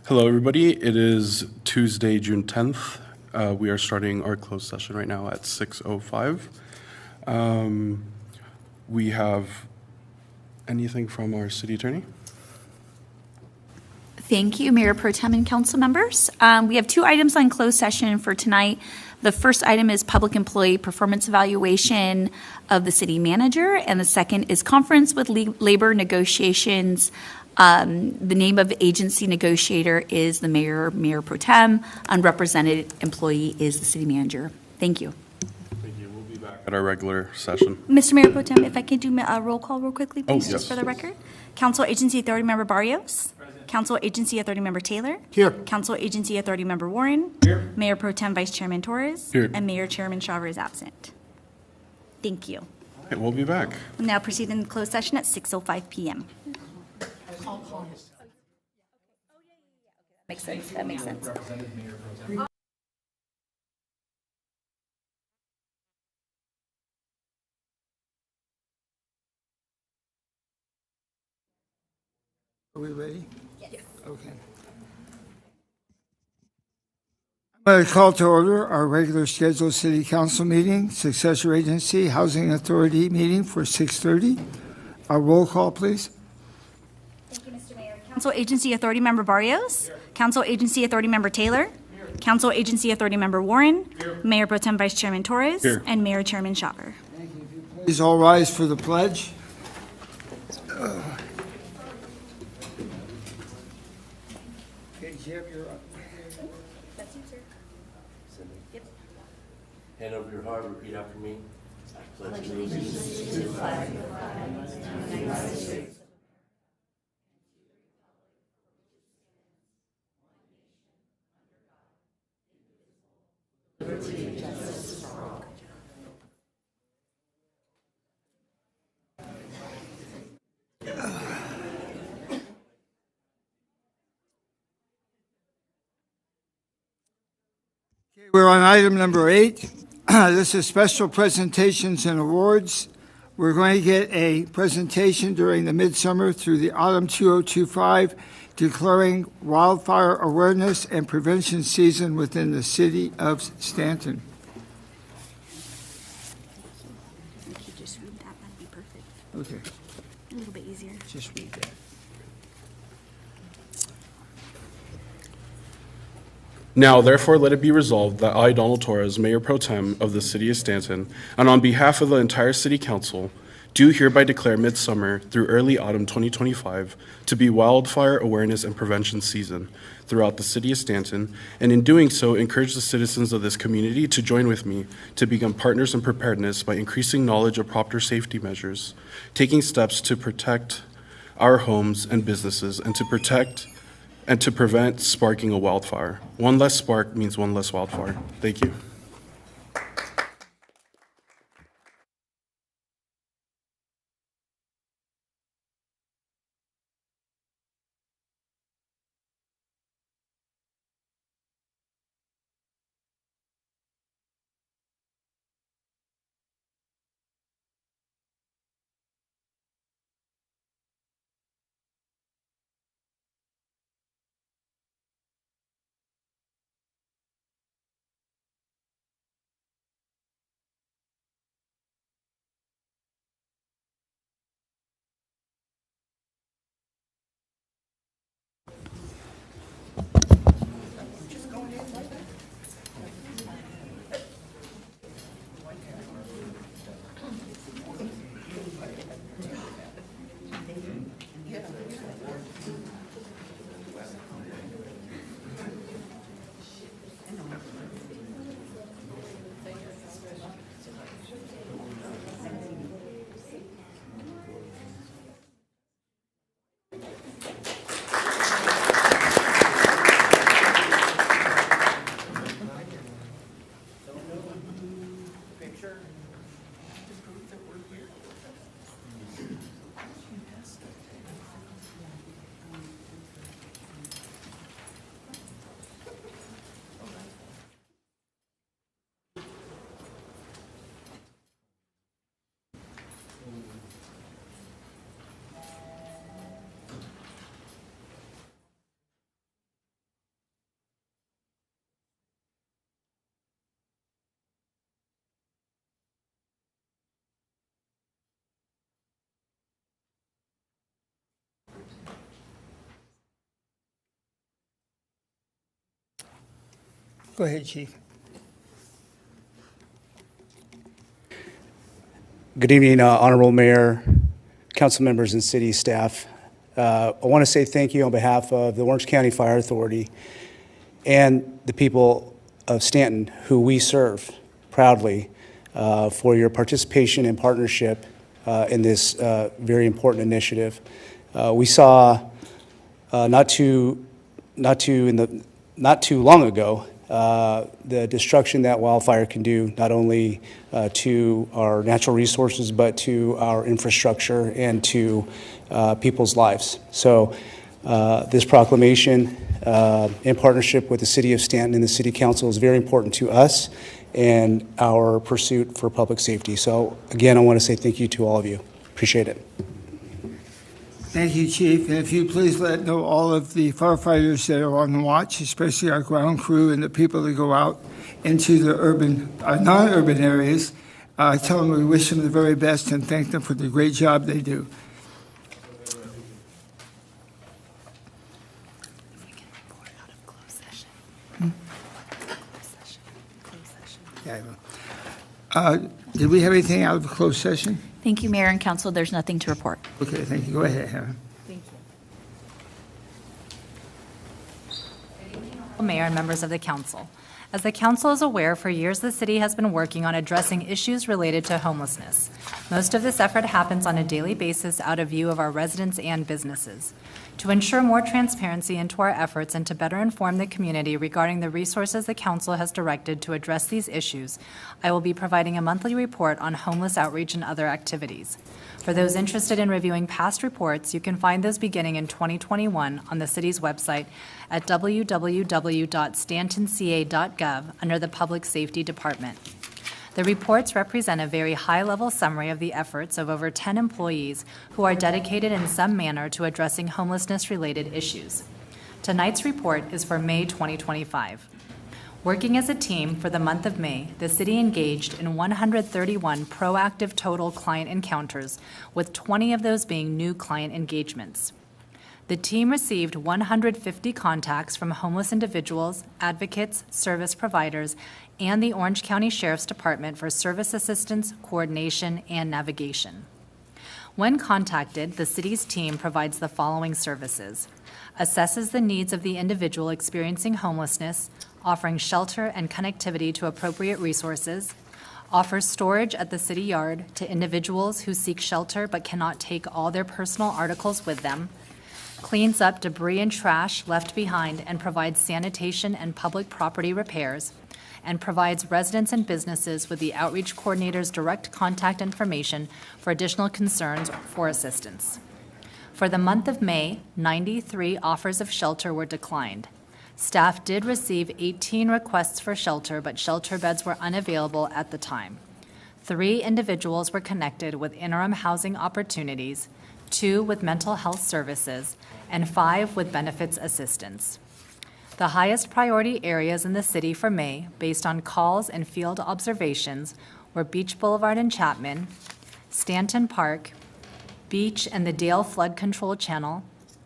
Hello, everybody. It is Tuesday, June 10th. We are starting our closed session right now at 6:05. We have anything from our city attorney? Thank you, Mayor Pro Tem and council members. We have two items on closed session for tonight. The first item is public employee performance evaluation of the city manager, and the second is conference with labor negotiations. The name of the agency negotiator is the Mayor Pro Tem. Unrepresented employee is the city manager. Thank you. Thank you. We'll be back at our regular session. Mr. Mayor Pro Tem, if I could do a roll call real quickly, please, yes. just for the record. Council Agency Authority Member Barrios. Present. Council Agency Authority Member Taylor. Here. Council Agency Authority Member Warren. Here. Mayor Pro Tem Vice Chairman Torres. Here. And Mayor Chairman Shaver is absent. Thank you. All right, we'll be back. We'll now proceed in closed session at 6:05 p.m. Makes sense. That makes sense. Are we ready? Yes. Okay. I'm going to call to order our regular scheduled city council meeting, successor agency, housing authority meeting for 6:30. A roll call, please. Thank you, Mr. Mayor. Council Agency Authority Member Barrios. Here. Council Agency Authority Member Taylor. Here. Council Agency Authority Member Warren. Here. Mayor Pro Tem Vice Chairman Torres. Here. And Mayor Chairman Shaver. Please all rise for the pledge. Okay, Jim, you're up. That's you, sir. Yep. Hand over your heart, repeat after me. I pledge allegiance to the flag of the United States. Liberty and justice for all. We're on item number 8. This is special presentations and awards. We're going to get a presentation during the midsummer through the autumn 2025 declaring wildfire awareness and prevention season within the city of Stanton. If you just read that, that'd be perfect. Okay, A little bit easier. just read that. Now, therefore, let it be resolved that I, Donald Torres, Mayor Pro Tem of the City of Stanton, and on behalf of the entire City Council, do hereby declare midsummer through early autumn 2025 to be Wildfire Awareness and Prevention Season throughout the City of Stanton, and in doing so, encourage the citizens of this community to join with me to become partners in preparedness by increasing knowledge of proper safety measures, taking steps to protect our homes and businesses, and to prevent sparking a wildfire. One less spark means one less wildfire. Thank you. Go ahead, Chief. Good evening, Honorable Mayor, council members, and city staff. I want to say thank you on behalf of the Orange County Fire Authority and the people of Stanton, who we serve proudly, for your participation and partnership in this very important initiative. We saw not too long ago the destruction that wildfire can do, not only to our natural resources, but to our infrastructure and to people's lives. So this proclamation, in partnership with the City of Stanton and the City Council, is very important to us and our pursuit for public safety. So again, I want to say thank you to all of you. Appreciate it. Thank you, Chief. And if you please let know all of the firefighters that are on watch, especially our ground crew and the people that go out into the urban, non-urban areas, tell them we wish them the very best and thank them for the great job they do. Did we have anything out of the closed session? Thank you, Mayor and Council. There's nothing to report. Okay, thank you. Go ahead, Hannah. Thank you. Mayor and members of the council. As the council is aware, for years the city has been working on addressing issues related to homelessness. Most of this effort happens on a daily basis out of view of our residents and businesses. To ensure more transparency into our efforts and to better inform the community regarding the resources the council has directed to address these issues, I will be providing a monthly report on homeless outreach and other activities. For those interested in reviewing past reports, you can find those beginning in 2021 on the city's website at www.stantonca.gov under the Public Safety Department. The reports represent a very high-level summary of the efforts of over 10 employees who are dedicated in some manner to addressing homelessness-related issues. Tonight's report is for May 2025. Working as a team for the month of May, the city engaged in 131 proactive total client encounters, with 20 of those being new client engagements. The team received 150 contacts from homeless individuals, advocates, service providers, and the Orange County Sheriff's Department for service assistance, coordination, and navigation. When contacted, the city's team provides the following services: assesses the needs of the individual experiencing homelessness, offering shelter and connectivity to appropriate resources, offers storage at the city yard to individuals who seek shelter but cannot take all their personal articles with them, cleans up debris and trash left behind and provides sanitation and public property repairs, and provides residents and businesses with the outreach coordinator's direct contact information for additional concerns or assistance. For the month of May, 93 offers of shelter were declined. Staff did receive 18 requests for shelter, but shelter beds were unavailable at the time. 3 individuals were connected with interim housing opportunities, 2 with mental health services, and 5 with benefits assistance. The highest priority areas in the city for May, based on calls and field observations, were Beach Boulevard and Chapman, Stanton Park, Beach and the Dale Flood Control Channel,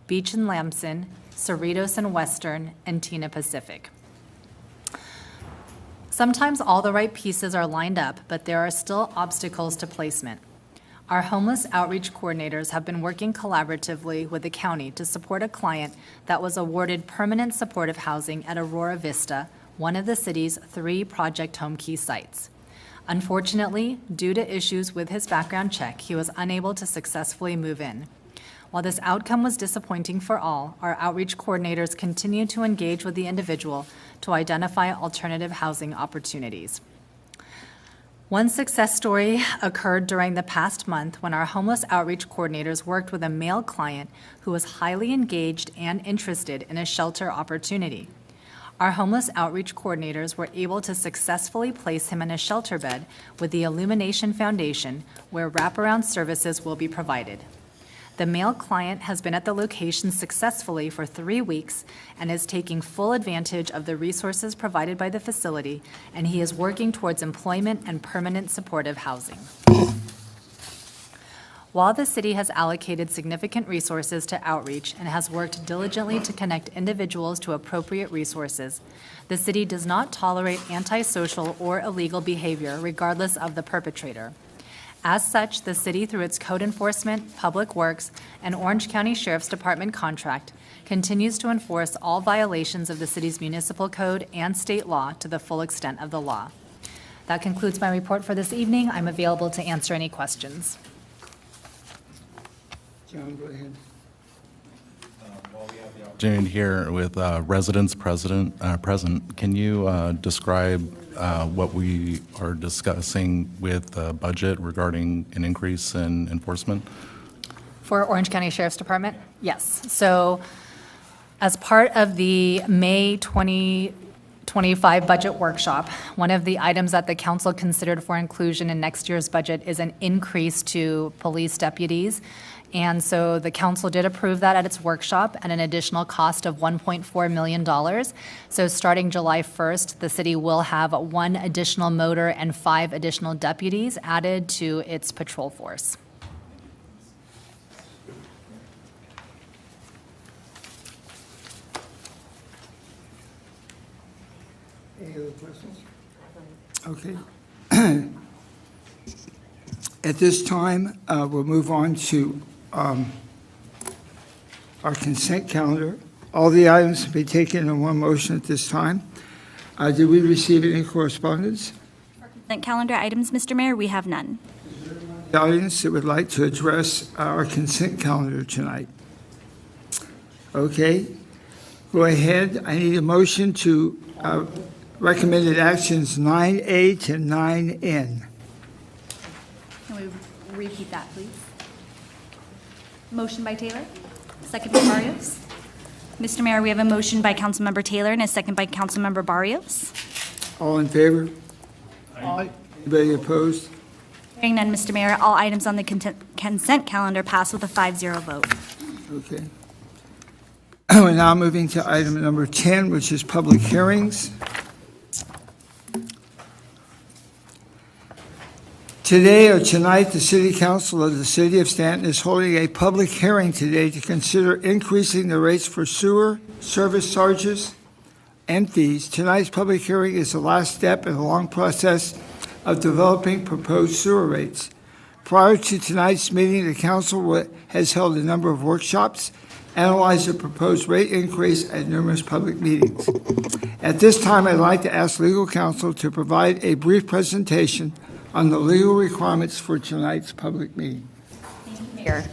Beach and Lamson, Cerritos and Western, and Tina Pacific. Sometimes all the right pieces are lined up, but there are still obstacles to placement. Our homeless outreach coordinators have been working collaboratively with the county to support a client that was awarded permanent supportive housing at Aurora Vista, one of the city's 3 Project Home Key sites. Unfortunately, due to issues with his background check, he was unable to successfully move in. While this outcome was disappointing for all, our outreach coordinators continue to engage with the individual to identify alternative housing opportunities. One success story occurred during the past month when our homeless outreach coordinators worked with a male client who was highly engaged and interested in a shelter opportunity. Our homeless outreach coordinators were able to successfully place him in a shelter bed with the Illumination Foundation, where wraparound services will be provided. The male client has been at the location successfully for 3 weeks and is taking full advantage of the resources provided by the facility, and he is working towards employment and permanent supportive housing. While the city has allocated significant resources to outreach and has worked diligently to connect individuals to appropriate resources, the city does not tolerate antisocial or illegal behavior regardless of the perpetrator. As such, the city, through its code enforcement, public works, and Orange County Sheriff's Department contract, continues to enforce all violations of the city's municipal code and state law to the full extent of the law. That concludes my report for this evening. I'm available to answer any questions. John, go ahead. Opportunity here with residents present, can you describe what we are discussing with the budget regarding an increase in enforcement? For Orange County Sheriff's Department? Yes. So as part of the May 2025 budget workshop, one of the items that the council considered for inclusion in next year's budget is an increase to police deputies. And so the council did approve that at its workshop at an additional cost of $1.4 million. So starting July 1st, the city will have 1 additional motor and 5 additional deputies added to its patrol force. Any other questions? Okay. At this time, we'll move on to our consent calendar. All the items will be taken in one motion at this time. Did we receive any correspondence? Consent calendar items, Mr. Mayor, we have none. The audience that would like to address our consent calendar tonight? Okay. Go ahead. I need a motion to recommended actions 9A to 9N. Can we repeat that, please? Motion by Taylor, second by Barrios. Mr. Mayor, we have a motion by Councilmember Taylor and a second by Councilmember Barrios. All in favor? Aye. Anybody opposed? Hearing none, Mr. Mayor, all items on the consent calendar pass with a 5-0 vote. Okay. We're now moving to item number 10, which is public hearings. Today or tonight, the City Council of the City of Stanton is holding a public hearing today to consider increasing the rates for sewer, service charges, and fees. Tonight's public hearing is the last step in a long process of developing proposed sewer rates. Prior to tonight's meeting, the council has held a number of workshops, analyzed the proposed rate increase at numerous public meetings. At this time, I'd like to ask legal counsel to provide a brief presentation on the legal requirements for tonight's public meeting. Thank you, Mayor.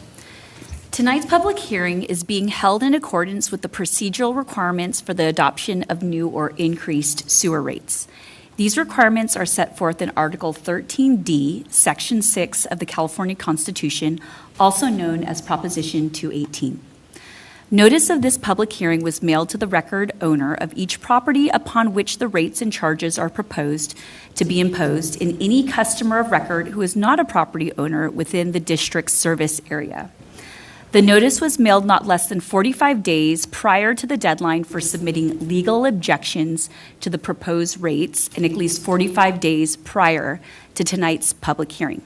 Tonight's public hearing is being held in accordance with the procedural requirements for the adoption of new or increased sewer rates. These requirements are set forth in Article 13D, Section 6 of the California Constitution, also known as Proposition 218. Notice of this public hearing was mailed to the record owner of each property upon which the rates and charges are proposed to be imposed in any customer of record who is not a property owner within the district's service area. The notice was mailed not less than 45 days prior to the deadline for submitting legal objections to the proposed rates and at least 45 days prior to tonight's public hearing.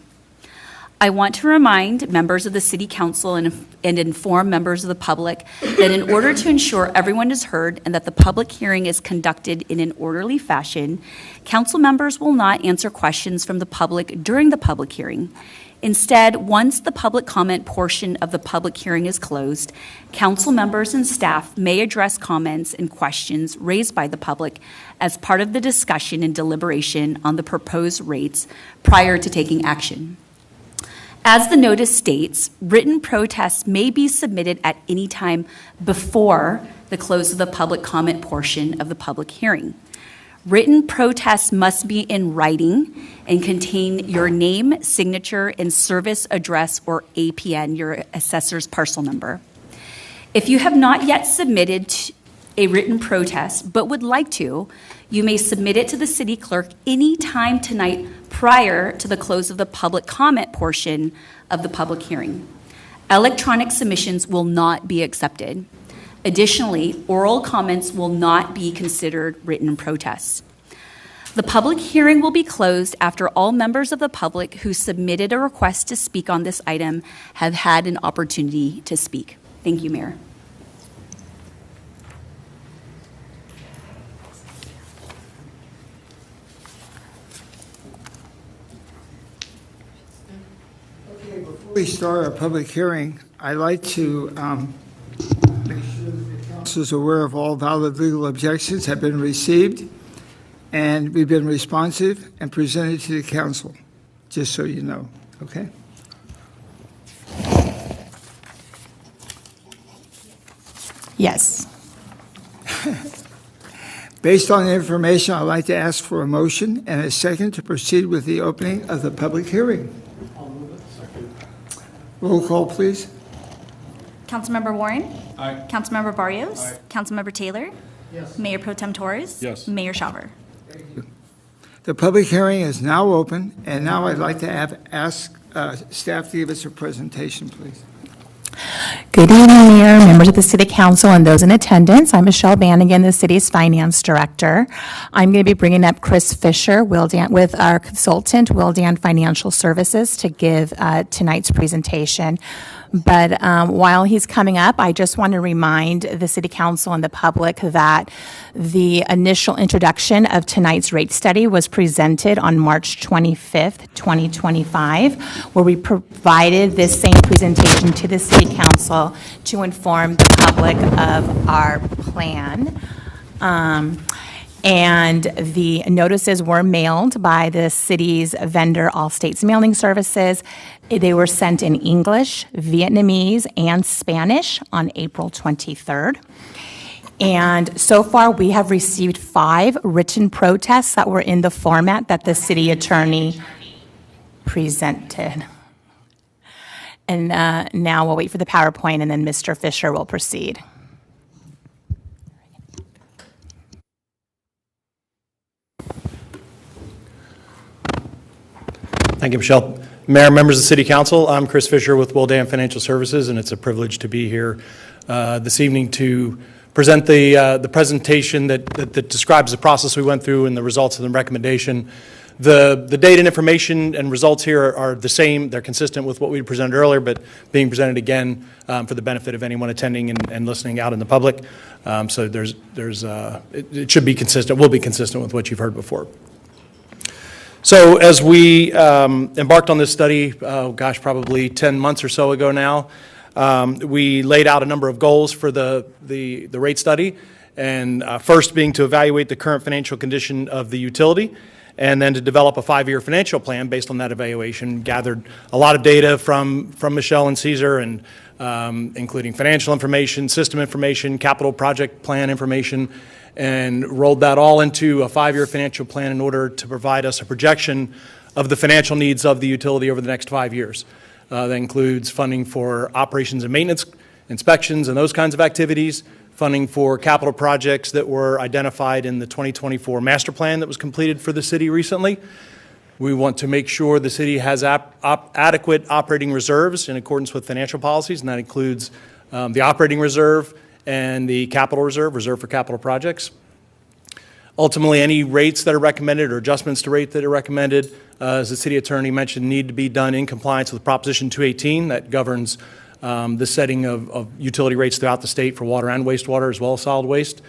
I want to remind members of the City Council and inform members of the public that in order to ensure everyone is heard and that the public hearing is conducted in an orderly fashion, council members will not answer questions from the public during the public hearing. Instead, once the public comment portion of the public hearing is closed, council members and staff may address comments and questions raised by the public as part of the discussion and deliberation on the proposed rates prior to taking action. As the notice states, written protests may be submitted at any time before the close of the public comment portion of the public hearing. Written protests must be in writing and contain your name, signature, and service address or APN, your assessor's parcel number. If you have not yet submitted a written protest but would like to, you may submit it to the city clerk any time tonight prior to the close of the public comment portion of the public hearing. Electronic submissions will not be accepted. Additionally, oral comments will not be considered written protests. The public hearing will be closed after all members of the public who submitted a request to speak on this item have had an opportunity to speak. Thank you, Mayor. Before we start our public hearing, I'd like to make sure that the council is aware of all valid legal objections have been received, and we've been responsive and presented to the council, just so you know, okay? Yes. Based on the information, I'd like to ask for a motion and a second to proceed with the opening of the public hearing. Roll call, please. Councilmember Warren? Aye. Councilmember Barrios? Aye. Councilmember Taylor? Yes. Mayor Pro Tem Torres? Yes. Mayor Shawver? The public hearing is now open, and now I'd like to ask staff to give us a presentation, please. Good evening, Mayor, members of the City Council, and those in attendance. I'm Michelle Bannigan, the city's finance director. I'm going to be bringing up Chris Fisher with our consultant, Wildan Financial Services, to give tonight's presentation. But while he's coming up, I just want to remind the City Council and the public that the initial introduction of tonight's rate study was presented on March 25th, 2025, where we provided this same presentation to the City Council to inform the public of our plan. And the notices were mailed by the city's vendor, All States Mailing Services. They were sent in English, Vietnamese, and Spanish on April 23rd. And so far, we have received 5 written protests that were in the format that the city attorney presented. And now we'll wait for the PowerPoint, and then Mr. Fisher will proceed. Thank you, Michelle. Mayor, members of the City Council, I'm Chris Fisher with Wildan Financial Services, and it's a privilege to be here this evening to present the presentation that describes the process we went through and the results of the recommendation. The data and information and results here are the same. They're consistent with what we presented earlier, but being presented again for the benefit of anyone attending and listening out in the public. So it should be consistent, will be consistent with what you've heard before. So as we embarked on this study, probably 10 months or so ago now, we laid out a number of goals for the rate study, and first being to evaluate the current financial condition of the utility, and then to develop a 5-year financial plan based on that evaluation. Gathered a lot of data from Michelle and Caesar, and including financial information, system information, capital project plan information, and rolled that all into a 5-year financial plan in order to provide us a projection of the financial needs of the utility over the next 5 years. That includes funding for operations and maintenance, inspections, and those kinds of activities, funding for capital projects that were identified in the 2024 master plan that was completed for the city recently. We want to make sure the city has adequate operating reserves in accordance with financial policies, and that includes the operating reserve and the capital reserve for capital projects. Ultimately, any rates that are recommended or adjustments to rate that are recommended, as the city attorney mentioned, need to be done in compliance with Proposition 218 that governs the setting of utility rates throughout the state for water and wastewater, as well as solid waste.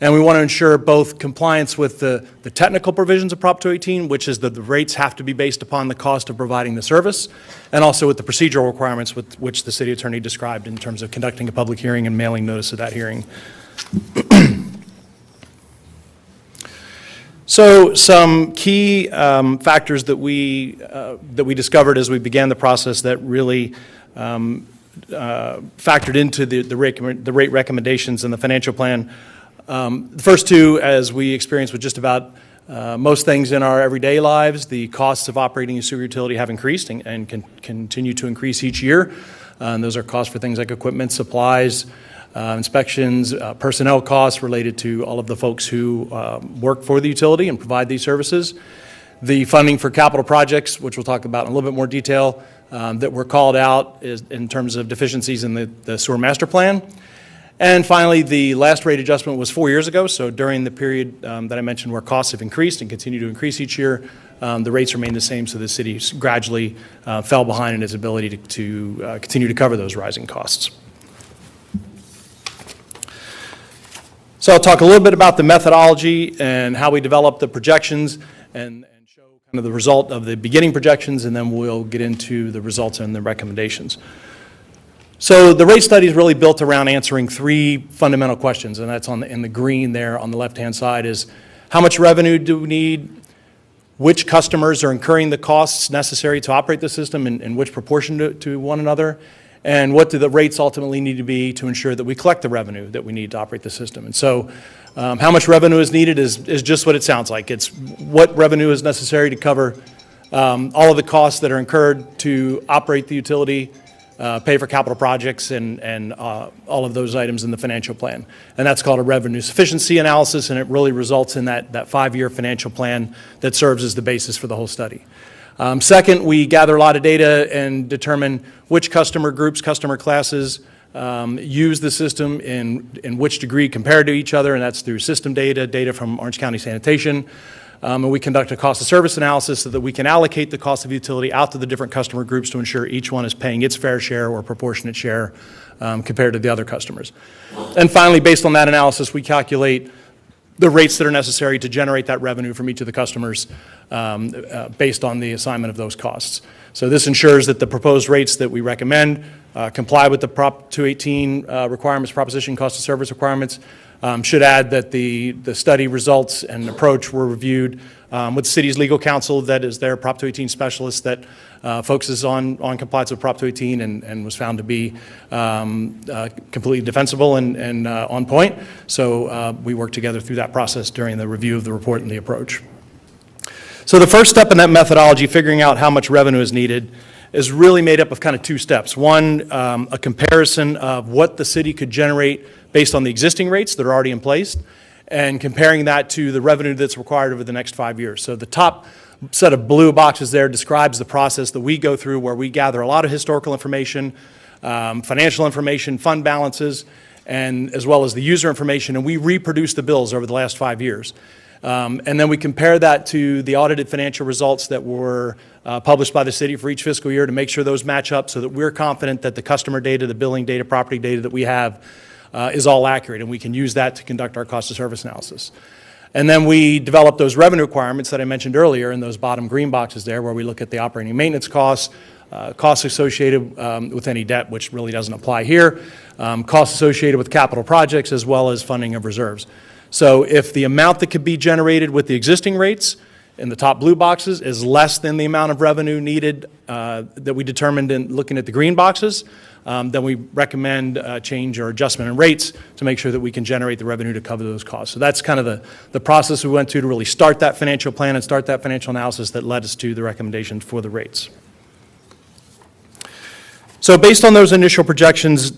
And we want to ensure both compliance with the technical provisions of Prop 218, which is that the rates have to be based upon the cost of providing the service, and also with the procedural requirements with which the city attorney described in terms of conducting a public hearing and mailing notice of that hearing. So some key factors that we discovered as we began the process that really factored into the rate recommendations and the financial plan. The first two, as we experience with just about most things in our everyday lives, the costs of operating a sewer utility have increased and can continue to increase each year. And those are costs for things like equipment, supplies, inspections, personnel costs related to all of the folks who work for the utility and provide these services. The funding for capital projects, which we'll talk about in a little bit more detail, that were called out is in terms of deficiencies in the sewer master plan. And finally, the last rate adjustment was 4 years ago, so during the period that I mentioned where costs have increased and continue to increase each year, the rates remain the same, so the city gradually fell behind in its ability to continue to cover those rising costs. So I'll talk a little bit about the methodology and how we developed the projections and show kind of the result of the beginning projections, and then we'll get into the results and the recommendations. So the rate study is really built around answering three fundamental questions, and that's in the green there on the left-hand side is how much revenue do we need, which customers are incurring the costs necessary to operate the system and which proportion to one another, and what do the rates ultimately need to be to ensure that we collect the revenue that we need to operate the system. And so how much revenue is needed is just what it sounds like. It's what revenue is necessary to cover all of the costs that are incurred to operate the utility, pay for capital projects, and all of those items in the financial plan. And that's called a revenue sufficiency analysis, and it really results in that 5-year financial plan that serves as the basis for the whole study. Second, we gather a lot of data and determine which customer groups, customer classes use the system in which degree compared to each other, and that's through system data from Orange County Sanitation. And we conduct a cost of service analysis so that we can allocate the cost of utility out to the different customer groups to ensure each one is paying its fair share or proportionate share compared to the other customers. And finally, based on that analysis, we calculate the rates that are necessary to generate that revenue from each of the customers based on the assignment of those costs. So this ensures that the proposed rates that we recommend comply with the Prop 218 requirements, proposition cost of service requirements. Should add that the study results and approach were reviewed with the city's legal counsel, that is their Prop 218 specialist that focuses on compliance with Prop 218 and was found to be completely defensible and on point. So we worked together through that process during the review of the report and the approach. So the first step in that methodology, figuring out how much revenue is needed, is really made up of kind of two steps. One, a comparison of what the city could generate based on the existing rates that are already in place, and comparing that to the revenue that's required over the next 5 years. So the top set of blue boxes there describes the process that we go through, where we gather a lot of historical information, financial information, fund balances, and as well as the user information, and we reproduce the bills over the last 5 years. And then we compare that to the audited financial results that were published by the city for each fiscal year to make sure those match up so that we're confident that the customer data, the billing data, property data that we have is all accurate, and we can use that to conduct our cost of service analysis. And then we develop those revenue requirements that I mentioned earlier in those bottom green boxes there, where we look at the operating maintenance costs, costs associated with any debt, which really doesn't apply here, costs associated with capital projects, as well as funding of reserves. So if the amount that could be generated with the existing rates in the top blue boxes is less than the amount of revenue needed that we determined in looking at the green boxes, then we recommend change or adjustment in rates to make sure that we can generate the revenue to cover those costs. So that's kind of the process we went to really start that financial plan and start that financial analysis that led us to the recommendations for the rates. So based on those initial projections,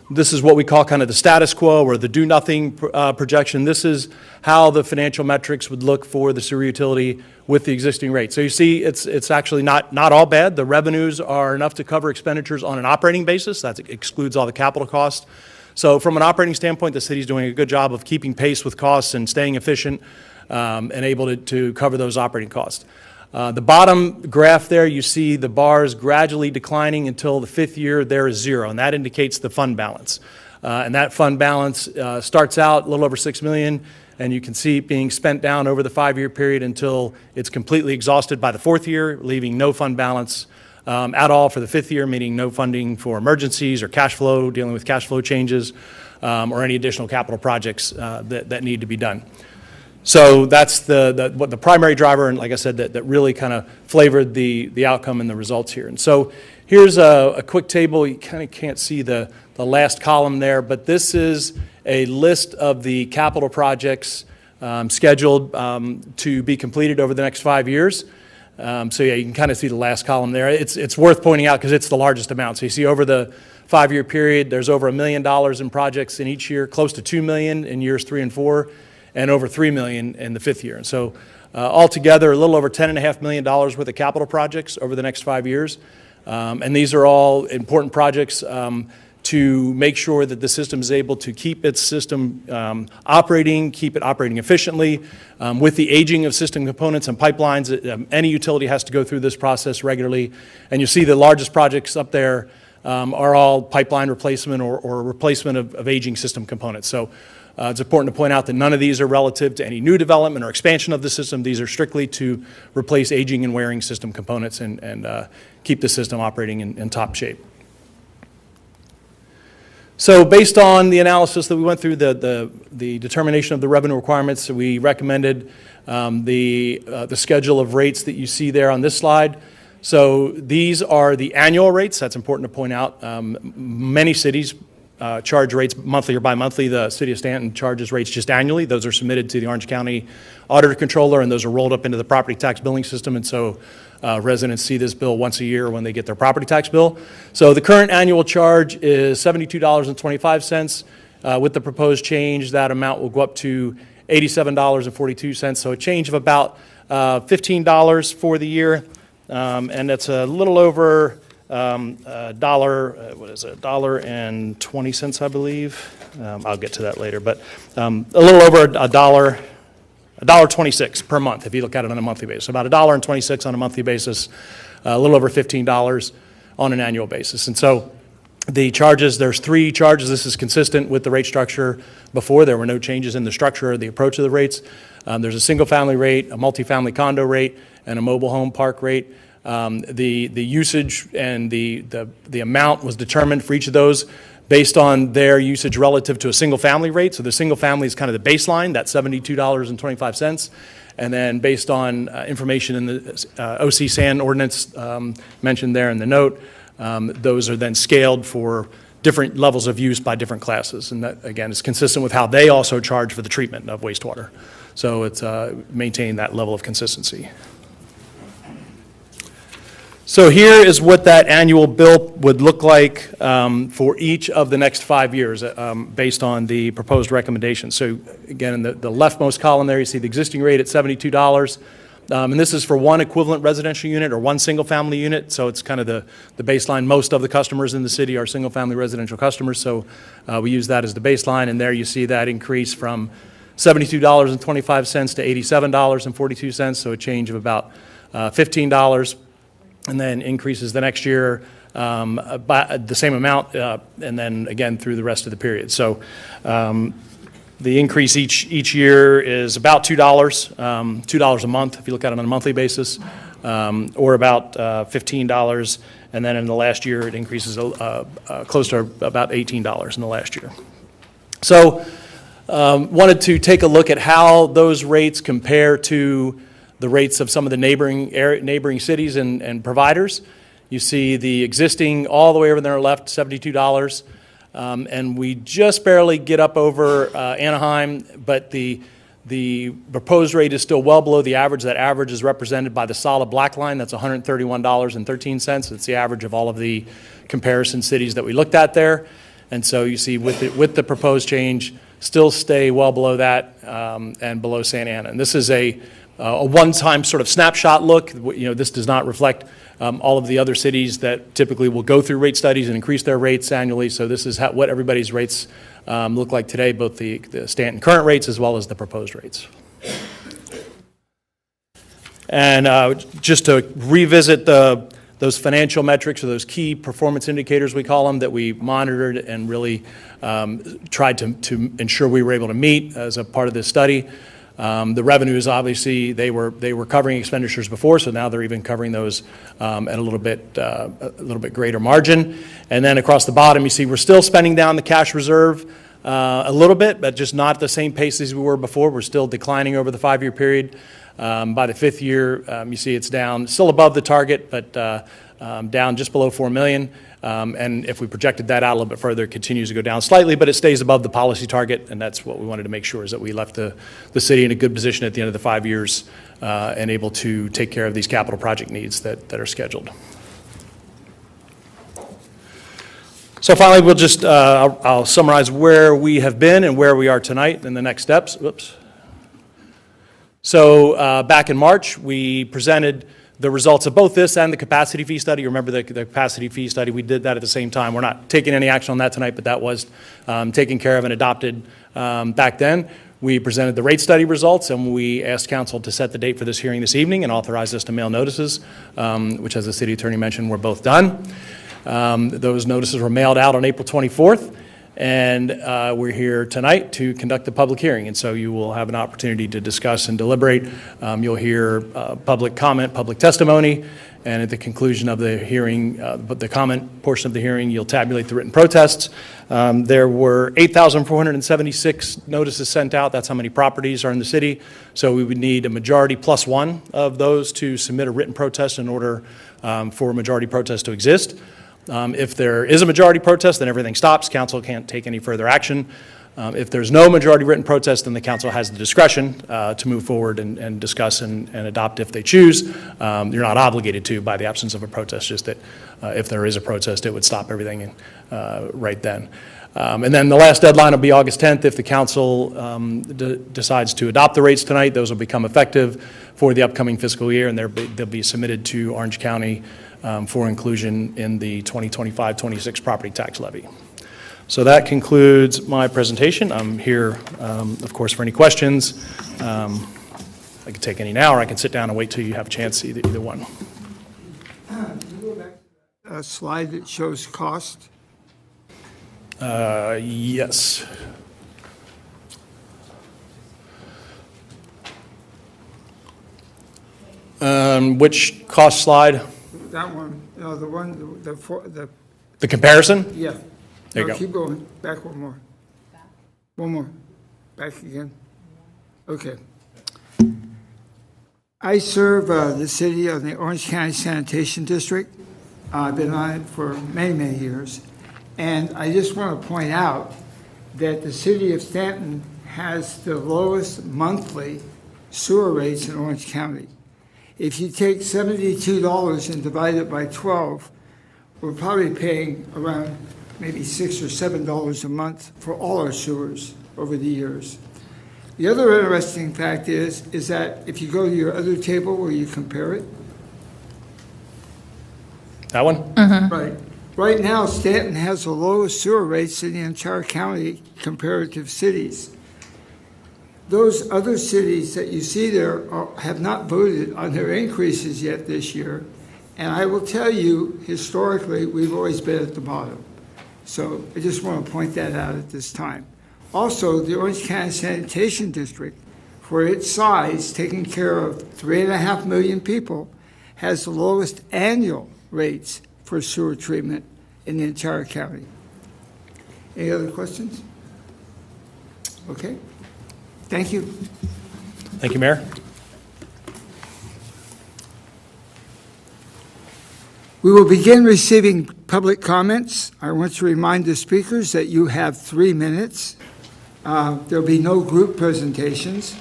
this is what we call kind of the status quo or the do-nothing projection. This is how the financial metrics would look for the sewer utility with the existing rate. So you see it's actually not all bad. The revenues are enough to cover expenditures on an operating basis. That excludes all the capital costs. So from an operating standpoint, the city's doing a good job of keeping pace with costs and staying efficient and able to cover those operating costs. The bottom graph there, you see the bars gradually declining until the 5th year there is zero, and that indicates the fund balance. And that fund balance starts out a little over $6 million, and you can see it being spent down over the 5-year period until it's completely exhausted by the 4th year, leaving no fund balance at all for the 5th year, meaning no funding for emergencies or cash flow, dealing with cash flow changes, or any additional capital projects that need to be done. So that's the primary driver, and like I said, that really kind of flavored the outcome and the results here. And so here's a quick table. You kind of can't see the last column there, but this is a list of the capital projects scheduled to be completed over the next 5 years. So yeah, you can kind of see the last column there. It's worth pointing out because it's the largest amount. So you see over the 5-year period, there's over $1 million in projects in each year, close to $2 million in years 3 and 4. And over $3 million in the 5th year. And so altogether, a little over $10.5 million worth of capital projects over the next 5 years. And these are all important projects to make sure that the system is able to keep its system operating, keep it operating efficiently. With the aging of system components and pipelines, any utility has to go through this process regularly. And you see the largest projects up there are all pipeline replacement or replacement of aging system components. So it's important to point out that none of these are relative to any new development or expansion of the system. These are strictly to replace aging and wearing system components and keep the system operating in top shape. So based on the analysis that we went through, the determination of the revenue requirements, we recommended the schedule of rates that you see there on this slide. So these are the annual rates. That's important to point out. Many cities charge rates monthly or bi-monthly. The city of Stanton charges rates just annually. Those are submitted to the Orange County Auditor Controller, and those are rolled up into the property tax billing system. And so residents see this bill once a year when they get their property tax bill. So the current annual charge is $72.25. With the proposed change, that amount will go up to $87.42. So a change of about $15 for the year. And that's a little over $1.20, I believe. I'll get to that later, but a little over $1.26 per month if you look at it on a monthly basis. About $1.26 on a monthly basis, a little over $15 on an annual basis. And so the charges, there's 3 charges. This is consistent with the rate structure before. There were no changes in the structure or the approach of the rates. There's a single-family rate, a multifamily condo rate, and a mobile home park rate. The usage and the amount was determined for each of those based on their usage relative to a single-family rate. So the single-family is kind of the baseline, that's $72.25. And then based on information in the OC SAN ordinance mentioned there in the note, those are then scaled for different levels of use by different classes. And that, again, is consistent with how they also charge for the treatment of wastewater. So it's maintained that level of consistency. So here is what that annual bill would look like for each of the next 5 years based on the proposed recommendations. So again, in the leftmost column there, you see the existing rate at $72. And this is for one equivalent residential unit or one single-family unit. So it's kind of the baseline. Most of the customers in the city are single-family residential customers. So we use that as the baseline. And there you see that increase from $72.25 to $87.42. So a change of about $15. And then increases the next year by the same amount, and then again through the rest of the period. So the increase each year is about $2 a month if you look at it on a monthly basis, or about $15. And then in the last year, it increases close to about $18 in the last year. So wanted to take a look at how those rates compare to the rates of some of the neighboring cities and providers. You see the existing all the way over there left, $72, and we just barely get up over Anaheim, but the proposed rate is still well below the average. That average is represented by the solid black line. That's $131.13. It's the average of all of the comparison cities that we looked at there. And so you see with the proposed change, still stay well below that and below Santa Ana. And this is a one-time sort of snapshot look. This does not reflect all of the other cities that typically will go through rate studies and increase their rates annually. So this is what everybody's rates look like today, both the Stanton current rates as well as the proposed rates. And just to revisit those financial metrics or those key performance indicators, we call them, that we monitored and really tried to ensure we were able to meet as a part of this study. The revenues, obviously, they were covering expenditures before, so now they're even covering those at a little bit greater margin. And then across the bottom, you see we're still spending down the cash reserve a little bit, but just not at the same pace as we were before. We're still declining over the 5-year period. By the 5th year, you see it's down, still above the target, but down just below $4 million. And if we projected that out a little bit further, it continues to go down slightly, but it stays above the policy target, and that's what we wanted to make sure, is that we left the city in a good position at the end of the 5 years and able to take care of these capital project needs that are scheduled. So finally, we'll just, I'll summarize where we have been and where we are tonight and the next steps. Whoops. So back in March, we presented the results of both this and the capacity fee study. You remember the capacity fee study, we did that at the same time. We're not taking any action on that tonight, but that was taken care of and adopted back then. We presented the rate study results, and we asked council to set the date for this hearing this evening and authorize us to mail notices, which, as the city attorney mentioned, were both done. Those notices were mailed out on April 24th, and we're here tonight to conduct the public hearing. And so you will have an opportunity to discuss and deliberate. You'll hear public comment, public testimony, and at the conclusion of the hearing, the comment portion of the hearing, you'll tabulate the written protests. There were 8,476 notices sent out. That's how many properties are in the city. So we would need a majority plus one of those to submit a written protest in order for a majority protest to exist. If there is a majority protest, then everything stops. Council can't take any further action. If there's no majority written protest, then the council has the discretion to move forward and discuss and adopt if they choose. You're not obligated to by the absence of a protest, just that if there is a protest, it would stop everything right then. And then the last deadline will be August 10th. If the council decides to adopt the rates tonight, those will become effective for the upcoming fiscal year, and they'll be submitted to Orange County for inclusion in the 2025-26 property tax levy. So that concludes my presentation. I'm here, of course, for any questions. I can take any now, or I can sit down and wait till you have a chance, either one. Can you go back to a slide that shows cost? Yes. Which cost slide? That one, no, the one, The comparison? yeah. There you No, go. keep going, back one more. One more, back again. Okay. I serve the city of the Orange County Sanitation District. I've been on it for many, many years. And I just want to point out that the city of Stanton has the lowest monthly sewer rates in Orange County. If you take $72 and divide it by 12, we're probably paying around maybe $6 or $7 a month for all our sewers over the years. The other interesting fact is that if you go to your other table where you compare it, That one? right now Stanton has the lowest sewer rates in the entire county comparative cities. Those other cities that you see there have not voted on their increases yet this year, and I will tell you, historically, we've always been at the bottom. So I just want to point that out at this time. Also, the Orange County Sanitation District, for its size, taking care of 3.5 million people, has the lowest annual rates for sewer treatment in the entire county. Any other questions? Okay. Thank you. Thank you, Mayor. We will begin receiving public comments. I want to remind the speakers that you have 3 minutes. There'll be no group presentations.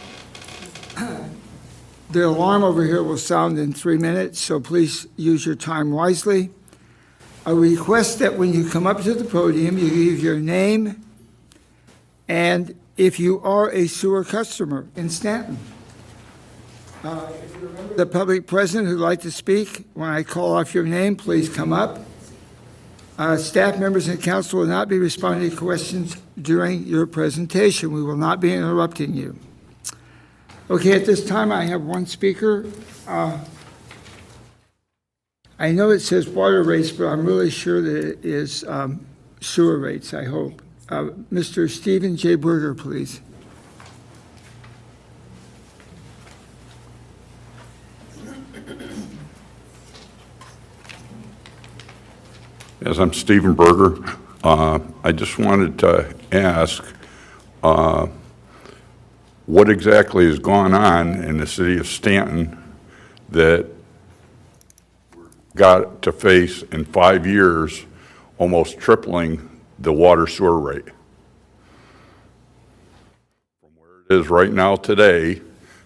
The alarm over here will sound in 3 minutes, so please use your time wisely. I request that when you come up to the podium, you give your name and if you are a sewer customer in Stanton. If you remember the public present who'd like to speak, when I call off your name, please come up. Staff members and council will not be responding to questions during your presentation. We will not be interrupting you. Okay, at this time I have one speaker. I know it says water rates, but I'm really sure that it is sewer rates, I hope. Mr. Stephen J. Berger, please. Yes, I'm Stephen Berger. I just wanted to ask what exactly has gone on in the city of Stanton that got to face in 5 years almost tripling the water sewer rate. From where it is right now today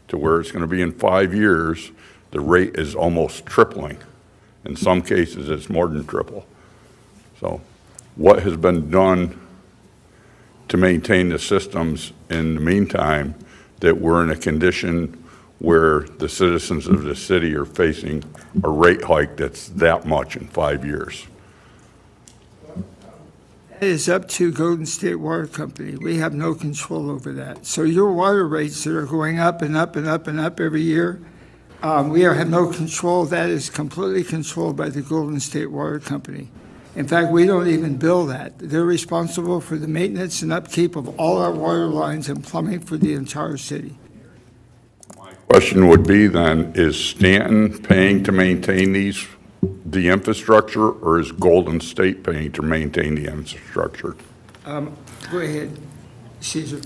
to where it's going to be in 5 years, the rate is almost tripling. In some cases, it's more than triple. So what has been done to maintain the systems in the meantime that we're in a condition where the citizens of the city are facing a rate hike that's that much in 5 years. That is up to Golden State Water Company. We have no control over that. So your water rates that are going up and up and up and up every year, we have no control. That is completely controlled by the Golden State Water Company. In fact, we don't even bill that. They're responsible for the maintenance and upkeep of all our water lines and plumbing for the entire city. Question would be then, is Stanton paying to maintain the infrastructure, or is Golden State paying to maintain the infrastructure? Go ahead, Caesar.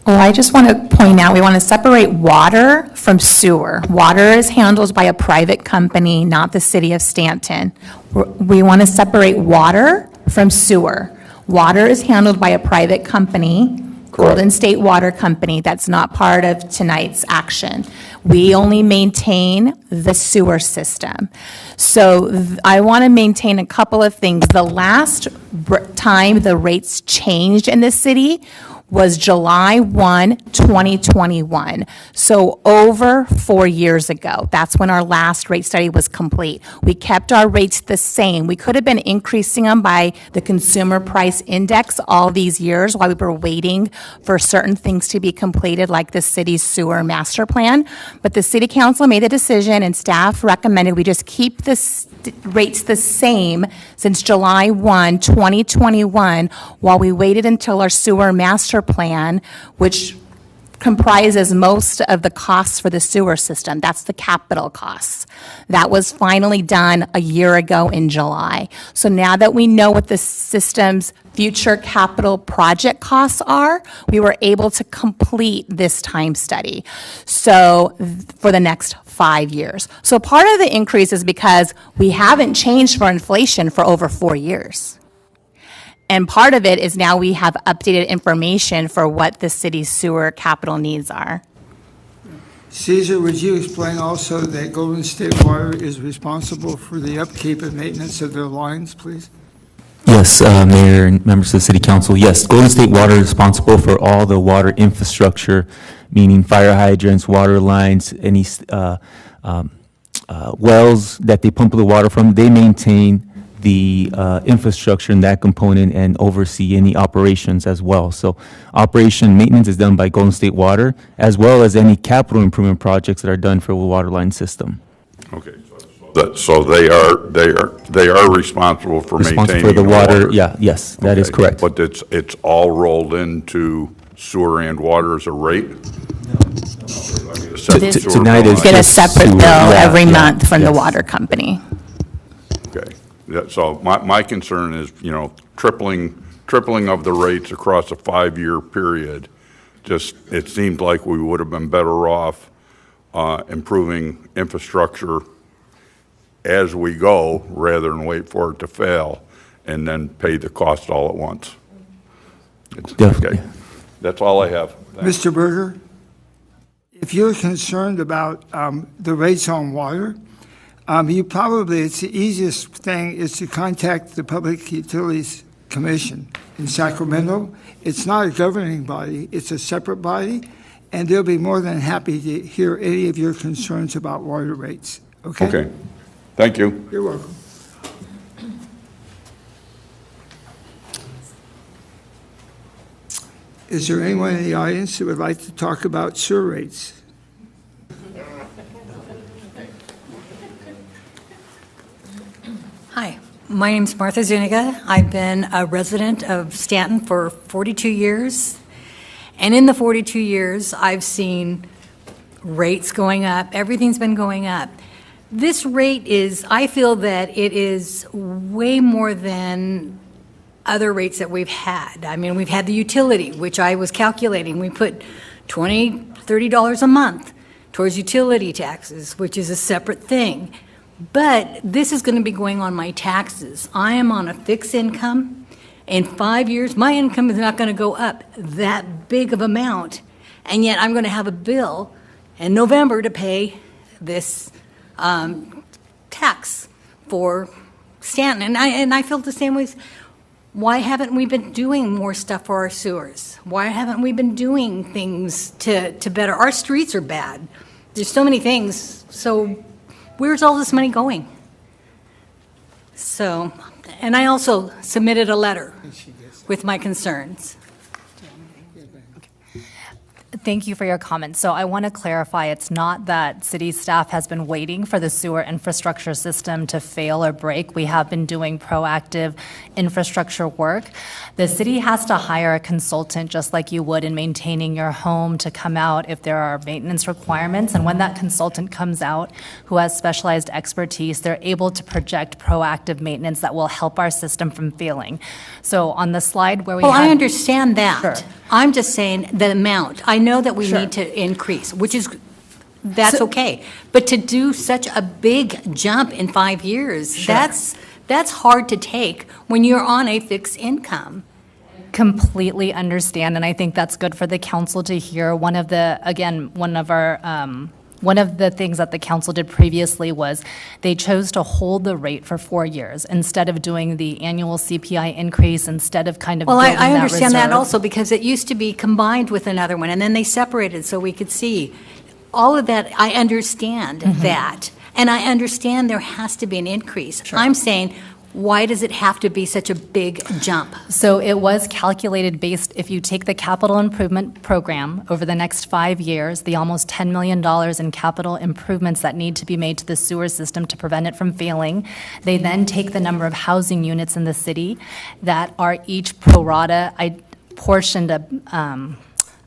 Well, I just want to point out, we want to separate water from sewer. Water is handled by a private company, not the city of Stanton. We want to separate water from sewer. Water is handled by a private company, Golden State Water Company. That's not part of tonight's action. We only maintain the sewer system. So I want to maintain a couple of things. The last time the rates changed in the city was July 1, 2021. So over 4 years ago. That's when our last rate study was complete. We kept our rates the same. We could have been increasing them by the consumer price index all these years while we were waiting for certain things to be completed, like the city's sewer master plan. But the city council made a decision and staff recommended we just keep the rates the same since July 1, 2021, while we waited until our sewer master plan, which comprises most of the costs for the sewer system. That's the capital costs. That was finally done a year ago in July. So now that we know what the system's future capital project costs are, we were able to complete this time study. So for the next 5 years. So part of the increase is because we haven't changed for inflation for over 4 years. And part of it is now we have updated information for what the city's sewer capital needs are. Caesar, would you explain also that Golden State Water is responsible for the upkeep and maintenance of their lines, please? Yes, Mayor and members of the City Council. Yes, Golden State Water is responsible for all the water infrastructure, meaning fire hydrants, water lines, any wells that they pump the water from. They maintain the infrastructure in that component and oversee any operations as well. So operation maintenance is done by Golden State Water, as well as any capital improvement projects that are done for the water line system. Okay, so they are responsible for maintaining for the water. Yeah, yes, that is correct. But it's all rolled into sewer and water as a rate? Tonight is Get a just separate sewer. bill Yeah, every yeah, month from the yes. water company. Okay. Yeah, so my concern is, tripling of the rates across a 5-year period. Just, it seemed like we would have been better off improving infrastructure as we go rather than wait for it to fail and then pay the cost all at once. Definitely. Okay. That's all I have. Thanks. Mr. Berger, if you're concerned about the rates on water, it's the easiest thing is to contact the Public Utilities Commission in Sacramento. It's not a governing body, it's a separate body, and they'll be more than happy to hear any of your concerns about water rates, okay? Okay. Thank you. You're welcome. Is there anyone in the audience that would like to talk about sewer rates? Hi, my name's Martha Zuniga. I've been a resident of Stanton for 42 years. And in the 42 years, I've seen rates going up. Everything's been going up. This rate is, I feel that it is way more than other rates that we've had. I mean, we've had the utility, which I was calculating. We put $20, $30 a month towards utility taxes, which is a separate thing. But this is going to be going on my taxes. I am on a fixed income. In 5 years, my income is not going to go up that big of amount, and yet I'm going to have a bill in November to pay this tax for Stanton. And I feel the same way. Why haven't we been doing more stuff for our sewers? Why haven't we been doing things to better? Our streets are bad. there's so many things, so where's all this money going? So, and I also submitted a letter with my concerns. Thank you for your comments. So I want to clarify, it's not that city staff has been waiting for the sewer infrastructure system to fail or break. We have been doing proactive infrastructure work. The city has to hire a consultant, just like you would in maintaining your home, to come out if there are maintenance requirements. And when that consultant comes out, who has specialized expertise, they're able to project proactive maintenance that will help our system from failing. So on the slide where we Well, I had- understand that. Sure. I'm just saying the amount. I know that we Sure. need to increase, that's okay. But to do such a big jump in 5 years, Sure. that's hard to take when you're on a fixed income. Completely understand, and I think that's good for the council to hear. One of the things that the council did previously was they chose to hold the rate for 4 years instead of doing the annual CPI increase, instead of kind of Well, building I that understand that reserve. also, because it used to be combined with another one, and then they separated so we could see. All of that, I understand that, and I understand there has to be an increase. I'm saying, why does it have to be such a big jump? So it was calculated based, if you take the capital improvement program over the next 5 years, the almost $10 million in capital improvements that need to be made to the sewer system to prevent it from failing, they then take the number of housing units in the city that are each pro rata portioned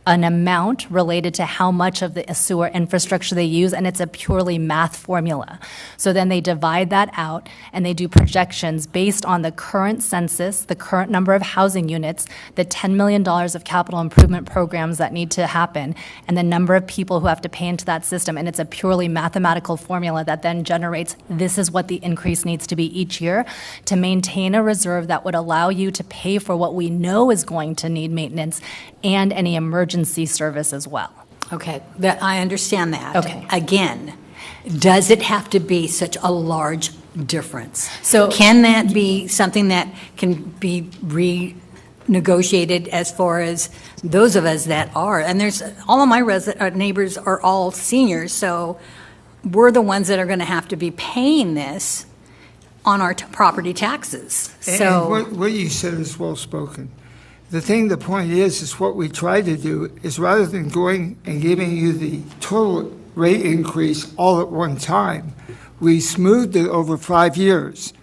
an amount related to how much of the sewer infrastructure they use, and it's a purely math formula. So then they divide that out, and they do projections based on the current census, the current number of housing units, the $10 million of capital improvement programs that need to happen, and the number of people who have to pay into that system. And it's a purely mathematical formula that then generates, this is what the increase needs to be each year to maintain a reserve that would allow you to pay for what we know is going to need maintenance and any emergency service as well. Okay, I understand that. Okay. Again, does it have to be such a large difference? So- Can that be something that can be renegotiated as far as those of us that are? And there's, all of my neighbors are all seniors, so we're the ones that are going to have to be paying this on our property taxes. And So, what you said is well spoken. The point is what we try to do is, rather than going and giving you the total rate increase all at one time, we smoothed it over 5 years.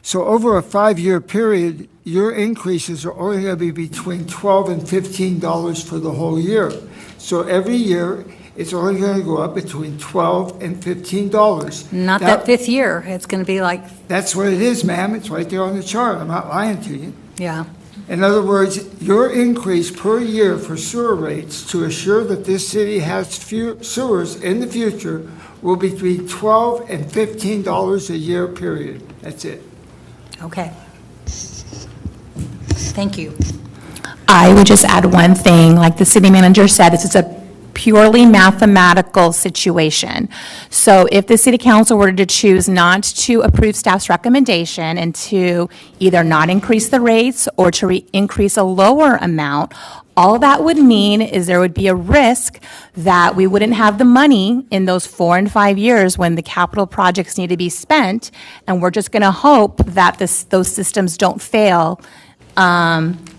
So over a 5-year period, your increases are only going to be between $12 and $15 for the whole year. So every year, it's only going to go up between $12 and $15. not Now, that fifth year, it's going to be like, That's what it is, ma'am. It's right there on the chart. I'm not lying to you. yeah. In other words, your increase per year for sewer rates to assure that this city has sewers in the future will be between $12 and $15 a year, period. That's it. Okay. Thank you. I would just add one thing, like the city manager said, this is a purely mathematical situation. So if the city council were to choose not to approve staff's recommendation and to either not increase the rates or to increase a lower amount, all that would mean is there would be a risk that we wouldn't have the money in those 4 and 5 years when the capital projects need to be spent, and we're just going to hope that those systems don't fail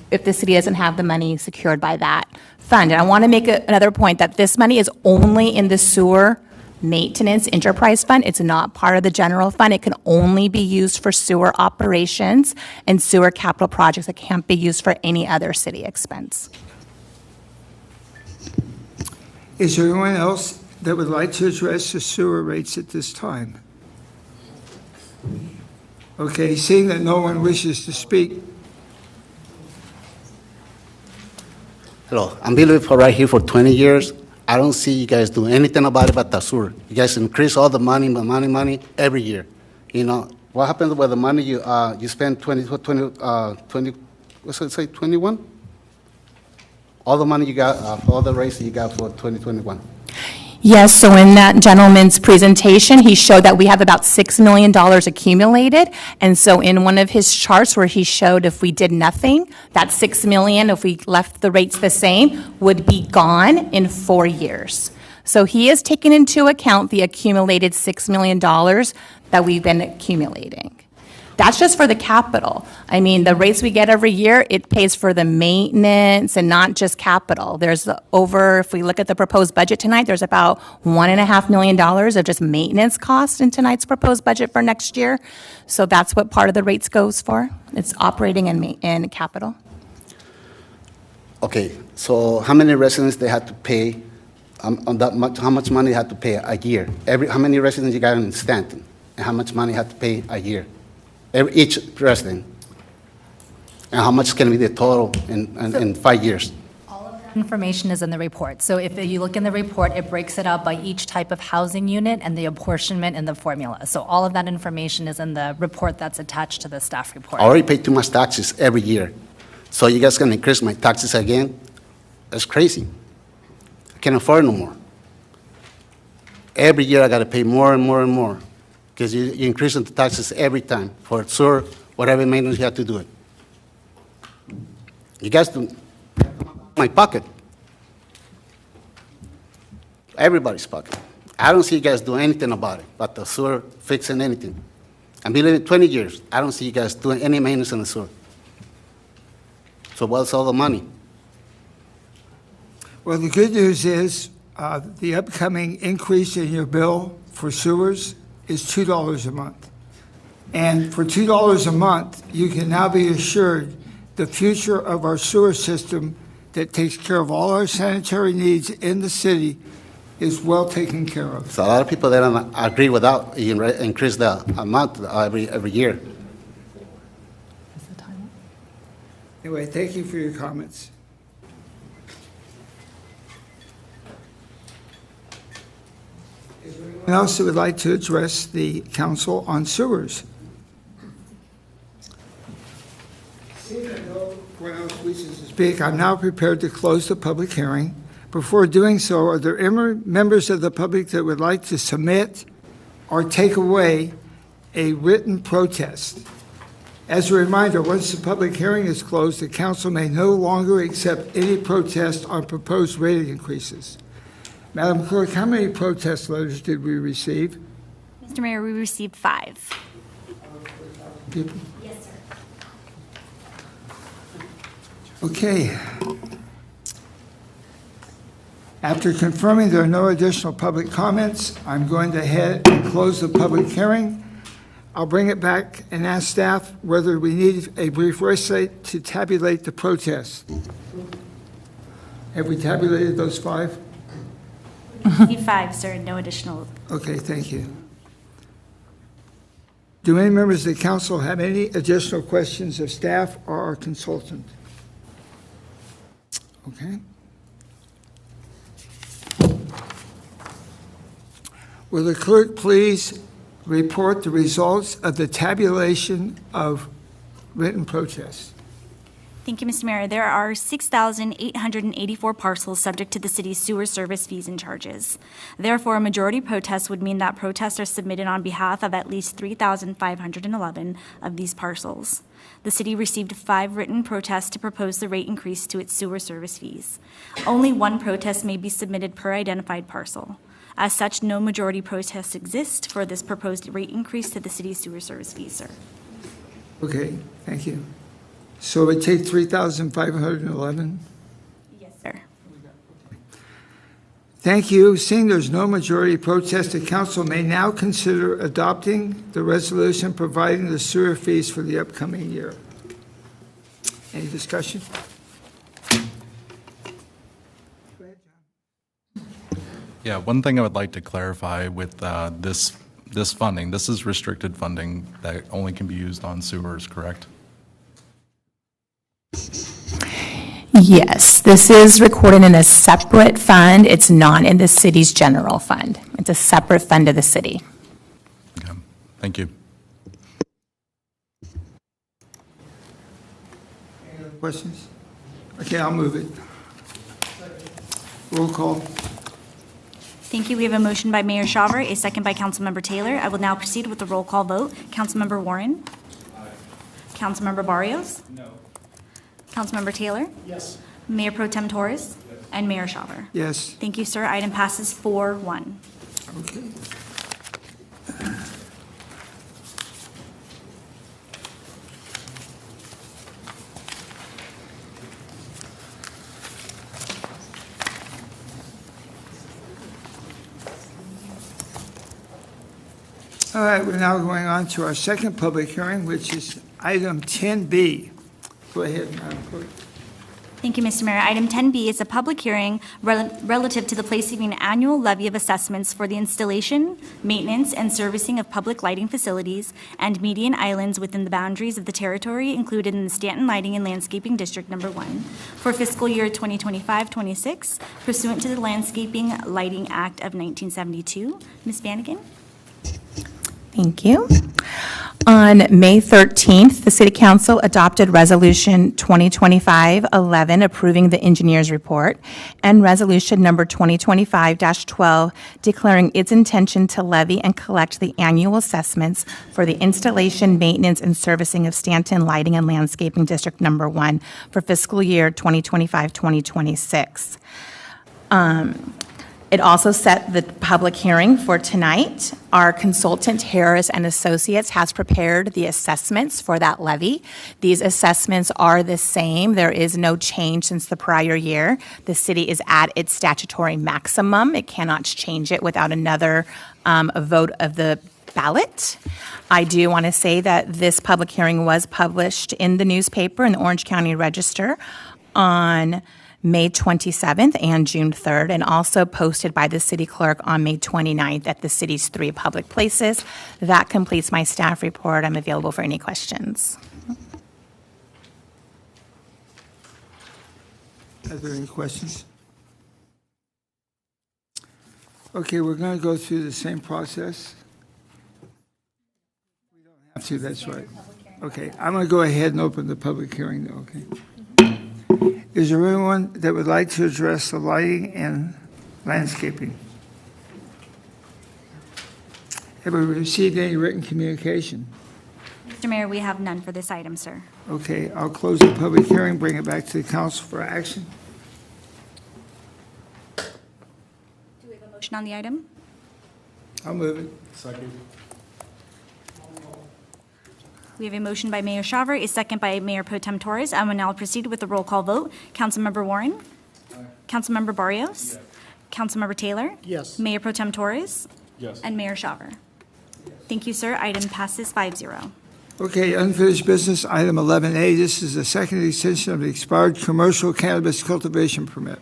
if the city doesn't have the money secured by that fund. And I want to make another point that this money is only in the sewer maintenance enterprise fund. It's not part of the general fund. It can only be used for sewer operations and sewer capital projects. It can't be used for any other city expense. Is there anyone else that would like to address the sewer rates at this time? Okay, seeing that no one wishes to speak. Hello, I'm been living right here for 20 years. I don't see you guys doing anything about it but the sewer. You guys increase all the money every year. You know, what happens with the money you spend 21? All the money you got, all the rates you got for 2021. Yes, so in that gentleman's presentation, he showed that we have about $6 million accumulated. And so in one of his charts where he showed if we did nothing, that $6 million, if we left the rates the same, would be gone in 4 years. So he is taking into account the accumulated $6 million that we've been accumulating. That's just for the capital. I mean, the rates we get every year, it pays for the maintenance and not just capital. There's over, if we look at the proposed budget tonight, there's about $1.5 million of just maintenance costs in tonight's proposed budget for next year. So that's what part of the rates goes for. It's operating and capital. Okay, so how many residents they had to pay on that much? How much money they had to pay a year? How many residents you got in Stanton, and how much money had to pay a year? Each resident, and how much can be the total in 5 years? All of that information is in the report. So if you look in the report, it breaks it out by each type of housing unit and the apportionment in the formula. So all of that information is in the report that's attached to the staff report. I already pay too much taxes every year, so you guys gonna increase my taxes again? That's crazy. I can't afford no more. Every year I gotta pay more and more and more, because you increase the taxes every time for sewer, whatever maintenance you have to do it. You guys do my pocket. Everybody's pocket. I don't see you guys doing anything about it, but the sewer fixing anything. I've been living 20 years. I don't see you guys doing any maintenance in the sewer. So what's all the money? Well, the good news is the upcoming increase in your bill for sewers is $2 a month. And for $2 a month, you can now be assured the future of our sewer system that takes care of all our sanitary needs in the city is well taken care of. So a lot of people that don't agree without increase the amount every year. Anyway, thank you for your comments. Is there anyone else who would like to address the council on sewers? Seeing that no one else wishes to speak, I'm now prepared to close the public hearing. Before doing so, are there any members of the public that would like to submit or take away a written protest? As a reminder, once the public hearing is closed, the council may no longer accept any protest on proposed rate increases. Madam Clerk, how many protest letters did we receive? Mr. Mayor, we received 5. People? Yes, sir. Okay. After confirming there are no additional public comments, I'm going to head and close the public hearing. I'll bring it back and ask staff whether we need a brief recess to tabulate the protest. Have we tabulated those 5? Need 5, sir, no additional. Okay, thank you. Do any members of the council have any additional questions of staff or our consultant? Okay. Will the clerk please report the results of the tabulation of written protests? Thank you, Mr. Mayor. There are 6,884 parcels subject to the city's sewer service fees and charges. Therefore, a majority protest would mean that protests are submitted on behalf of at least 3,511 of these parcels. The city received 5 written protests to propose the rate increase to its sewer service fees. Only 1 protest may be submitted per identified parcel. As such, no majority protests exist for this proposed rate increase to the city's sewer service fees, sir. Okay, thank you. So it would take 3,511? Yes, sir. Thank you. Seeing there's no majority protest, the council may now consider adopting the resolution providing the sewer fees for the upcoming year. Any discussion? Yeah, one thing I would like to clarify with this funding, this is restricted funding that only can be used on sewers, correct? Yes, this is recorded in a separate fund. It's not in the city's general fund. It's a separate fund of the city. Okay, thank you. Any other questions? Okay, I'll move it. Roll call. Thank you. We have a motion by Mayor Shaver, a second by Councilmember Taylor. I will now proceed with the roll call vote. Councilmember Warren? Aye. Councilmember Barrios? No. Councilmember Taylor? Yes. Mayor Pro Tem Torres? Yes. and Mayor Schaver. Yes. Thank you, sir. Item passes 4-1. Okay. All right, we're now going on to our second public hearing, which is item 10B. Go ahead, Madam Clerk. Thank you, Mr. Mayor. Item 10B is a public hearing relative to the placing an annual levy of assessments for the installation, maintenance, and servicing of public lighting facilities and median islands within the boundaries of the territory included in the Stanton Lighting and Landscaping District Number 1 for fiscal year 2025-26 pursuant to the Landscaping Lighting Act of 1972. Ms. Bannigan? Thank you. On May 13th, the City Council adopted Resolution 2025-11 approving the engineer's report and Resolution number 2025-12 declaring its intention to levy and collect the annual assessments for the installation, maintenance, and servicing of Stanton Lighting and Landscaping District Number 1 for fiscal year 2025-2026. It also set the public hearing for tonight. Our consultant, Harris and Associates, has prepared the assessments for that levy. These assessments are the same. There is no change since the prior year. The city is at its statutory maximum. It cannot change it without another vote of the ballot. I do want to say that this public hearing was published in the newspaper in the Orange County Register on May 27th and June 3rd, and also posted by the city clerk on May 29th at the city's 3 public places. That completes my staff report. I'm available for any questions. Are there any questions? Okay, we're going to go through the same process. We don't have to, that's right. Okay, I'm going to go ahead and open the public hearing, though, okay? Is there anyone that would like to address the lighting and landscaping? Have we received any written communication? Mr. Mayor, we have none for this item, sir. Okay, I'll close the public hearing, bring it back to the council for action. Do we have a motion on the item? I'll move it. Second. We have a motion by Mayor Schaver, a second by Mayor Pro Tem Torres. I will now proceed with the roll call vote. Councilmember Warren? Aye. Councilmember Barrios? Yes. Councilmember Taylor? Yes. Mayor Pro Tem Torres? Yes. And Mayor Schaver. Thank you, sir. Item passes 5-0. Okay, unfinished business, item 11A. This is the second extension of the expired commercial cannabis cultivation permit.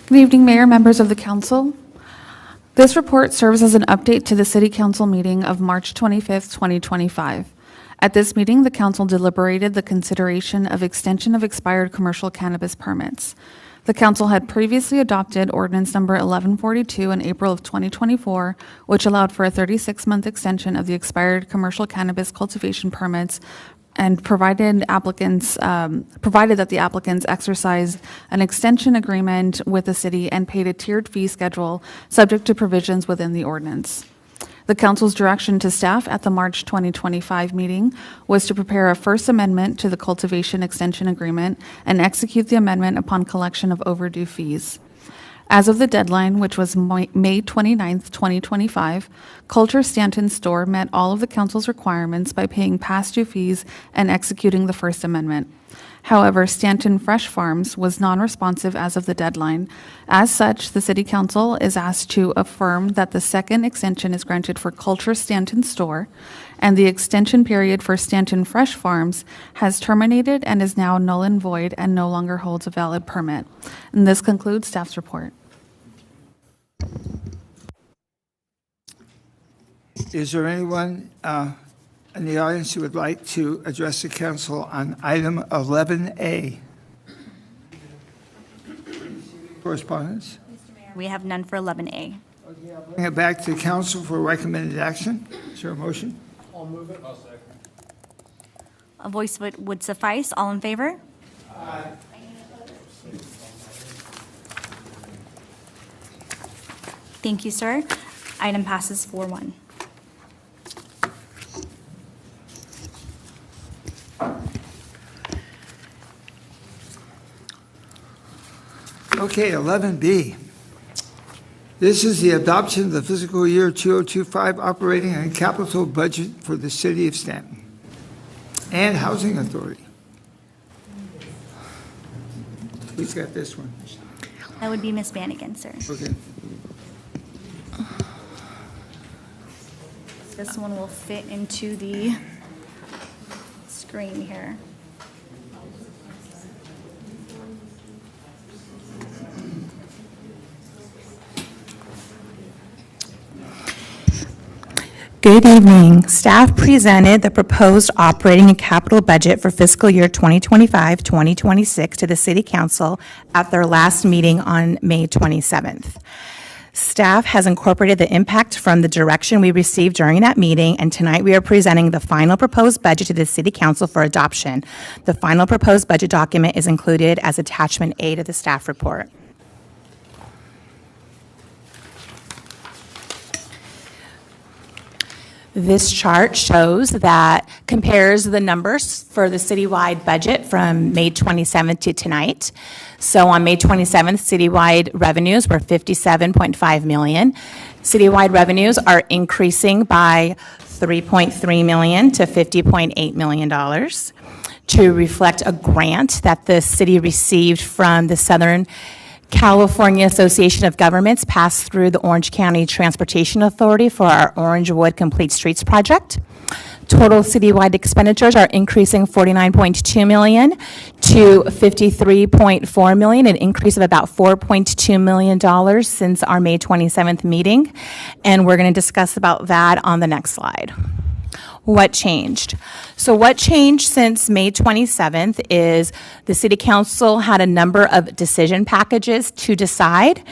Good evening, Mayor, members of the council. This report serves as an update to the City Council meeting of March 25th, 2025. At this meeting, the council deliberated the consideration of extension of expired commercial cannabis permits. The council had previously adopted ordinance number 1142 in April of 2024, which allowed for a 36-month extension of the expired commercial cannabis cultivation permits and provided that the applicants exercised an extension agreement with the city and paid a tiered fee schedule subject to provisions within the ordinance. The council's direction to staff at the March 2025 meeting was to prepare a first amendment to the cultivation extension agreement and execute the amendment upon collection of overdue fees. As of the deadline, which was May 29th, 2025, Culture Stanton Store met all of the council's requirements by paying past due fees and executing the First Amendment. However, Stanton Fresh Farms was non-responsive as of the deadline. As such, the City Council is asked to affirm that the second extension is granted for Culture Stanton Store, and the extension period for Stanton Fresh Farms has terminated and is now null and void and no longer holds a valid permit. And this concludes staff's report. Is there anyone in the audience who would like to address the council on item 11A? Correspondence? We have none for 11A. Bring it back to council for recommended action. Is there a motion? I'll move it. I'll second. A voice vote would suffice. All in favor? Aye. Thank you, sir. Item passes 4-1. Okay, 11B. This is the adoption of the fiscal year 2025 operating and capital budget for the city of Stanton and Housing Authority. Who's got this one? That would be Ms. Bannigan, sir. Okay. This one will fit into the screen here. Good evening. Staff presented the proposed operating and capital budget for fiscal year 2025-2026 to the City Council at their last meeting on May 27th. Staff has incorporated the impact from the direction we received during that meeting, and tonight we are presenting the final proposed budget to the City Council for adoption. The final proposed budget document is included as attachment A to the staff report. This chart shows that compares the numbers for the citywide budget from May 27th to tonight. So on May 27th, citywide revenues were $57.5 million. Citywide revenues are increasing by $3.3 million to $50.8 million to reflect a grant that the city received from the Southern California Association of Governments passed through the Orange County Transportation Authority for our Orangewood Complete Streets project. Total citywide expenditures are increasing $49.2 million to $53.4 million, an increase of about $4.2 million since our May 27th meeting. And we're going to discuss about that on the next slide. What changed? So what changed since May 27th is the City Council had a number of decision packages to decide,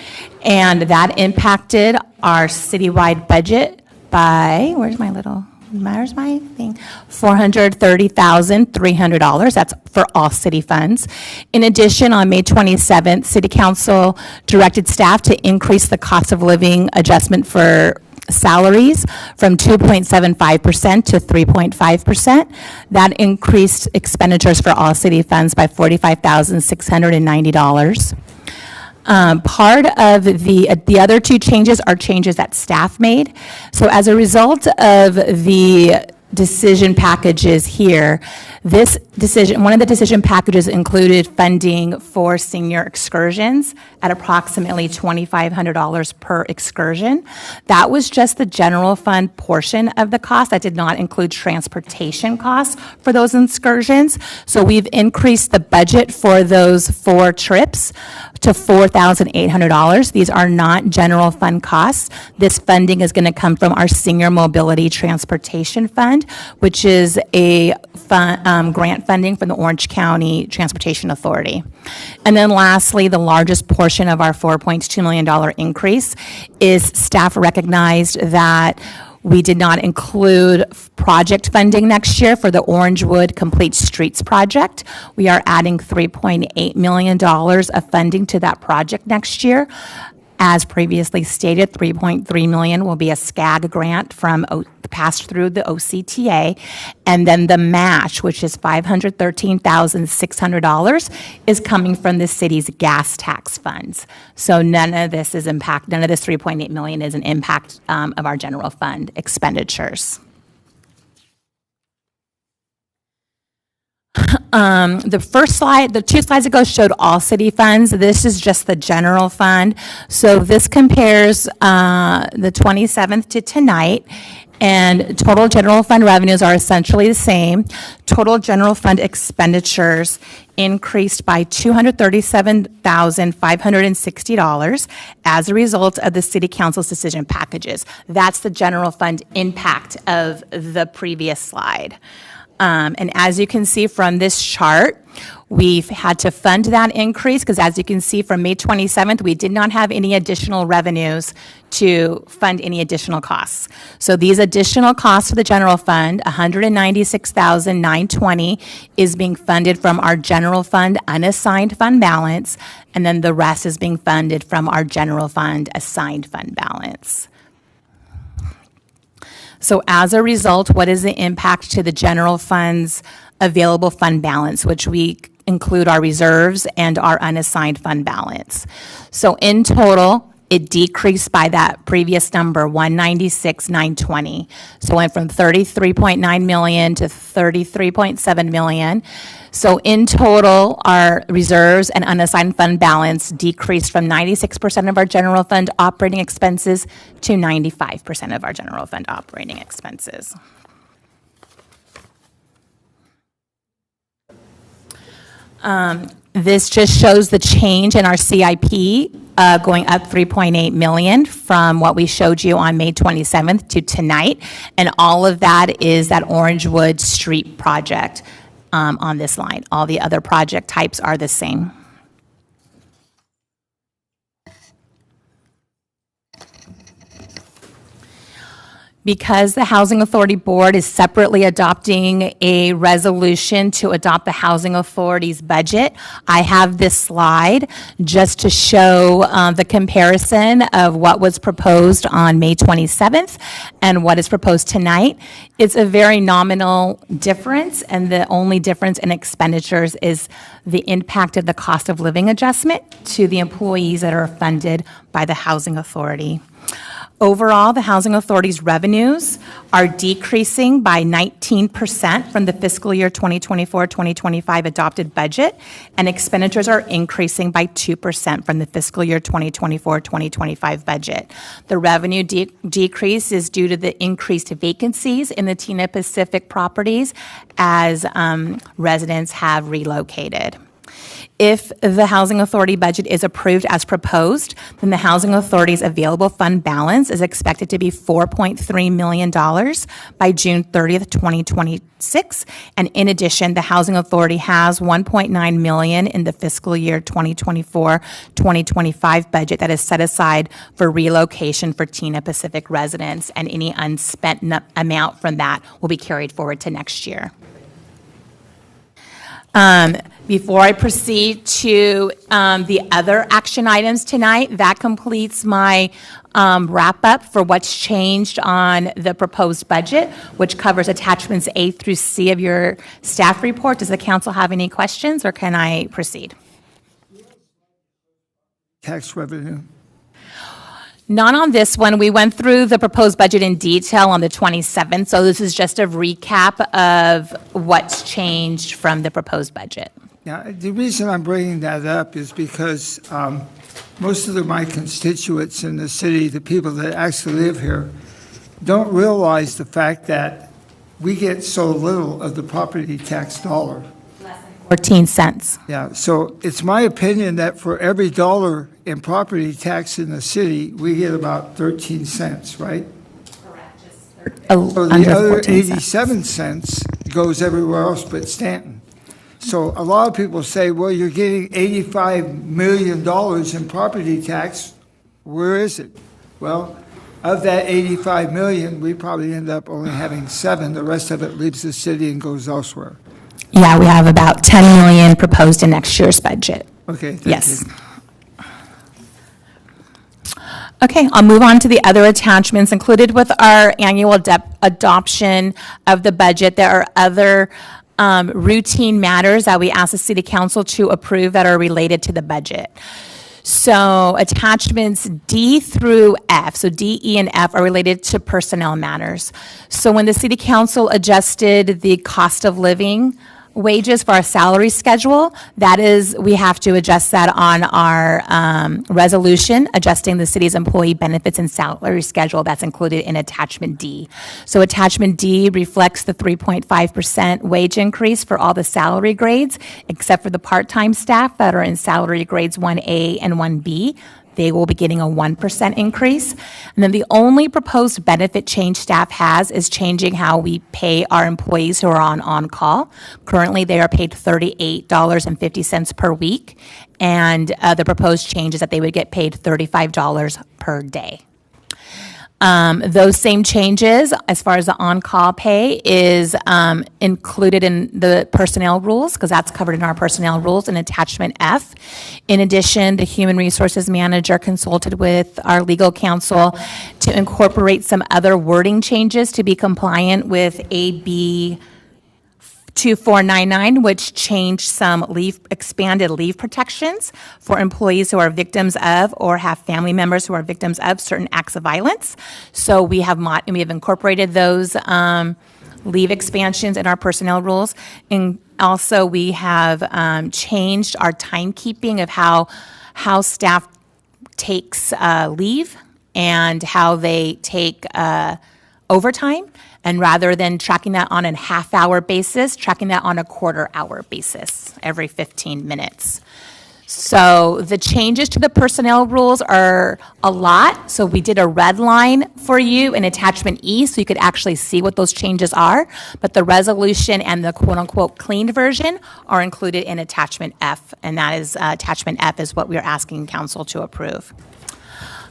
and that impacted our citywide budget by, where's my thing? $430,300. That's for all city funds. In addition, on May 27th, City Council directed staff to increase the cost of living adjustment for salaries from 2.75% to 3.5%. That increased expenditures for all city funds by $45,690. Part of the other two changes are changes that staff made. So as a result of the decision packages here, one of the decision packages included funding for senior excursions at approximately $2,500 per excursion. That was just the general fund portion of the cost. That did not include transportation costs for those excursions. So we've increased the budget for those 4 trips to $4,800. These are not general fund costs. This funding is going to come from our Senior Mobility Transportation Fund, which is a grant funding from the Orange County Transportation Authority. And then lastly, the largest portion of our $4.2 million increase is staff recognized that we did not include project funding next year for the Orangewood Complete Streets project. We are adding $3.8 million of funding to that project next year. As previously stated, $3.3 million will be a SCAG grant passed through the OCTA, and then the match, which is $513,600, is coming from the city's gas tax funds. So none of this $3.8 million is an impact of our general fund expenditures. The 2 slides ago showed all city funds. This is just the general fund. So this compares the 27th to tonight, and total general fund revenues are essentially the same. Total general fund expenditures increased by $237,560 as a result of the City Council's decision packages. That's the general fund impact of the previous slide. And as you can see from this chart, we've had to fund that increase because, as you can see from May 27th, we did not have any additional revenues to fund any additional costs. So these additional costs for the general fund, $196,920, is being funded from our general fund unassigned fund balance, and then the rest is being funded from our general fund assigned fund balance. So as a result, what is the impact to the general fund's available fund balance, which we include our reserves and our unassigned fund balance. So in total, it decreased by that previous number, 196,920. So it went from 33.9 million to 33.7 million. So in total, our reserves and unassigned fund balance decreased from 96% of our general fund operating expenses to 95% of our general fund operating expenses. This just shows the change in our CIP going up 3.8 million from what we showed you on May 27th to tonight. And all of that is that Orangewood Street project on this line. All the other project types are the same. Because the Housing Authority Board is separately adopting a resolution to adopt the Housing Authority's budget, I have this slide just to show the comparison of what was proposed on May 27th and what is proposed tonight. It's a very nominal difference, and the only difference in expenditures is the impact of the cost of living adjustment to the employees that are funded by the Housing Authority. Overall, the Housing Authority's revenues are decreasing by 19% from the fiscal year 2024-2025 adopted budget, and expenditures are increasing by 2% from the fiscal year 2024-2025 budget. The revenue decrease is due to the increased vacancies in the Tina Pacific properties as residents have relocated. If the Housing Authority budget is approved as proposed, then the Housing Authority's available fund balance is expected to be $4.3 million by June 30th, 2026. And in addition, the Housing Authority has $1.9 million in the fiscal year 2024-2025 budget that is set aside for relocation for Tina Pacific residents, and any unspent amount from that will be carried forward to next year. Before I proceed to the other action items tonight, that completes my wrap-up for what's changed on the proposed budget, which covers attachments A through C of your staff report. Does the council have any questions, or can I proceed? Tax revenue. Not on this one. We went through the proposed budget in detail on the 27th, so this is just a recap of what's changed from the proposed budget. Yeah, the reason I'm bringing that up is because most of my constituents in the city, the people that actually live here, don't realize the fact that we get so little of the property tax dollar. 14 cents. Yeah, so it's my opinion that for every dollar in property tax in the city, we get about 13 cents, right? Correct. So the other 87 cents goes everywhere else but Stanton. So a lot of people say, well, you're getting $85 million in property tax. Where is it? Well, of that 85 million, we probably end up only having 7. The rest of it leaves the city and goes elsewhere. Yeah, we have about 10 million proposed in next year's budget. Okay, thank yes. you. Okay, I'll move on to the other attachments included with our annual adoption of the budget. There are other routine matters that we ask the City Council to approve that are related to the budget. So attachments D through F, so D, E, and F are related to personnel matters. So when the City Council adjusted the cost of living wages for our salary schedule, that is, we have to adjust that on our resolution, adjusting the city's employee benefits and salary schedule. That's included in attachment D. So attachment D reflects the 3.5% wage increase for all the salary grades, except for the part-time staff that are in salary grades 1A and 1B. They will be getting a 1% increase. And then the only proposed benefit change staff has is changing how we pay our employees who are on-call. Currently, they are paid $38.50 per week, and the proposed change is that they would get paid $35 per day. Those same changes, as far as the on-call pay, is included in the personnel rules, because that's covered in our personnel rules in attachment F. In addition, the human resources manager consulted with our legal counsel to incorporate some other wording changes to be compliant with AB 2499, which changed some expanded leave protections for employees who are victims of or have family members who are victims of certain acts of violence. So we have incorporated those leave expansions in our personnel rules. And also we have changed our timekeeping of how staff takes leave and how they take overtime. And rather than tracking that on a half-hour basis, tracking that on a quarter-hour basis every 15 minutes. So the changes to the personnel rules are a lot. So we did a red line for you in attachment E so you could actually see what those changes are. But the resolution and the quote-unquote cleaned version are included in attachment F. And that is, attachment F is what we are asking council to approve.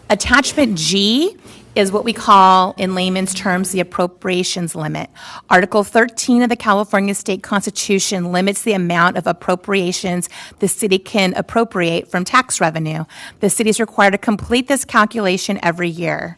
Attachment G is what we call, in layman's terms, the appropriations limit. Article 13 of the California State Constitution limits the amount of appropriations the city can appropriate from tax revenue. The city is required to complete this calculation every year.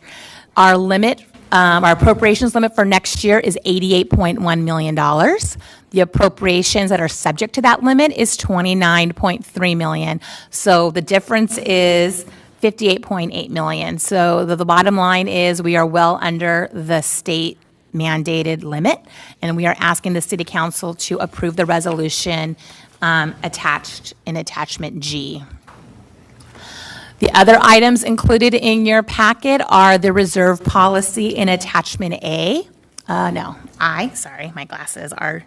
Our limit, our appropriations limit for next year is $88.1 million. The appropriations that are subject to that limit is $29.3 million. So the difference is $58.8 million. So the bottom line is we are well under the state mandated limit, and we are asking the city council to approve the resolution attached in attachment G. The other items included in your packet are the reserve policy in attachment A. Sorry, my glasses are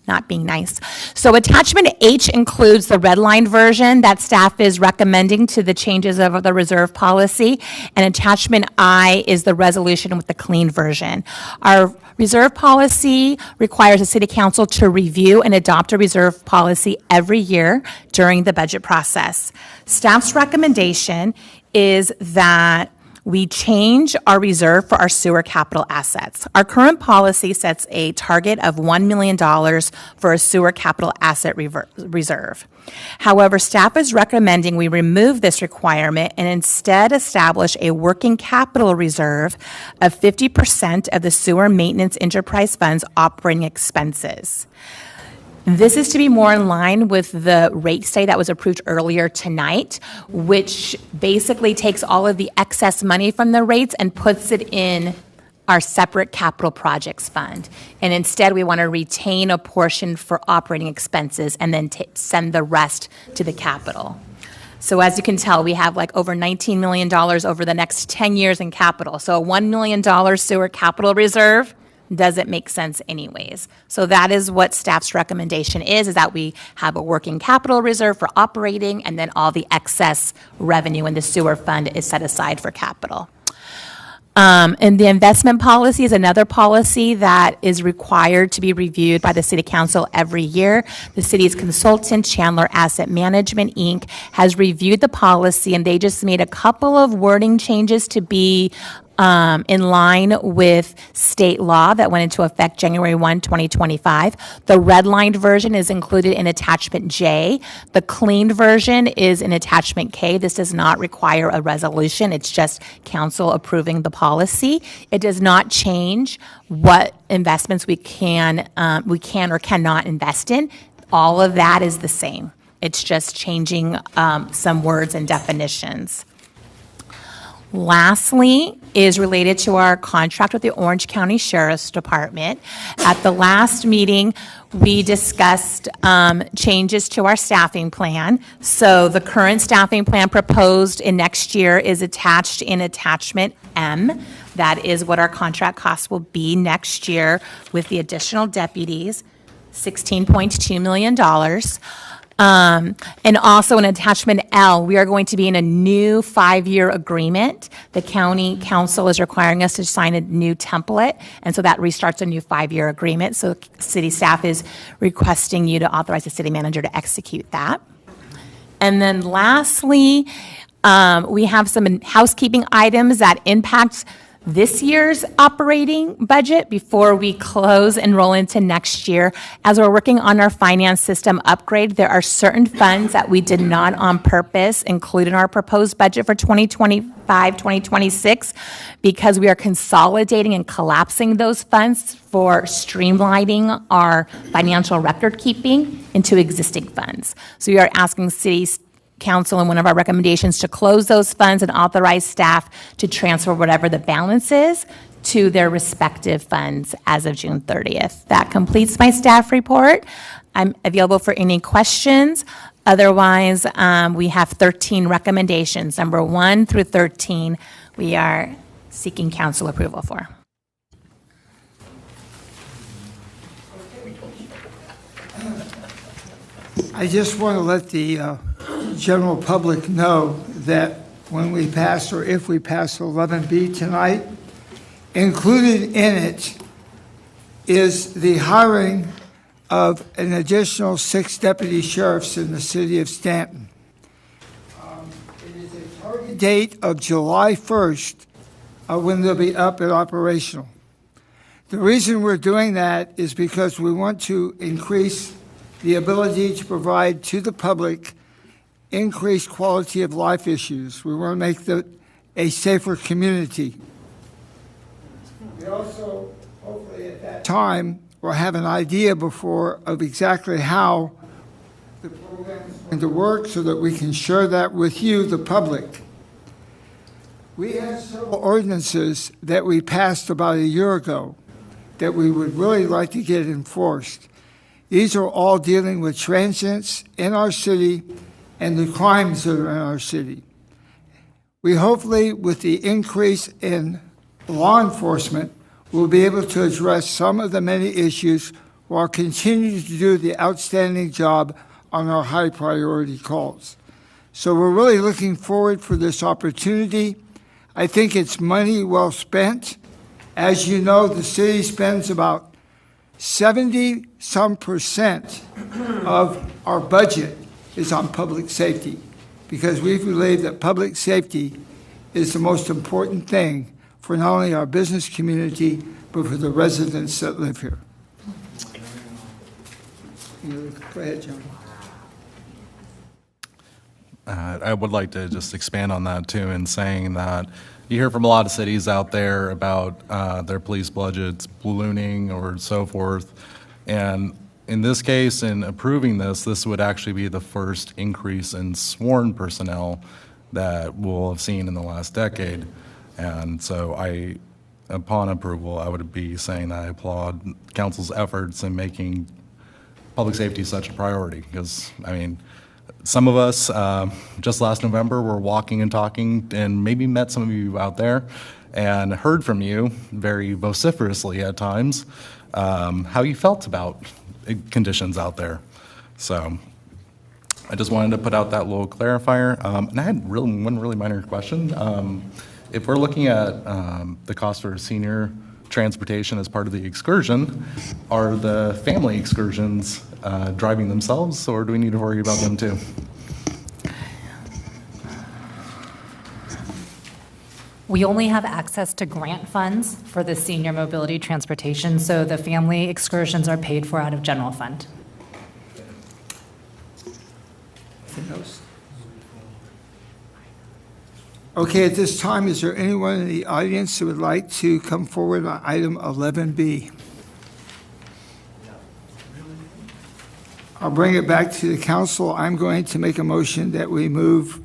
not being nice. So attachment H includes the red line version that staff is recommending to the changes of the reserve policy, and attachment I is the resolution with the clean version. Our reserve policy requires the city council to review and adopt a reserve policy every year during the budget process. Staff's recommendation is that we change our reserve for our sewer capital assets. Our current policy sets a target of $1 million for a sewer capital asset reserve. However, staff is recommending we remove this requirement and instead establish a working capital reserve of 50% of the sewer maintenance enterprise fund's operating expenses. This is to be more in line with the rate study that was approved earlier tonight, which basically takes all of the excess money from the rates and puts it in our separate capital projects fund. And instead, we want to retain a portion for operating expenses and then send the rest to the capital. So as you can tell, we have like over $19 million over the next 10 years in capital. So a $1 million sewer capital reserve doesn't make sense anyways. So that is what staff's recommendation is that we have a working capital reserve for operating, and then all the excess revenue in the sewer fund is set aside for capital. And the investment policy is another policy that is required to be reviewed by the City Council every year. The city's consultant, Chandler Asset Management, Inc., has reviewed the policy, and they just made a couple of wording changes to be in line with state law that went into effect January 1, 2025. The redlined version is included in attachment J. The cleaned version is in attachment K. This does not require a resolution. It's just council approving the policy. It does not change what investments we can or cannot invest in. All of that is the same. It's just changing some words and definitions. Lastly is related to our contract with the Orange County Sheriff's Department. At the last meeting, we discussed changes to our staffing plan. So the current staffing plan proposed in next year is attached in attachment M. That is what our contract costs will be next year with the additional deputies, $16.2 million. And also in attachment L, we are going to be in a new 5-year agreement. The county council is requiring us to sign a new template, and so that restarts a new 5-year agreement. So city staff is requesting you to authorize the city manager to execute that. And then lastly, we have some housekeeping items that impact this year's operating budget before we close and roll into next year. As we're working on our finance system upgrade, there are certain funds that we did not on purpose include in our proposed budget for 2025, 2026, because we are consolidating and collapsing those funds for streamlining our financial record keeping into existing funds. So we are asking City Council in one of our recommendations to close those funds and authorize staff to transfer whatever the balance is to their respective funds as of June 30th. That completes my staff report. I'm available for any questions. Otherwise, we have 13 recommendations. Number 1 through 13, we are seeking council approval for. I just want to let the general public know that when we pass, or if we pass 11B tonight, included in it is the hiring of an additional 6 deputy sheriffs in the city of Stanton. It is a target date of July 1st when they'll be up and operational. The reason we're doing that is because we want to increase the ability to provide to the public increased quality of life issues. We want to make a safer community. We also, hopefully at that time, will have an idea before of exactly how the program is going to work so that we can share that with you, the public. We have several ordinances that we passed about a year ago that we would really like to get enforced. These are all dealing with transients in our city and the crimes that are in our city. We hopefully, with the increase in law enforcement, will be able to address some of the many issues while continuing to do the outstanding job on our high priority calls. So we're really looking forward for this opportunity. I think it's money well spent. As you know, the city spends about 70% of our budget is on public safety, because we believe that public safety is the most important thing for not only our business community, but for the residents that live here. Go ahead, John. I would like to just expand on that too, in saying that you hear from a lot of cities out there about their police budgets ballooning or so forth. And in this case, in approving this would actually be the first increase in sworn personnel that we'll have seen in the last decade. And so upon approval, I would be saying that I applaud council's efforts in making public safety such a priority. Because, I mean, some of us, just last November, were walking and talking and maybe met some of you out there and heard from you very vociferously at times how you felt about conditions out there. So I just wanted to put out that little clarifier. And I had one really minor question. If we're looking at the cost for senior transportation as part of the excursion, are the family excursions driving themselves, or do we need to worry about them too? We only have access to grant funds for the senior mobility transportation, so the family excursions are paid for out of general fund. Anything else? Okay, at this time, is there anyone in the audience who would like to come forward on item 11B? I'll bring it back to the council. I'm going to make a motion that we move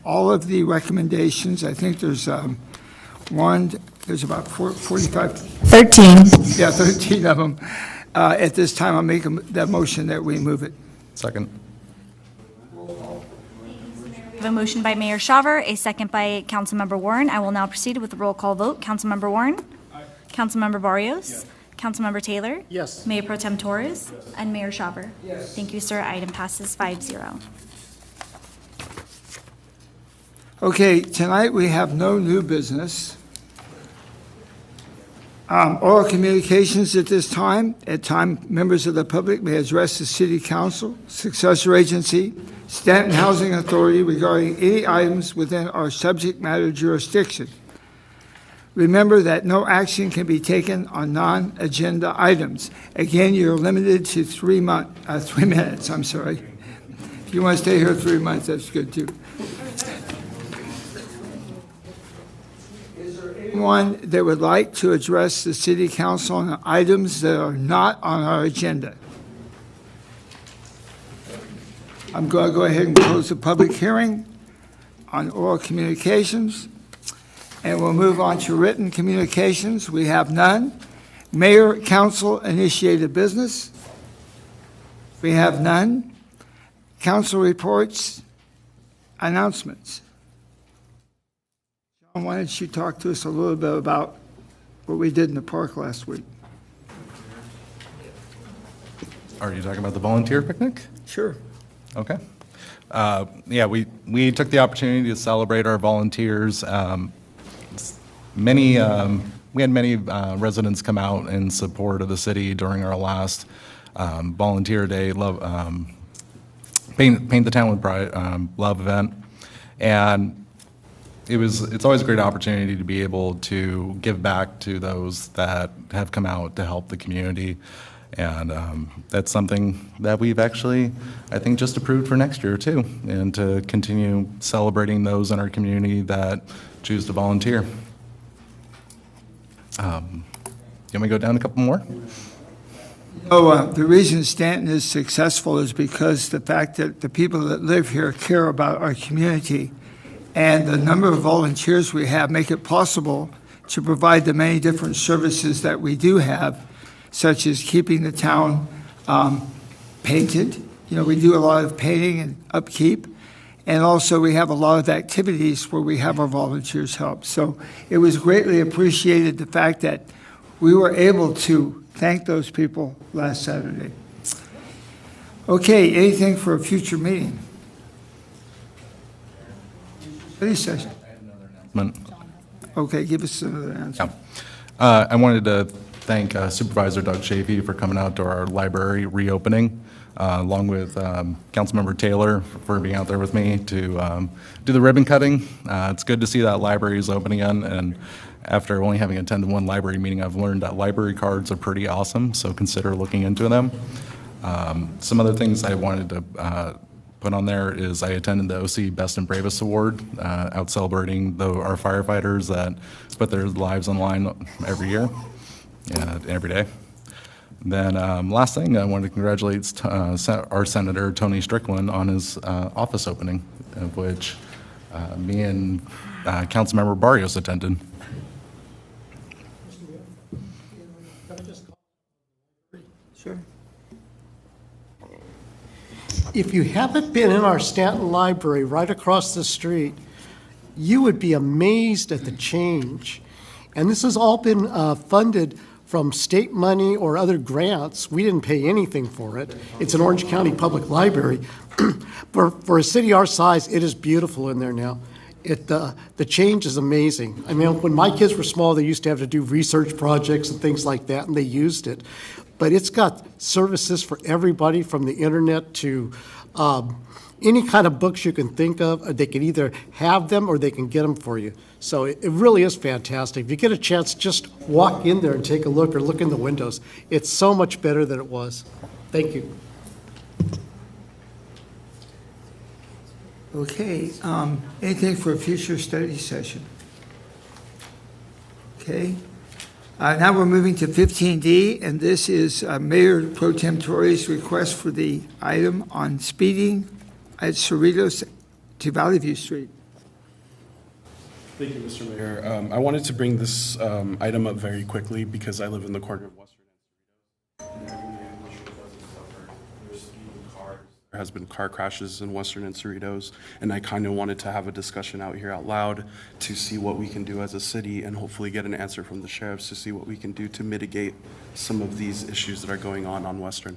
all of the recommendations. I think there's there's about 45. 13. Yeah, 13 of them. At this time, I'll make that motion that we move it. Second. We have a motion by Mayor Shaver, a second by Councilmember Warren. I will now proceed with the roll call vote. Councilmember Warren? Aye. Councilmember Barrios? Yes. Councilmember Taylor? Yes. Mayor Pro Tem Torres? Yes. And Mayor Shaver? Yes. Thank you, sir. Item passes 5-0. Okay, tonight we have no new business. Oral communications at this time. At time, members of the public may address the City Council, successor agency, Stanton Housing Authority regarding any items within our subject matter jurisdiction. Remember that no action can be taken on non-agenda items. Again, you're limited to 3 minutes, I'm sorry. If you want to stay here 3 months, that's good too. Is there anyone that would like to address the city council on items that are not on our agenda? I'm going to go ahead and close the public hearing on oral communications. And we'll move on to written communications. We have none. Mayor, council initiated business. We have none. Council reports, announcements. John, why don't you talk to us a little bit about what we did in the park last week? Are you talking about the volunteer picnic? Sure. Okay. Yeah, we took the opportunity to celebrate our volunteers. We had many residents come out in support of the city during our last volunteer day, paint the town with pride, love event, and it's always a great opportunity to be able to give back to those that have come out to help the community, and that's something that we've actually, I think, just approved for next year too, and to continue celebrating those in our community that choose to volunteer. You want me to go down a couple more? The reason Stanton is successful is because the fact that the people that live here care about our community, and the number of volunteers we have make it possible to provide the many different services that we do have, such as keeping the town painted. You know, we do a lot of painting and upkeep. And also we have a lot of activities where we have our volunteers help. So it was greatly appreciated, the fact that we were able to thank those people last Saturday. Okay, anything for a future meeting? Study session. Okay, give us another answer. Yeah. I wanted to thank Supervisor Doug Chafee for coming out to our library reopening, along with Councilmember Taylor for being out there with me to do the ribbon cutting. It's good to see that library is open again, and after only having attended one library meeting, I've learned that library cards are pretty awesome, so consider looking into them. Some other things I wanted to put on there is I attended the OC Best and Bravest Award, out celebrating our firefighters that put their lives on the line every year, every day. Then last thing, I wanted to congratulate our Senator Tony Strickland on his office opening, of which me and Councilmember Barrios attended. Sure. If you haven't been in our Stanton Library right across the street, you would be amazed at the change. And this has all been funded from state money or other grants. We didn't pay anything for it. It's an Orange County Public Library. For a city our size, it is beautiful in there now. The change is amazing. I mean, when my kids were small, they used to have to do research projects and things like that, and they used it. But it's got services for everybody, from the internet to any kind of books you can think of. They can either have them or they can get them for you. So it really is fantastic. If you get a chance, just walk in there and take a look, or look in the windows. It's so much better than it was. Thank you. Okay, anything for a future study session? Okay. Now we're moving to 15D, and this is Mayor Pro Tem Torres' request for the item on speeding at Cerritos to Valley View Street. Thank you, Mr. Mayor. I wanted to bring this item up very quickly because I live in the corner of Western and Cerritos. There has been car crashes in Western and Cerritos, and I kind of wanted to have a discussion out here out loud to see what we can do as a city, and hopefully get an answer from the sheriffs to see what we can do to mitigate some of these issues that are going on Western.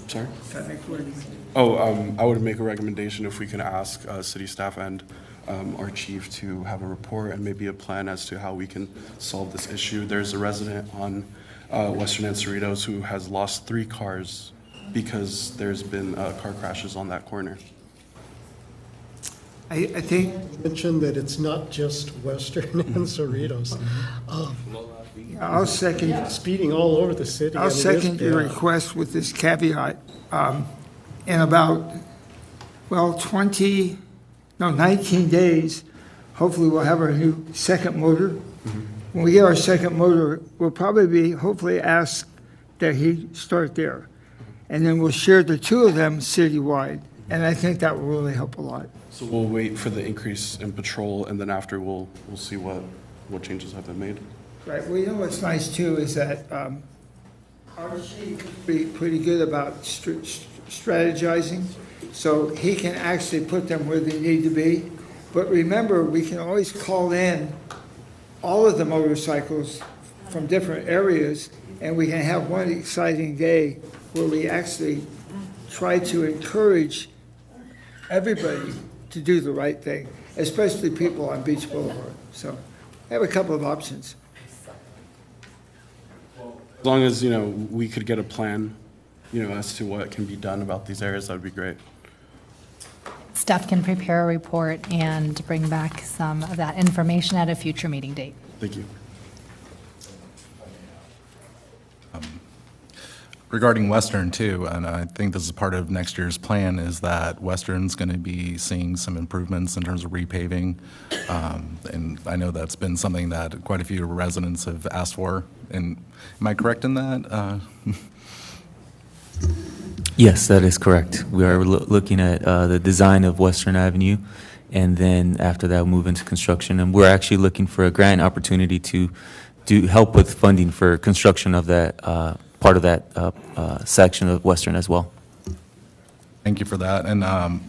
Sorry? I would make a recommendation if we can ask city staff and our chief to have a report and maybe a plan as to how we can solve this issue. There's a resident on Western and Cerritos who has lost 3 cars because there's been car crashes on that corner. I think, Mention that it's not just Western and Cerritos. I'll second, Speeding all over the city. I'll second your request with this caveat. In about, 19 days, hopefully we'll have our new second motor. When we get our second motor, we'll probably be, hopefully ask that he start there. And then we'll share the two of them citywide. And I think that will really help a lot. So we'll wait for the increase in patrol, and then after we'll see what changes have been made. Right, well, you know what's nice too is that our chief is pretty good about strategizing, so he can actually put them where they need to be. But remember, we can always call in all of the motorcycles from different areas, and we can have one exciting day where we actually try to encourage everybody to do the right thing, especially people on Beach Boulevard. So I have a couple of options. As long as, we could get a plan, as to what can be done about these areas, that would be great. Staff can prepare a report and bring back some of that information at a future meeting date. Thank you. Regarding Western too, and I think this is part of next year's plan, is that Western's going to be seeing some improvements in terms of repaving. And I know that's been something that quite a few residents have asked for. And am I correct in that? Yes, that is correct. We are looking at the design of Western Avenue, and then after that, move into construction. And we're actually looking for a grant opportunity to help with funding for construction of that part of that section of Western as well. Thank you for that. And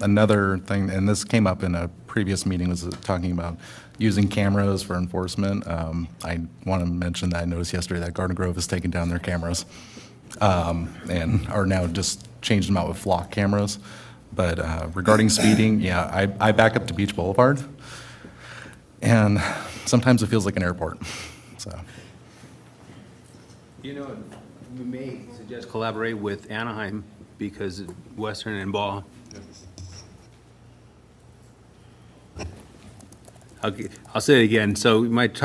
another thing, and this came up in a previous meeting, was talking about using cameras for enforcement. I want to mention that I noticed yesterday that Garden Grove has taken down their cameras and are now just changed them out with flock cameras. But regarding speeding, yeah, I back up to Beach Boulevard, and sometimes it feels like an airport. So. We may suggest collaborate with Anaheim because Western and Ball. I'll say it again. So we might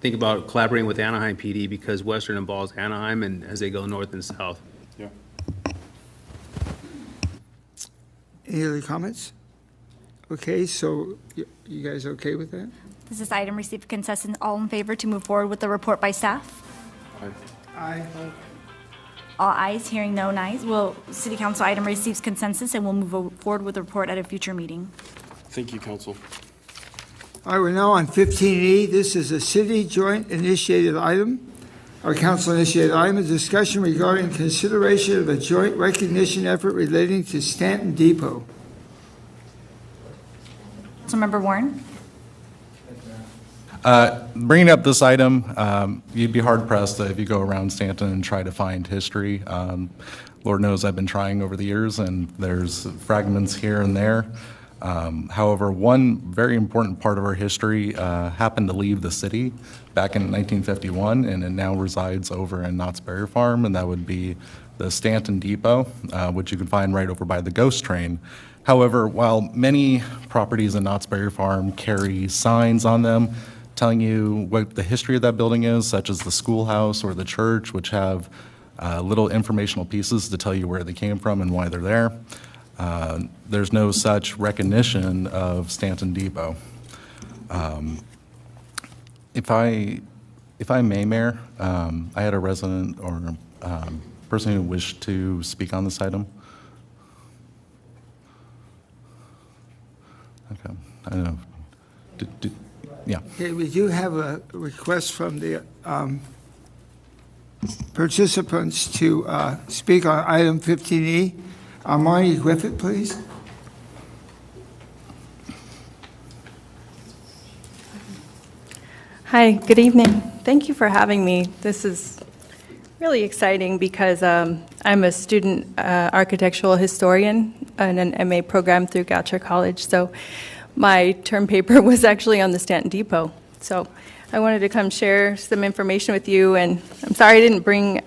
think about collaborating with Anaheim PD because Western and Ball is Anaheim, and as they go north and south. Yeah. Any other comments? Okay, so you guys okay with that? Does this item receive consensus? All in favor to move forward with the report by staff? Aye. All ayes, hearing no nays. City Council item receives consensus and we'll move forward with the report at a future meeting. Thank you, Council. All right, we're now on 15E. This is a city joint initiated item. Our council initiated item is discussion regarding consideration of a joint recognition effort relating to Stanton Depot. Councilmember Warren? Bringing up this item, you'd be hard-pressed if you go around Stanton and try to find history. Lord knows I've been trying over the years, and there's fragments here and there. However, one very important part of our history happened to leave the city back in 1951, and it now resides over in Knott's Berry Farm, and that would be the Stanton Depot, which you can find right over by the Ghost Train. However, while many properties in Knott's Berry Farm carry signs on them telling you what the history of that building is, such as the schoolhouse or the church, which have little informational pieces to tell you where they came from and why they're there, there's no such recognition of Stanton Depot. If I may, Mayor, I had a resident or person who wished to speak on this item. Okay, I don't know. Yeah. Okay, we do have a request from the participants to speak on item 15E. Marnie Griffith, please. Hi, good evening. Thank you for having me. This is really exciting because I'm a student architectural historian in an MA program through Goucher College. So my term paper was actually on the Stanton Depot. So I wanted to come share some information with you, and I'm sorry I didn't bring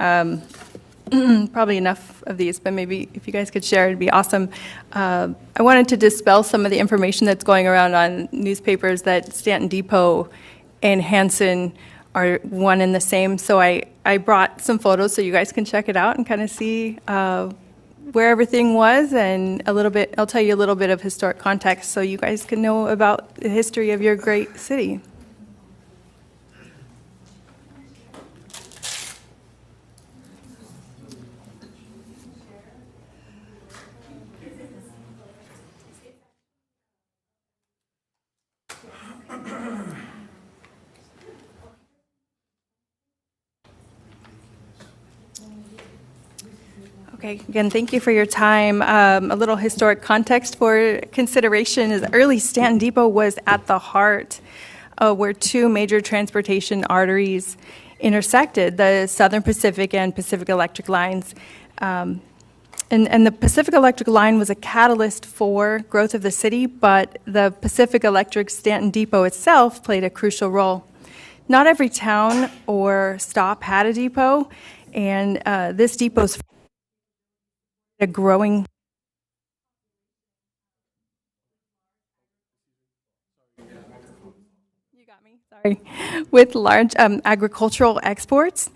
probably enough of these, but maybe if you guys could share, it'd be awesome. I wanted to dispel some of the information that's going around on newspapers that Stanton Depot and Hanson are one and the same. So I brought some photos so you guys can check it out and kind of see where everything was, and a little bit, I'll tell you a little bit of historic context so you guys can know about the history of your great city. Okay, again, thank you for your time. A little historic context for consideration is early Stanton Depot was at the heart where two major transportation arteries intersected, the Southern Pacific and Pacific Electric lines. And the Pacific Electric line was a catalyst for growth of the city, but the Pacific Electric Stanton Depot itself played a crucial role. Not every town or stop had a depot, and this depot's a growing with large agricultural exports.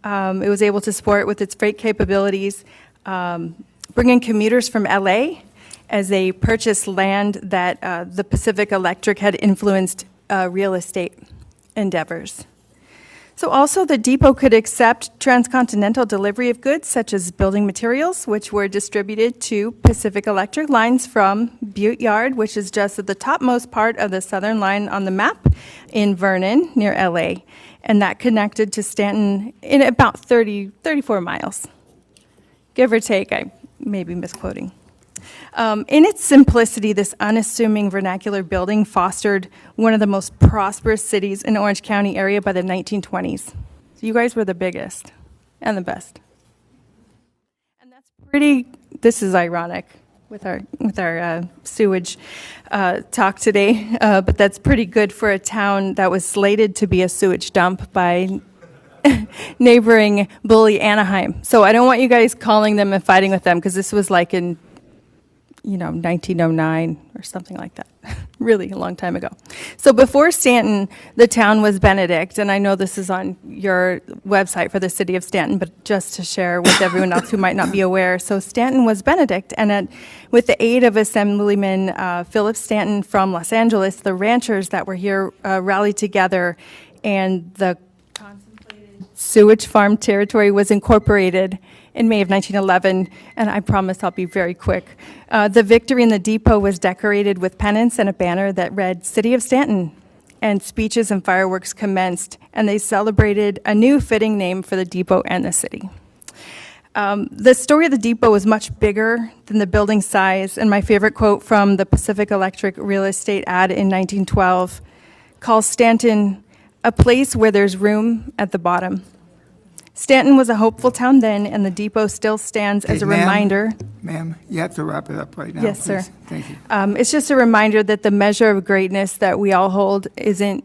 It was able to support with its freight capabilities, bringing commuters from LA as they purchased land that the Pacific Electric had influenced real estate endeavors. So also the depot could accept transcontinental delivery of goods such as building materials, which were distributed to Pacific Electric lines from Butte Yard, which is just at the topmost part of the southern line on the map in Vernon near LA. And that connected to Stanton in about 34 miles, give or take. I may be misquoting. In its simplicity, this unassuming vernacular building fostered one of the most prosperous cities in Orange County area by the 1920s. So you guys were the biggest and the best. And that's this is ironic with our sewage talk today, but that's pretty good for a town that was slated to be a sewage dump by neighboring bully Anaheim. So I don't want you guys calling them and fighting with them, because this was like in 1909 or something like that, really a long time ago. So before Stanton, the town was Benedict, and I know this is on your website for the city of Stanton, but just to share with everyone else who might not be aware. So Stanton was Benedict, and with the aid of Assemblyman Philip Stanton from Los Angeles, the ranchers that were here rallied together, and the contemplated sewage farm territory was incorporated in May of 1911, and I promise I'll be very quick. The victory in the depot was decorated with pennants and a banner that read, City of Stanton, and speeches and fireworks commenced, and they celebrated a new fitting name for the depot and the city. The story of the depot was much bigger than the building size, and my favorite quote from the Pacific Electric real estate ad in 1912 calls Stanton a place where there's room at the bottom. Stanton was a hopeful town then, and the depot still stands as a reminder. Ma'am, you have to wrap it up right now. Yes, please. sir. Thank you. It's just a reminder that the measure of greatness that we all hold isn't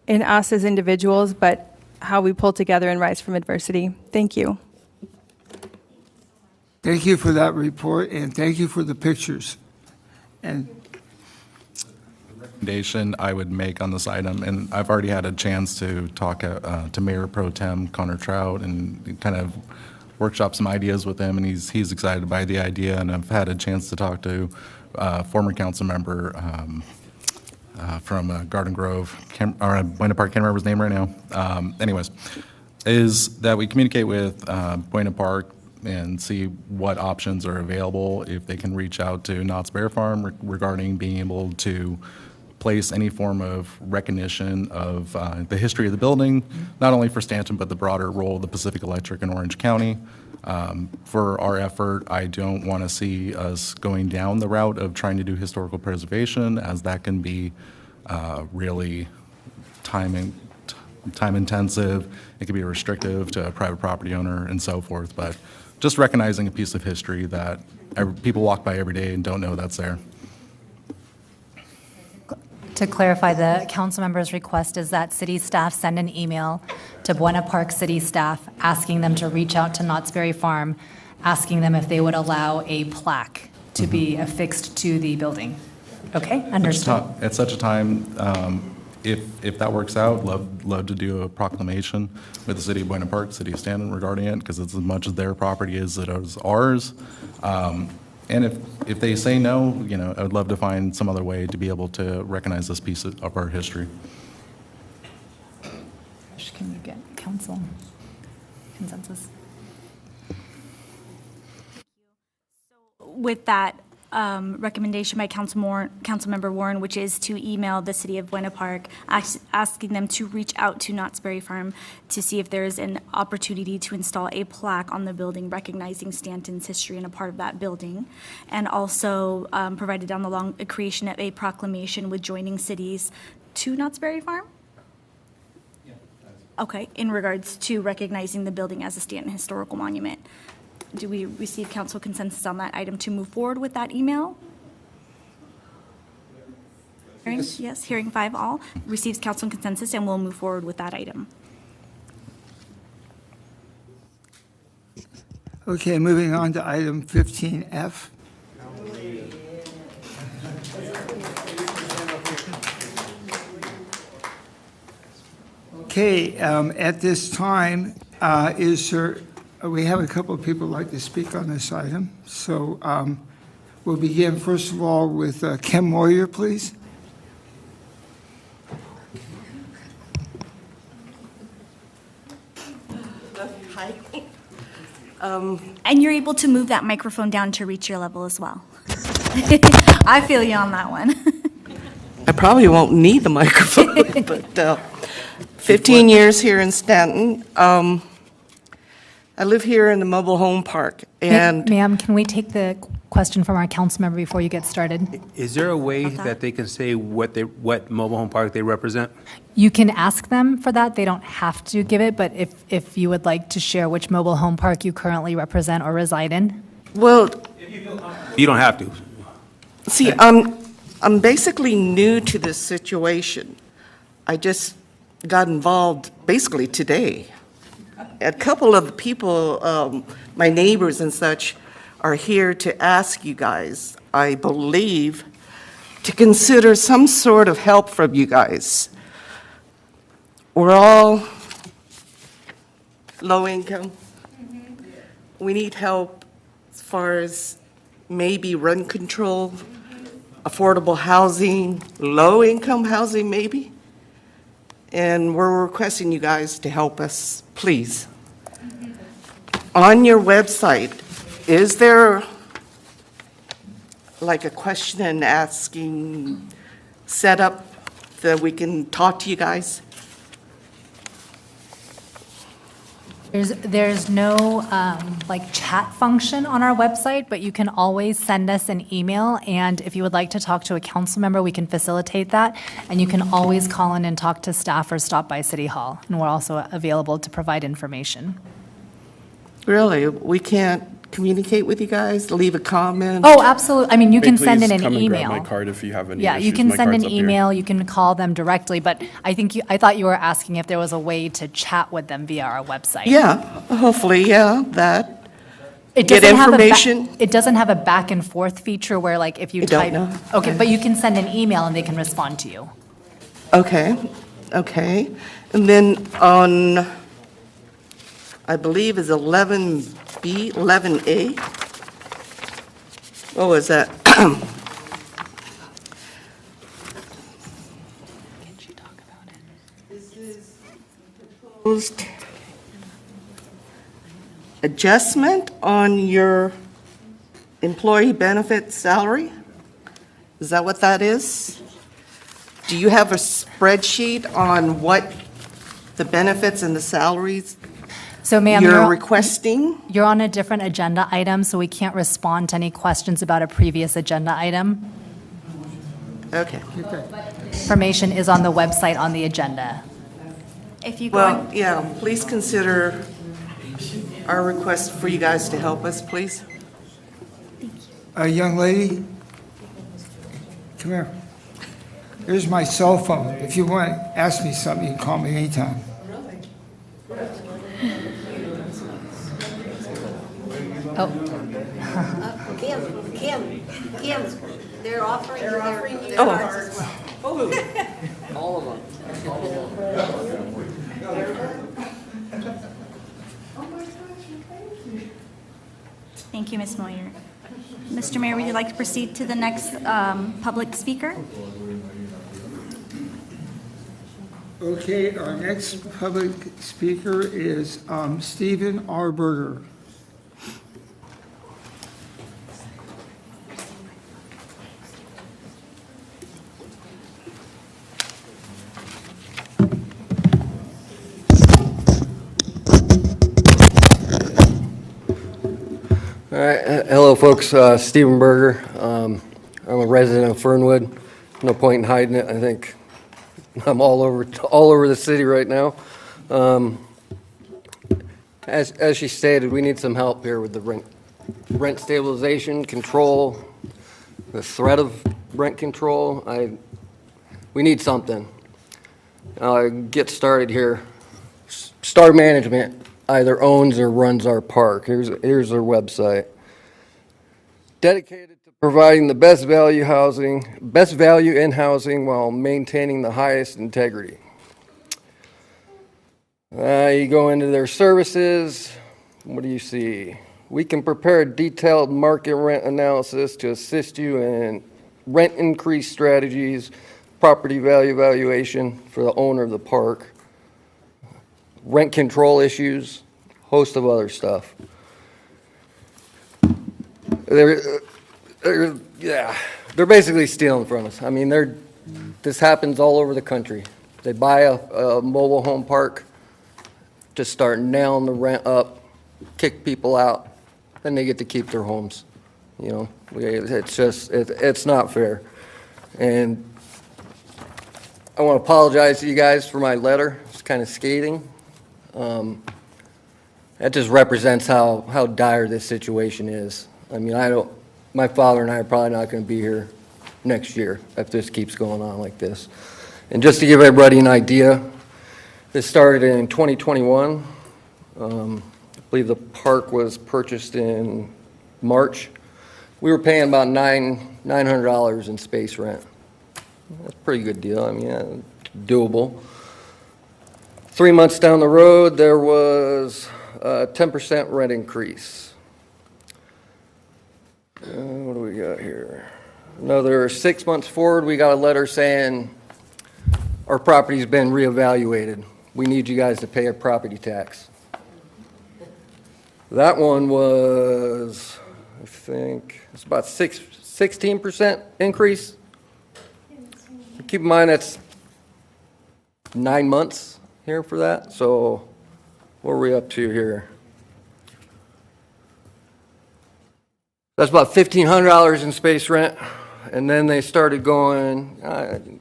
in us as individuals, but how we pull together and rise from adversity. Thank you. Thank you for that report, and thank you for the pictures. And Recommendation I would make on this item, and I've already had a chance to talk to Mayor Pro Tem Connor Trout and kind of workshop some ideas with him, and he's excited by the idea, and I've had a chance to talk to former council member from Garden Grove, or Buena Park, can't remember his name right now. Anyways, is that we communicate with Buena Park and see what options are available, if they can reach out to Knott's Bear Farm regarding being able to place any form of recognition of the history of the building, not only for Stanton, but the broader role of the Pacific Electric in Orange County. For our effort, I don't want to see us going down the route of trying to do historical preservation, as that can be really time intensive. It can be restrictive to a private property owner and so forth, but just recognizing a piece of history that people walk by every day and don't know that's there. To clarify, the council member's request is that city staff send an email to Buena Park city staff asking them to reach out to Knott's Berry Farm, asking them if they would allow a plaque to be affixed to the building. Okay, understood. At such a time, if that works out, love to do a proclamation with the city of Buena Park, city of Stanton regarding it, because it's as much as their property as it is ours. And if they say no, I would love to find some other way to be able to recognize this piece of our history. Can you get council consensus? With that recommendation by Councilmember Warren, which is to email the city of Buena Park, asking them to reach out to Knott's Berry Farm to see if there is an opportunity to install a plaque on the building recognizing Stanton's history and a part of that building, and also provided down the long a creation of a proclamation with joining cities to Knott's Berry Farm. Okay, in regards to recognizing the building as a Stanton Historical Monument. Do we receive council consensus on that item to move forward with that email? Yes, hearing 5 all, receives council consensus, and we'll move forward with that item. Okay, moving on to item 15F. Okay, at this time, we have a couple of people who'd like to speak on this item. So we'll begin, first of all, with Kim Moyer, please. Hi. And you're able to move that microphone down to reach your level as well. I feel you on that one. I probably won't need the microphone, but 15 years here in Stanton. I live here in the mobile home park, and Ma'am, can we take the question from our council member before you get started? Is there a way that they can say what mobile home park they represent? You can ask them for that. They don't have to give it, but if you would like to share which mobile home park you currently represent or reside in. Well, You don't have to. see, I'm basically new to this situation. I just got involved basically today. A couple of the people, my neighbors and such, are here to ask you guys, I believe, to consider some sort of help from you guys. We're all low income. We need help as far as maybe rent control, affordable housing, low income housing maybe. And we're requesting you guys to help us, please. On your website, is there like a question and asking setup that we can talk to you guys? There's no like chat function on our website, but you can always send us an email, and if you would like to talk to a council member, we can facilitate that, and you can always call in and talk to staff or stop by City Hall, and we're also available to provide information. Really? We can't communicate with you guys, leave a comment? Oh, absolutely. I mean, you can send in an Please come and email. grab my card if you have any Yeah, issues. you can My send an card's up here. email, you can call them directly, but I thought you were asking if there was a way to chat with them via our website. Yeah, hopefully, yeah, that. It Get doesn't have a information. it doesn't have a back and forth feature where like if you I don't type. know. Okay, but you can send an email and they can respond to you. Okay, okay. And then on, I believe is 11B, 11A. What was that? This is proposed adjustment on your employee benefit salary? Is that what that is? Do you have a spreadsheet on what the benefits and the salaries So ma'am, you're requesting? You're on a different agenda item, so we can't respond to any questions about a previous agenda item. Okay. Information is on the website on the agenda. If you go Well, yeah, please consider our request for you guys to help us, please. Young lady, come here. Here's my cell phone. If you want to ask me something, you can call me anytime. Kim, they're offering you their cards as well. All of them. Thank you, Ms. Moyer. Mr. Mayor, would you like to proceed to the next public speaker? Okay, our next public speaker is Stephen R. Berger. All right, hello folks, Stephen Berger. I'm a resident of Fernwood. No point in hiding it. I think I'm all over the city right now. As she stated, we need some help here with the rent stabilization control, the threat of rent control. We need something. Get started here. Star Management either owns or runs our park. Here's their website. Dedicated to providing the best value in housing while maintaining the highest integrity. You go into their services. What do you see? We can prepare a detailed market rent analysis to assist you in rent increase strategies, property value evaluation for the owner of the park, rent control issues, host of other stuff. They're basically stealing from us. I mean, this happens all over the country. They buy a mobile home park, just start nailing the rent up, kick people out, then they get to keep their homes. You know, it's not fair. And I want to apologize to you guys for my letter. It's kind of scathing. That just represents how dire this situation is. I mean, my father and I are probably not going to be here next year if this keeps going on like this. And just to give everybody an idea, this started in 2021. I believe the park was purchased in March. We were paying about $900 in space rent. That's a pretty good deal. I mean, doable. 3 months down the road, there was a 10% rent increase. What do we got here? Another 6 months forward, we got a letter saying our property's been reevaluated. We need you guys to pay a property tax. That one was, I think, it's about 16% increase. Keep in mind that's 9 months here for that. So what are we up to here? That's about $1,500 in space rent. And then they started going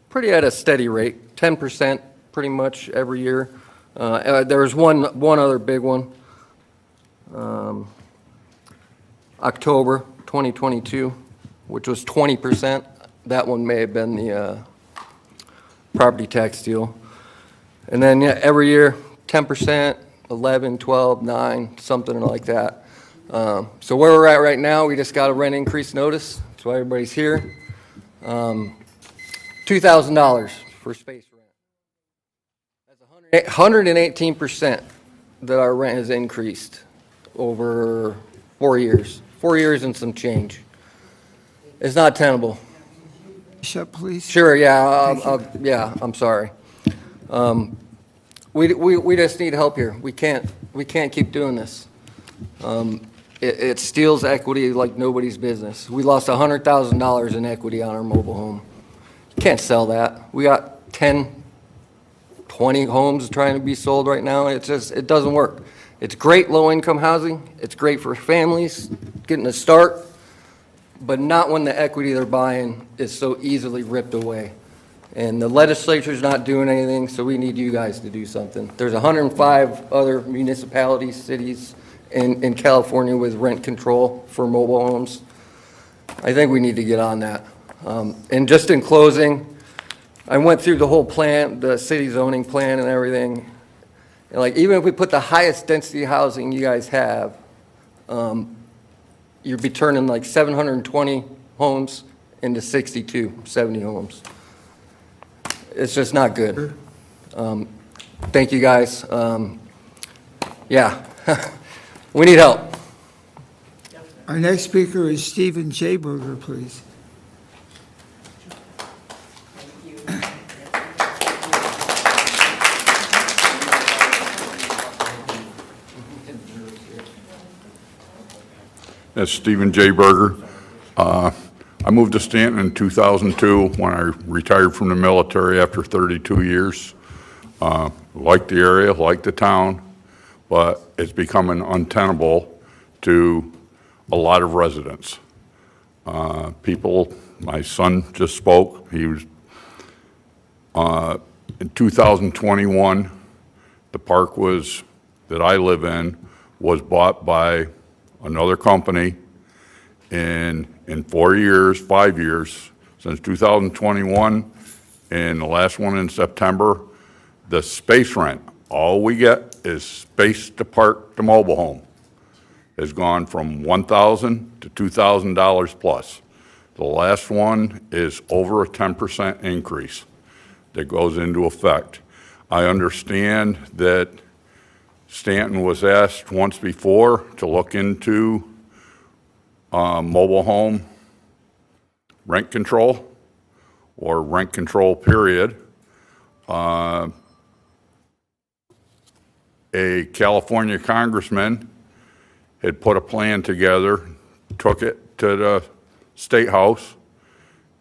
pretty at a steady rate, 10% pretty much every year. There was one other big one, October 2022, which was 20%. That one may have been the property tax deal. And then every year, 10%, 11, 12, 9, something like that. So where we're at right now, we just got a rent increase notice. That's why everybody's here. $2,000 for space rent. That's 118% that our rent has increased over 4 years. 4 years and some change. It's not tenable. Shut, please. Sure, yeah, I'm sorry. We just need help here. We can't keep doing this. It steals equity like nobody's business. We lost $100,000 in equity on our mobile home. Can't sell that. We got 10, 20 homes trying to be sold right now. It doesn't work. It's great low-income housing. It's great for families getting a start, but not when the equity they're buying is so easily ripped away. And the legislature's not doing anything, so we need you guys to do something. There's 105 other municipalities, cities in California with rent control for mobile homes. I think we need to get on that. And just in closing, I went through the whole plan, the city zoning plan and everything. And like, even if we put the highest density housing you guys have, you'd be turning like 720 homes into 70 homes. It's just not good. Thank you, guys. Yeah, we need help. Our next speaker is Stephen J. Berger, please. That's Stephen J. Berger. I moved to Stanton in 2002 when I retired from the military after 32 years. Liked the area, liked the town, but it's becoming untenable to a lot of residents. People, my son just spoke, he was, in 2021, the park that I live in was bought by another company, and in 5 years, since 2021, and the last one in September, the space rent, all we get is space to park the mobile home, has gone from $1,000 to $2,000 plus. The last one is over a 10% increase that goes into effect. I understand that Stanton was asked once before to look into mobile home rent control or rent control period. A California congressman had put a plan together, took it to the State House,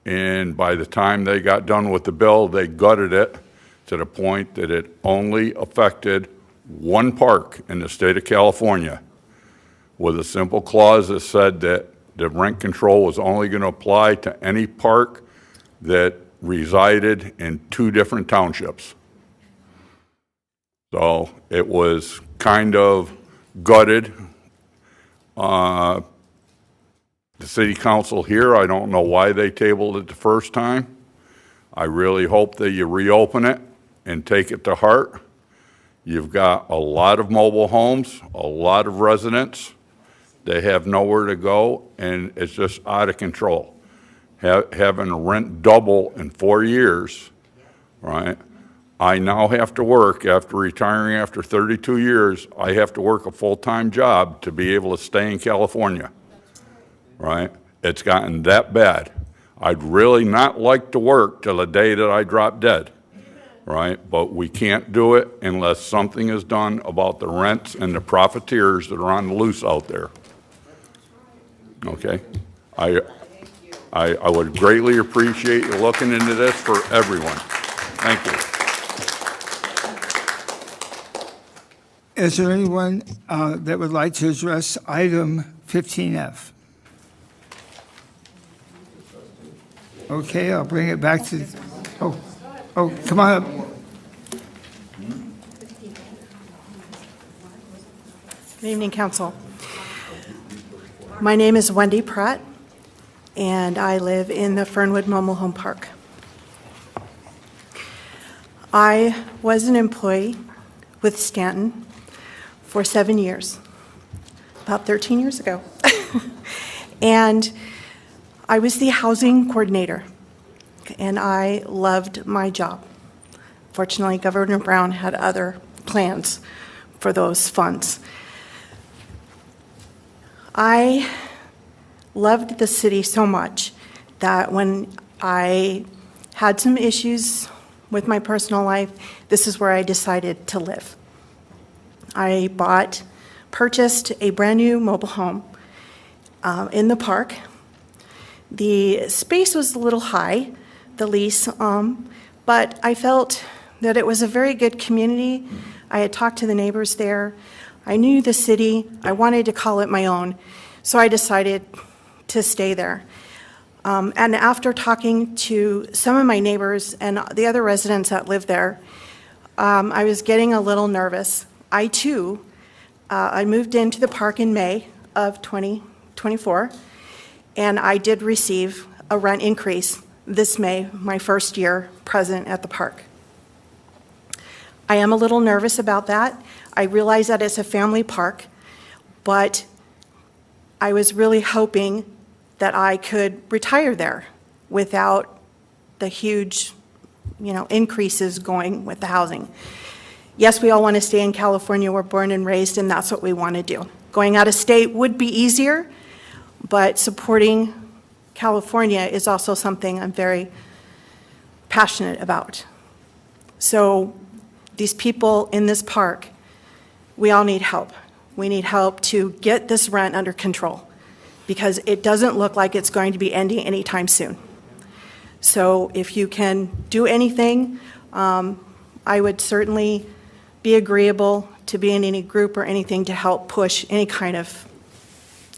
and by the time they got done with the bill, they gutted it to the point that it only affected one park in the state of California, with a simple clause that said that the rent control was only going to apply to any park that resided in 2 different townships. So it was kind of gutted. The city council here, I don't know why they tabled it the first time. I really hope that you reopen it and take it to heart. You've got a lot of mobile homes, a lot of residents. They have nowhere to go, and it's just out of control. Having rent double in 4 years, right? I now have to work, after retiring after 32 years, I have to work a full-time job to be able to stay in California, right? It's gotten that bad. I'd really not like to work till the day that I drop dead, right? But we can't do it unless something is done about the rents and the profiteers that are on the loose out there. Okay? I would greatly appreciate you looking into this for everyone. Thank you. Is there anyone that would like to address item 15F? Okay, I'll bring it back to, oh, come on up. Good evening, Council. My name is Wendy Pratt, and I live in the Fernwood Mobile Home Park. I was an employee with Stanton for 7 years, about 13 years ago. And I was the housing coordinator, and I loved my job. Fortunately, Governor Brown had other plans for those funds. I loved the city so much that when I had some issues with my personal life, this is where I decided to live. I purchased a brand new mobile home in the park. The space was a little high, the lease, but I felt that it was a very good community. I had talked to the neighbors there. I knew the city. I wanted to call it my own, so I decided to stay there. And after talking to some of my neighbors and the other residents that live there, I was getting a little nervous. I moved into the park in May of 2024, and I did receive a rent increase this May, my first year present at the park. I am a little nervous about that. I realize that it's a family park, but I was really hoping that I could retire there without the huge, increases going with the housing. Yes, we all want to stay in California. We're born and raised, and that's what we want to do. Going out of state would be easier, but supporting California is also something I'm very passionate about. So these people in this park, we all need help. We need help to get this rent under control because it doesn't look like it's going to be ending anytime soon. So if you can do anything, I would certainly be agreeable to be in any group or anything to help push any kind of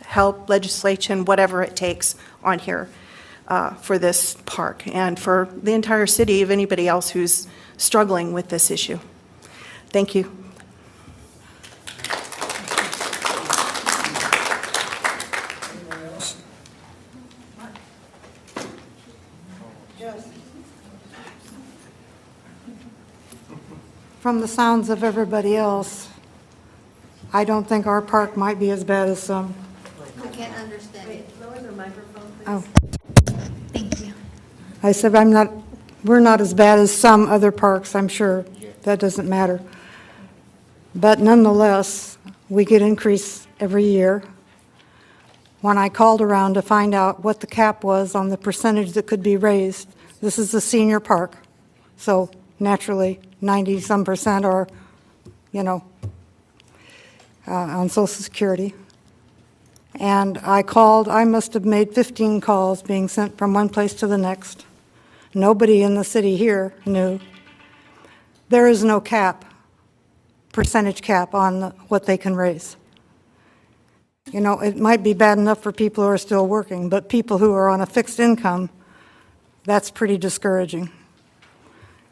help, legislation, whatever it takes on here for this park and for the entire city of anybody else who's struggling with this issue. Thank you. From the sounds of everybody else, I don't think our park might be as bad as some. I can't understand it. Lower the microphone, please. Oh. Thank you. I said we're not as bad as some other parks, I'm sure. That doesn't matter. But nonetheless, we get increase every year. When I called around to find out what the cap was on the percentage that could be raised, this is a senior park, so naturally 90-some% are, on Social Security. And I called, I must have made 15 calls being sent from one place to the next. Nobody in the city here knew. There is no cap, percentage cap on what they can raise. It might be bad enough for people who are still working, but people who are on a fixed income, that's pretty discouraging.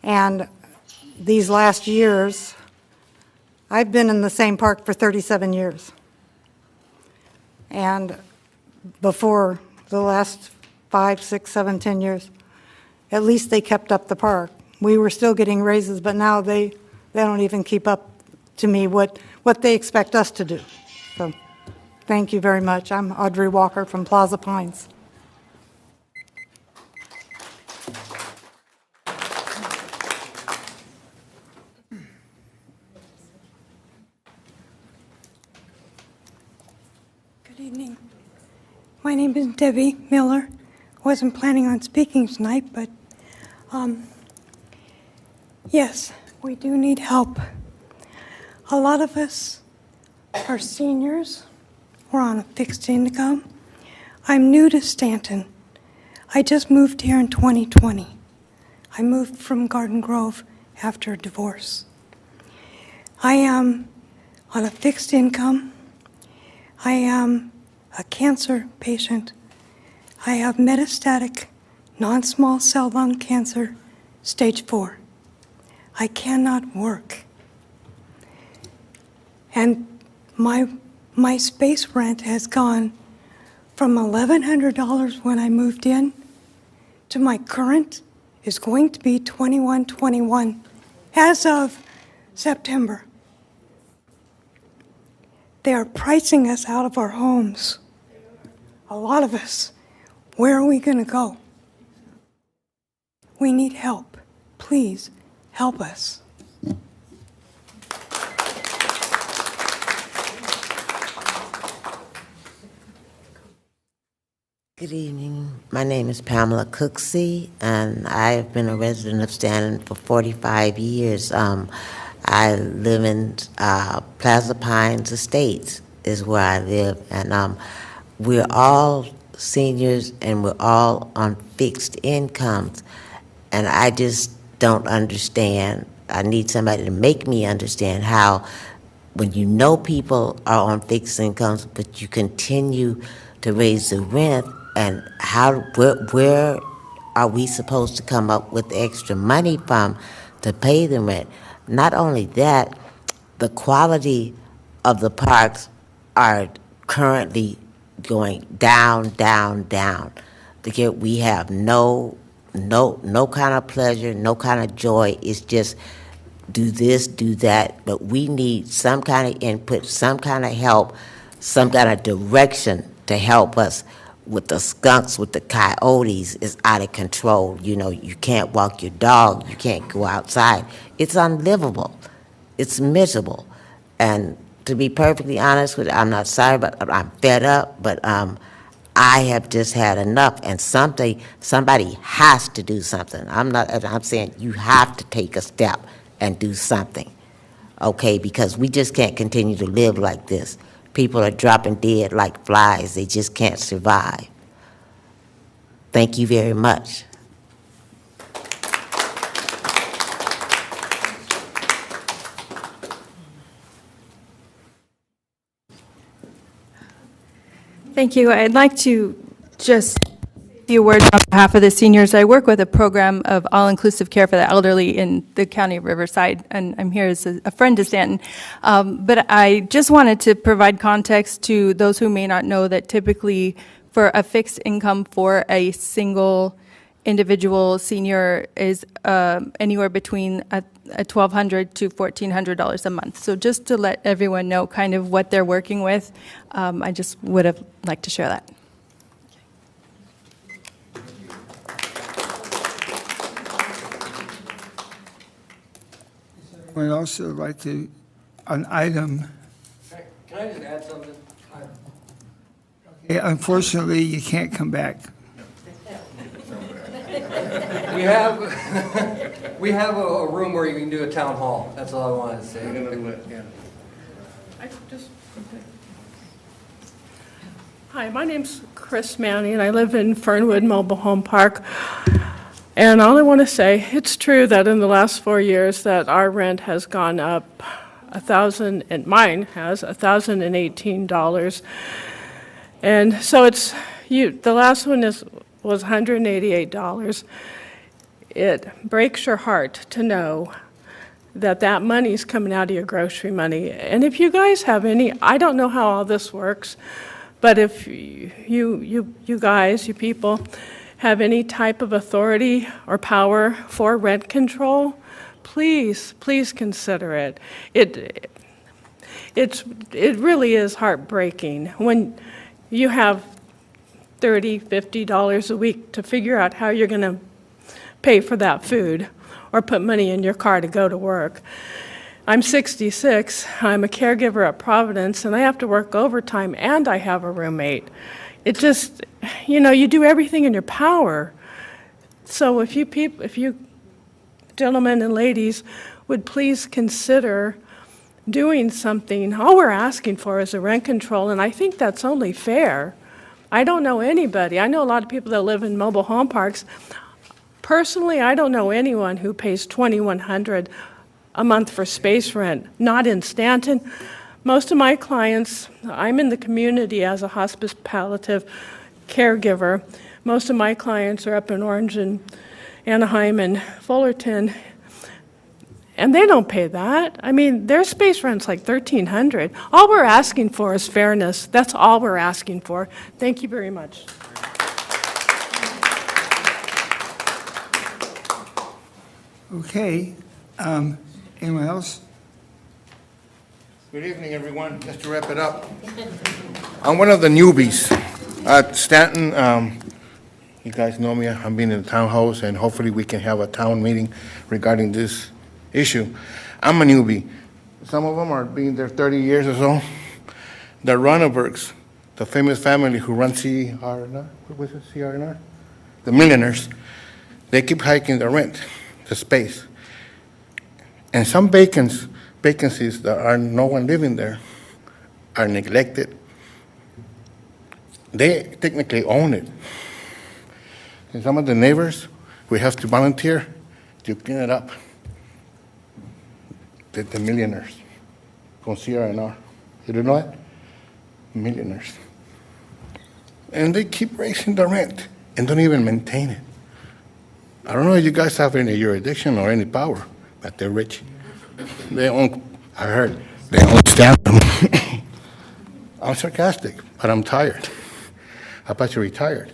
And these last years, I've been in the same park for 37 years. And before the last 5, 6, 7, 10 years, at least they kept up the park. We were still getting raises, but now they don't even keep up to me what they expect us to do. So thank you very much. I'm Audrey Walker from Plaza Pines. Good evening. My name is Debbie Miller. Wasn't planning on speaking tonight, but yes, we do need help. A lot of us are seniors. We're on a fixed income. I'm new to Stanton. I just moved here in 2020. I moved from Garden Grove after a divorce. I am on a fixed income. I am a cancer patient. I have metastatic non-small cell lung cancer, stage 4. I cannot work. And my space rent has gone from $1,100 when I moved in to my current is going to be $2,121 as of September. They are pricing us out of our homes. A lot of us. Where are we going to go? We need help. Please help us. Good evening. My name is Pamela Cooksey, and I have been a resident of Stanton for 45 years. I live in Plaza Pines Estates is where I live, and we're all seniors and we're all on fixed incomes, and I just don't understand. I need somebody to make me understand how, when you know people are on fixed incomes, but you continue to raise the rent, and where are we supposed to come up with extra money from to pay the rent? Not only that, the quality of the parks are currently going down, down, down. We have no no kind of pleasure, no kind of joy. It's just do this, do that. But we need some kind of input, some kind of help, some kind of direction to help us. With the skunks, with the coyotes, it's out of control. You know, you can't walk your dog, you can't go outside. It's unlivable. It's miserable. And to be perfectly honest with you, I'm not sorry, but I'm fed up, but I have just had enough, and somebody has to do something. I'm saying you have to take a step and do something, okay? Because we just can't continue to live like this. People are dropping dead like flies. They just can't survive. Thank you very much. Thank you. I'd like to just say a few words on behalf of the seniors. I work with a program of all-inclusive care for the elderly in the county of Riverside, and I'm here as a friend to Stanton. But I just wanted to provide context to those who may not know that typically for a fixed income for a single individual senior is anywhere between $1,200 to $1,400 a month. So just to let everyone know kind of what they're working with, I just would have liked to share that. We'd also like to, an item. Can I just add something? Okay, unfortunately, you can't come back. We have a room where you can do a town hall. That's all I wanted to say. Hi, my name's Chris Manning, and I live in Fernwood Mobile Home Park. And all I want to say, it's true that in the last 4 years that our rent has gone up $1,000, and mine has $1,018. And so it's the last one was $188. It breaks your heart to know that that money's coming out of your grocery money. And if you guys have any, I don't know how all this works, but if you guys, you people, have any type of authority or power for rent control, please consider it. It really is heartbreaking when you have $30, $50 a week to figure out how you're going to pay for that food or put money in your car to go to work. I'm 66, I'm a caregiver at Providence, and I have to work overtime, and I have a roommate. It just, you do everything in your power. So if you gentlemen and ladies would please consider doing something, all we're asking for is a rent control, and I think that's only fair. I don't know anybody. I know a lot of people that live in mobile home parks. Personally, I don't know anyone who pays $2,100 a month for space rent, not in Stanton. Most of my clients, I'm in the community as a hospice palliative caregiver. Most of my clients are up in Orange and Anaheim and Fullerton, and they don't pay that. I mean, their space rent's like $1,300. All we're asking for is fairness. That's all we're asking for. Thank you very much. Okay, anyone else? Good evening, everyone. Just to wrap it up, I'm one of the newbies at Stanton. You guys know me. I've been in the townhouse, and hopefully we can have a town meeting regarding this issue. I'm a newbie. Some of them are being there 30 years or so. The Ronnebergs, the famous family who run CRNR, what was it, CRNR? The millionaires, they keep hiking the rent, the space. And some vacancies that are no one living there are neglected. They technically own it. And some of the neighbors, we have to volunteer to clean it up. The millionaires from CRNR. You don't know it? Millionaires. And they keep raising the rent and don't even maintain it. I don't know if you guys have any jurisdiction or any power, but they're rich. They own, I heard, they own Stanton. I'm sarcastic, but I'm tired. I'm about to retire.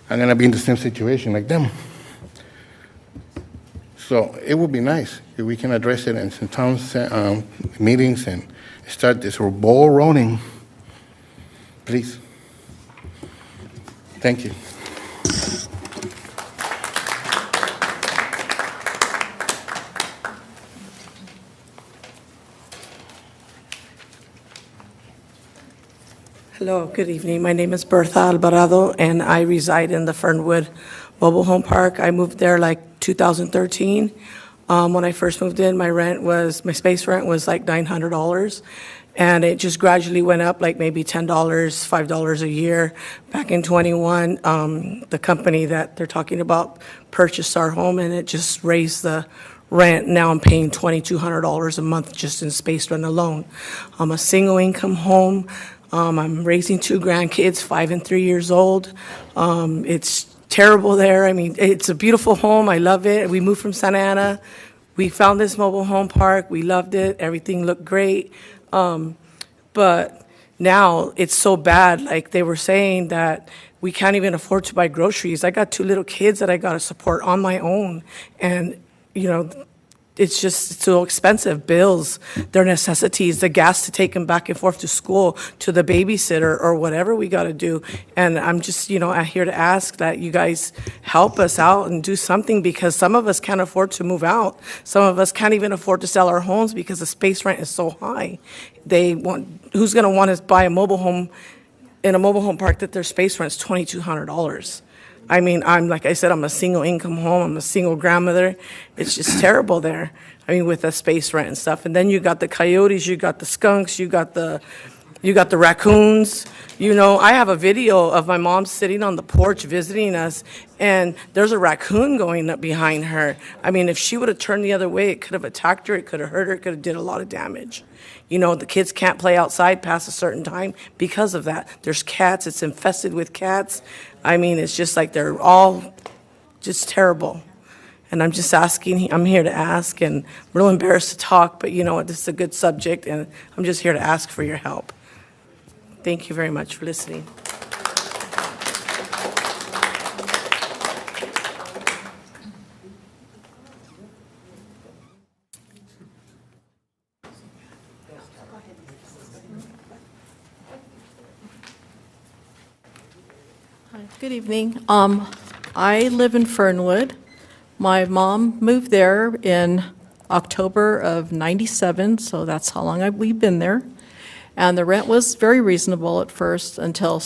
I'm going to be in the same situation like them. So it would be nice if we can address it in some town meetings and start this ball rolling. Please. Thank you. Hello, good evening. My name is Bertha Alvarado, and I reside in the Fernwood Mobile Home Park. I moved there like 2013. When I first moved in, my space rent was like $900, and it just gradually went up like maybe $10, $5 a year. Back in 21, the company that they're talking about purchased our home, and it just raised the rent. Now I'm paying $2,200 a month just in space rent alone. I'm a single income home. I'm raising 2 grandkids, 5 and 3 years old. It's terrible there. I mean, it's a beautiful home. I love it. We moved from Santa Ana. We found this mobile home park. We loved it. Everything looked great. But now it's so bad. Like they were saying that we can't even afford to buy groceries. I got 2 little kids that I got to support on my own. And, you know, it's just so expensive. Bills, their necessities, the gas to take them back and forth to school, to the babysitter, or whatever we got to do. And I'm just, you know, I'm here to ask that you guys help us out and do something, because some of us can't afford to move out. Some of us can't even afford to sell our homes because the space rent is so high. Who's going to want to buy a mobile home in a mobile home park that their space rent is $2,200? I mean, like I said, I'm a single income home. I'm a single grandmother. It's just terrible there. I mean, with the space rent and stuff. And then you got the coyotes, you got the skunks, you got the raccoons. You know, I have a video of my mom sitting on the porch visiting us, and there's a raccoon going up behind her. I mean, if she would have turned the other way, it could have attacked her, it could have hurt her, it could have did a lot of damage. You know, the kids can't play outside past a certain time because of that. There's cats, it's infested with cats. I mean, it's just like they're all just terrible. And I'm just asking, I'm here to ask, and I'm real embarrassed to talk, but you know what, this is a good subject, and I'm just here to ask for your help. Thank you very much for listening. Good evening. I live in Fernwood. My mom moved there in October of '97, so that's how long we've been there. And the rent was very reasonable at first until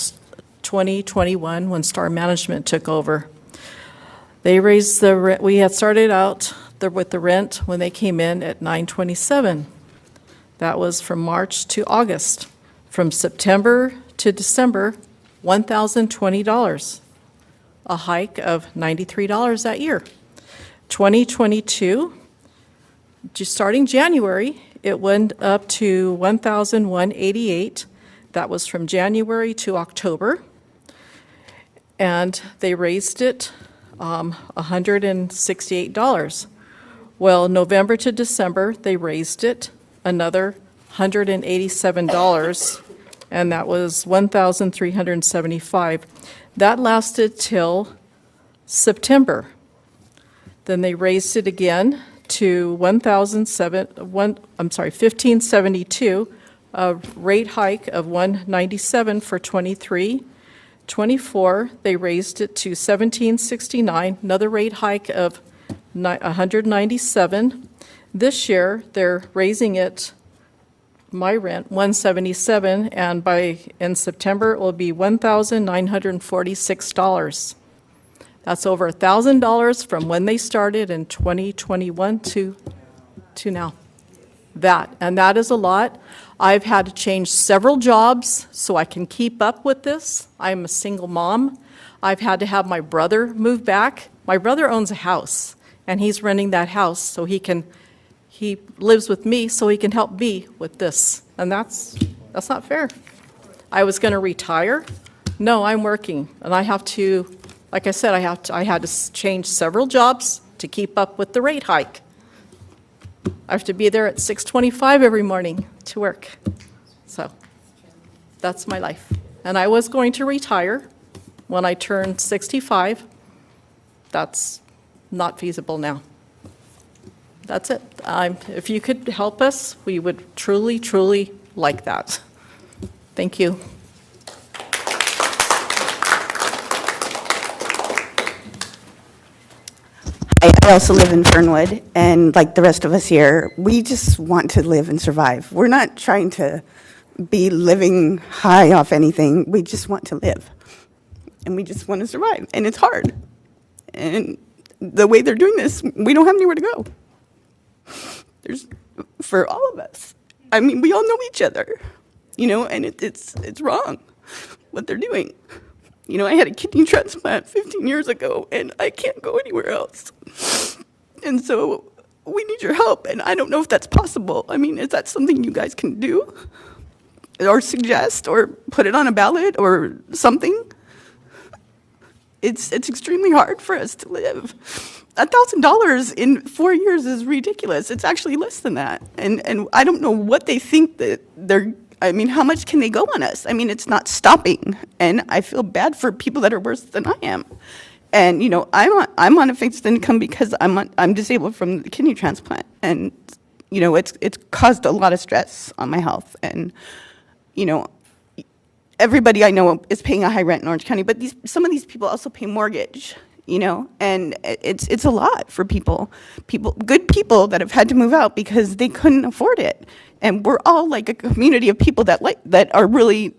2021 when Star Management took over. They raised the rent. We had started out with the rent when they came in at $927. That was from March to August. From September to December, $1,020, a hike of $93 that year. 2022, just starting January, it went up to $1,188. That was from January to October. And they raised it $168. Well, November to December, they raised it another $187. And that was $1,375. That lasted till September. Then they raised it again to $1,572, a rate hike of $197 for 23. 24, they raised it to $1,769, another rate hike of $197. This year, they're raising it, my rent, $177, and in September, it will be $1,946. That's over $1,000 from when they started in 2021 to now. That is a lot. I've had to change several jobs so I can keep up with this. I'm a single mom. I've had to have my brother move back. My brother owns a house, and he's renting that house so he lives with me so he can help me with this. And that's not fair. I was going to retire. No, I'm working, and I have to, like I said, I had to change several jobs to keep up with the rate hike. I have to be there at 6:25 every morning to work. So that's my life. And I was going to retire when I turned 65. That's not feasible now. That's it. If you could help us, we would truly, truly like that. Thank you. I also live in Fernwood, and like the rest of us here, we just want to live and survive. We're not trying to be living high off anything. We just want to live, and we just want to survive, and it's hard. And the way they're doing this, we don't have anywhere to go. For all of us. I mean, we all know each other, and it's wrong what they're doing. I had a kidney transplant 15 years ago, and I can't go anywhere else. And so we need your help, and I don't know if that's possible. I mean, is that something you guys can do? Or suggest, or put it on a ballot, or something? It's extremely hard for us to live. $1,000 in 4 years is ridiculous. It's actually less than that. And I don't know what they think that how much can they go on us? I mean, it's not stopping. And I feel bad for people that are worse than I am. And, I'm on a fixed income because I'm disabled from the kidney transplant. And, it's caused a lot of stress on my health. And, everybody I know is paying a high rent in Orange County, but some of these people also pay mortgage, and it's a lot for good people that have had to move out because they couldn't afford it. And we're all like a community of people that are really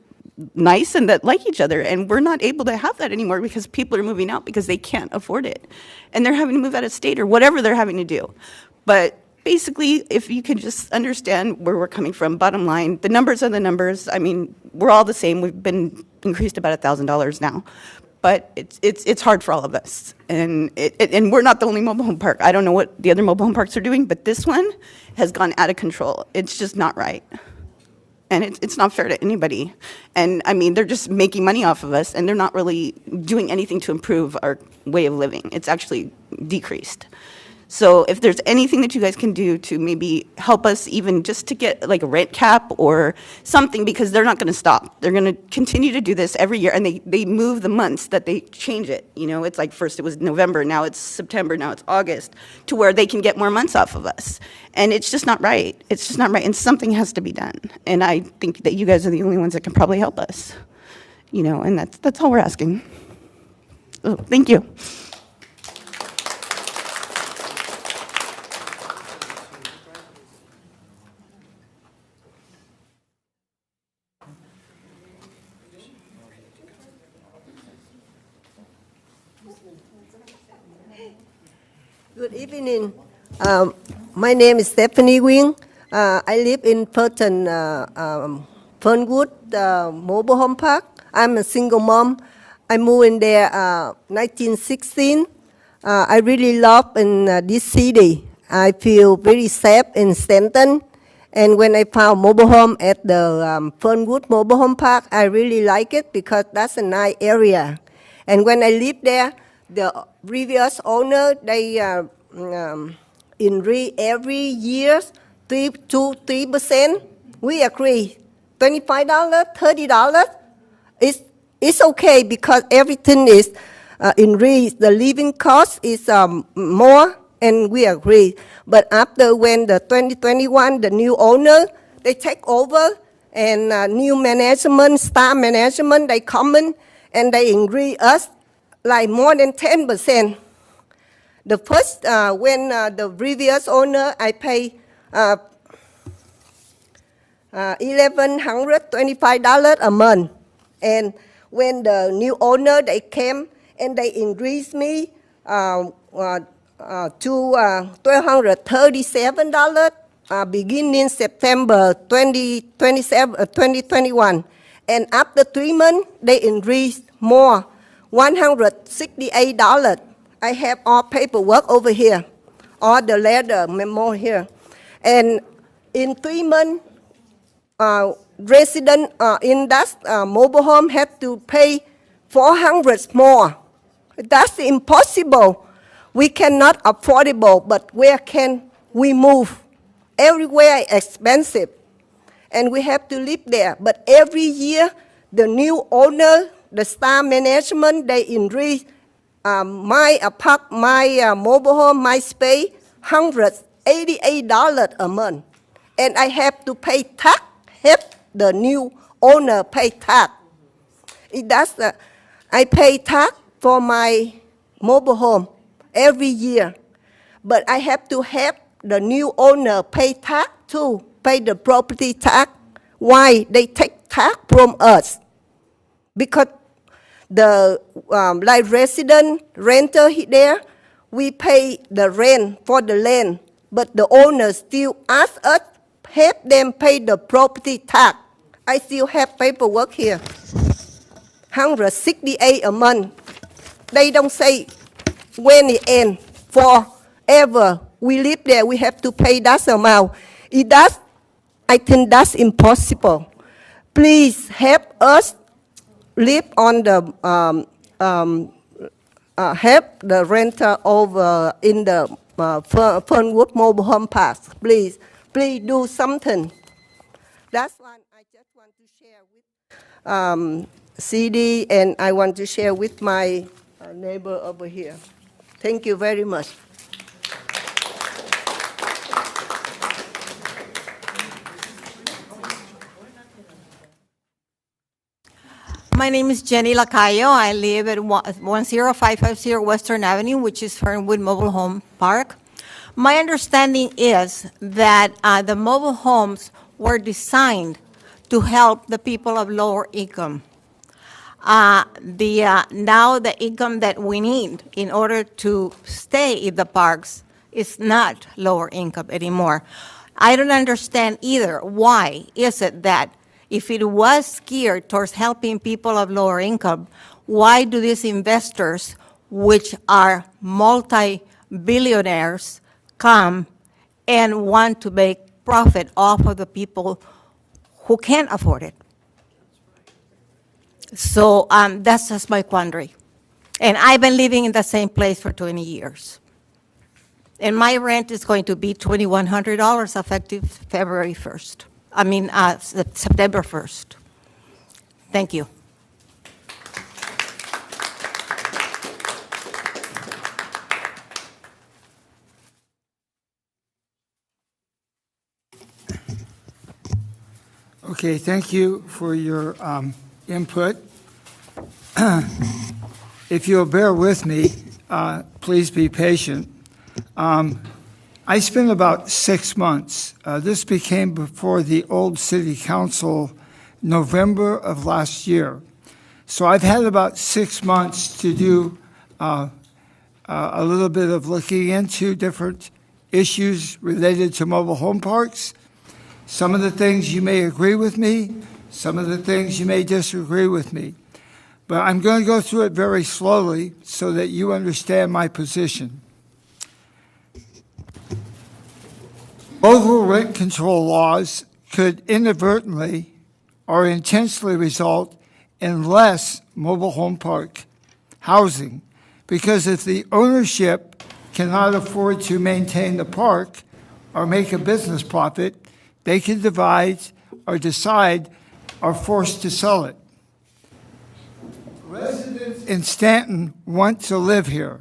nice and that like each other, and we're not able to have that anymore because people are moving out because they can't afford it, and they're having to move out of state or whatever they're having to do. But basically, if you can just understand where we're coming from, bottom line, the numbers are the numbers. I mean, we're all the same. We've been increased about $1,000 now, but it's hard for all of us. And we're not the only mobile home park. I don't know what the other mobile home parks are doing, but this one has gone out of control. It's just not right. And it's not fair to anybody. And I mean, they're just making money off of us, and they're not really doing anything to improve our way of living. It's actually decreased. So if there's anything that you guys can do to maybe help us, even just to get like a rent cap or something, because they're not going to stop. They're going to continue to do this every year, and they move the months that they change it. It's like first it was November, now it's September, now it's August, to where they can get more months off of us. And it's just not right. It's just not right, and something has to be done. And I think that you guys are the only ones that can probably help us. And that's all we're asking. Oh, thank you. Good evening. My name is Stephanie Wing. I live in Purton, Fernwood Mobile Home Park. I'm a single mom. I moved in there 1916. I really love in this city. I feel very safe in Stanton. And when I found mobile home at the Fernwood Mobile Home Park, I really like it because that's a nice area. And when I lived there, the previous owner, they increase every year 3%. We agree. $25, $30. It's okay because everything is increased. The living cost is more, and we agree. But after when the 2021, the new owner, they take over, and new management, staff management, they come in and they increase us like more than 10%. The first, when the previous owner, I pay $1,125 a month. And when the new owner, they came and they increased me to $1,237 beginning September 2021. And after 3 months, they increased more, $168. I have all paperwork over here, all the letter, memo here. And in 3 months, resident in that mobile home had to pay $400 more. That's impossible. We cannot affordable, but where can we move? Everywhere expensive, and we have to live there. But every year, the new owner, the staff management, they increase my mobile home, my space, $180. $88 a month. And I have to pay tax, help the new owner pay tax. I pay tax for my mobile home every year, but I have to help the new owner pay tax too, pay the property tax. Why? They take tax from us. Because the like resident renter there, we pay the rent for the land, but the owner still ask us help them pay the property tax. I still have paperwork here. $168 a month. They don't say when it ends. Forever we live there, we have to pay that amount. I think that's impossible. Please help us live on the help the renter over in the Fernwood Mobile Home Park. Please do something. That's one I just want to share with CD, and I want to share with my neighbor over here. Thank you very much. My name is Jenny Lacayo. I live at 10550 Western Avenue, which is Fernwood Mobile Home Park. My understanding is that the mobile homes were designed to help the people of lower income. Now the income that we need in order to stay in the parks is not lower income anymore. I don't understand either. Why is it that if it was geared towards helping people of lower income, why do these investors, which are multi-billionaires, come and want to make profit off of the people who can't afford it? So that's just my quandary. And I've been living in the same place for 20 years. And my rent is going to be $2,100 effective February 1st. September 1st. Thank you. Okay, thank you for your input. If you'll bear with me, please be patient. I spent about 6 months. This became before the old city council November of last year. So I've had about 6 months to do a little bit of looking into different issues related to mobile home parks. Some of the things you may agree with me, some of the things you may disagree with me. But I'm going to go through it very slowly so that you understand my position. Local rent control laws could inadvertently or intentionally result in less mobile home park housing, because if the ownership cannot afford to maintain the park or make a business profit, they can divide or decide or forced to sell it. Residents in Stanton want to live here.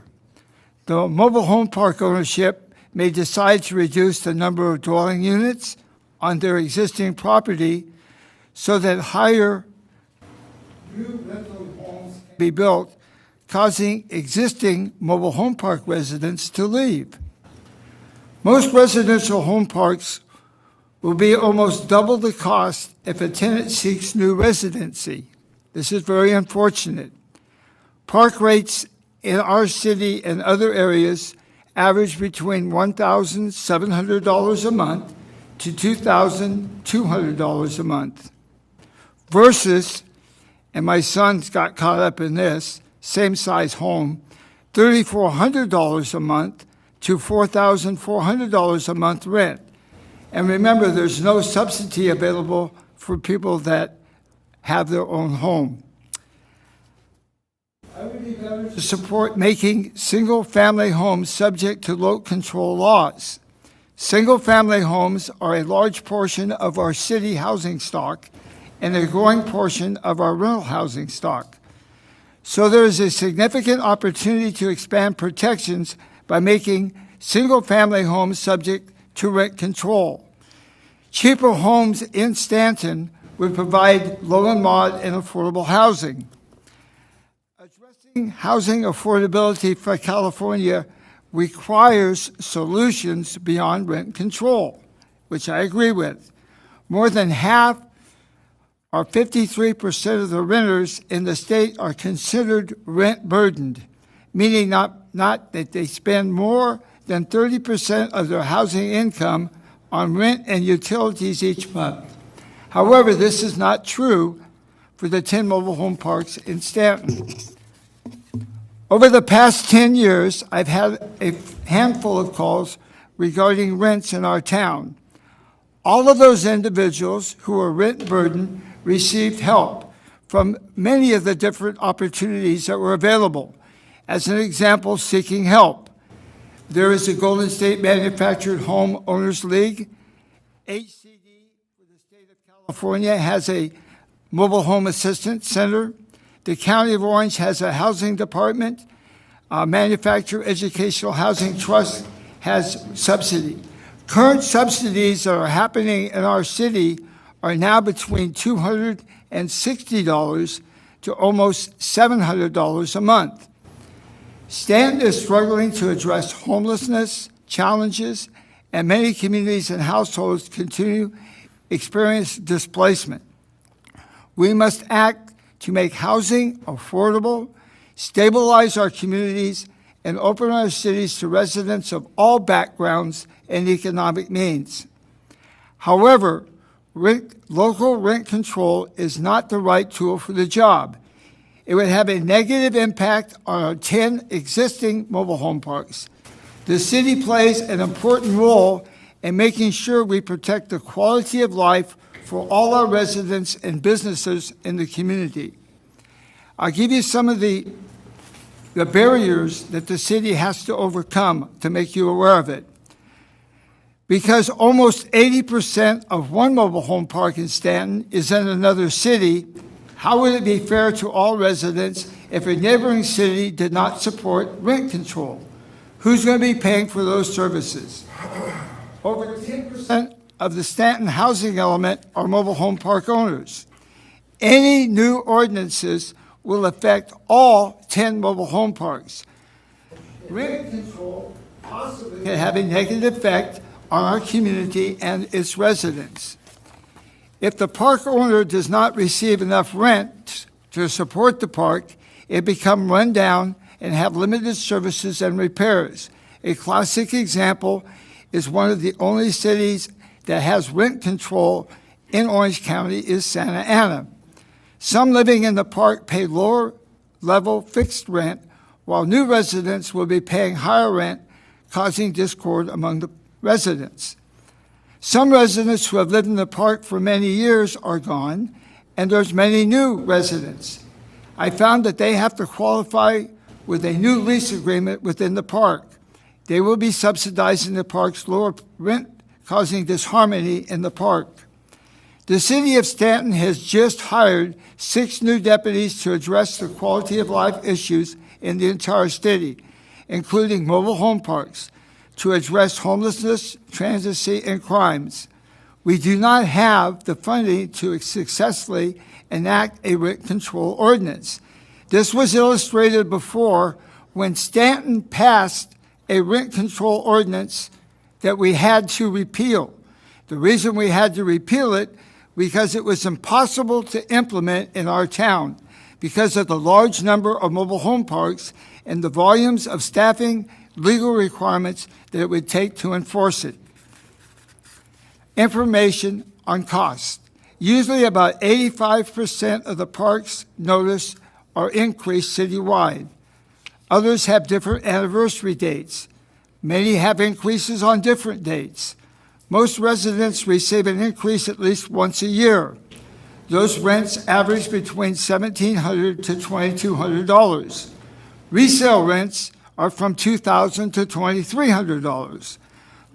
The mobile home park ownership may decide to reduce the number of dwelling units on their existing property so that higher new rental homes can be built, causing existing mobile home park residents to leave. Most residential home parks will be almost double the cost if a tenant seeks new residency. This is very unfortunate. Park rates in our city and other areas average between $1,700 a month to $2,200 a month versus, and my son's got caught up in this, same size home, $3,400 a month to $4,400 a month rent. And remember, there's no subsidy available for people that have their own home. I would be better to support making single-family homes subject to local control laws. Single-family homes are a large portion of our city housing stock and a growing portion of our rental housing stock. So there is a significant opportunity to expand protections by making single-family homes subject to rent control. Cheaper homes in Stanton would provide low and mod and affordable housing. Addressing housing affordability for California requires solutions beyond rent control, which I agree with. More than half, or 53% of the renters in the state are considered rent burdened, meaning not that they spend more than 30% of their housing income on rent and utilities each month. However, this is not true for the 10 mobile home parks in Stanton. Over the past 10 years, I've had a handful of calls regarding rents in our town. All of those individuals who are rent burdened received help from many of the different opportunities that were available. As an example, seeking help, there is the Golden State Manufactured Home Owners League. HCD for the state of California has a mobile home assistance center. The County of Orange has a housing department. Manufactured Educational Housing Trust has subsidy. Current subsidies that are happening in our city are now between $260 to almost $700 a month. Stanton is struggling to address homelessness challenges, and many communities and households continue to experience displacement. We must act to make housing affordable, stabilize our communities, and open our cities to residents of all backgrounds and economic means. However, local rent control is not the right tool for the job. It would have a negative impact on our 10 existing mobile home parks. The city plays an important role in making sure we protect the quality of life for all our residents and businesses in the community. I'll give you some of the barriers that the city has to overcome to make you aware of it. Because almost 80% of one mobile home park in Stanton is in another city, how would it be fair to all residents if a neighboring city did not support rent control? Who's going to be paying for those services? Over 10% of the Stanton housing element are mobile home park owners. Any new ordinances will affect all 10 mobile home parks. Rent control possibly can have a negative effect on our community and its residents. If the park owner does not receive enough rent to support the park, it becomes run down and have limited services and repairs. A classic example is one of the only cities that has rent control in Orange County is Santa Ana. Some living in the park pay lower level fixed rent, while new residents will be paying higher rent, causing discord among the residents. Some residents who have lived in the park for many years are gone, and there's many new residents. I found that they have to qualify with a new lease agreement within the park. They will be subsidizing the park's lower rent, causing disharmony in the park. The city of Stanton has just hired 6 new deputies to address the quality of life issues in the entire city, including mobile home parks, to address homelessness, transiency, and crimes. We do not have the funding to successfully enact a rent control ordinance. This was illustrated before when Stanton passed a rent control ordinance that we had to repeal. The reason we had to repeal it because it was impossible to implement in our town because of the large number of mobile home parks and the volumes of staffing, legal requirements that it would take to enforce it. Information on cost. Usually about 85% of the parks notice are increased citywide. Others have different anniversary dates. Many have increases on different dates. Most residents receive an increase at least once a year. Those rents average between $1,700 to $2,200. Resale rents are from $2,000 to $2,300.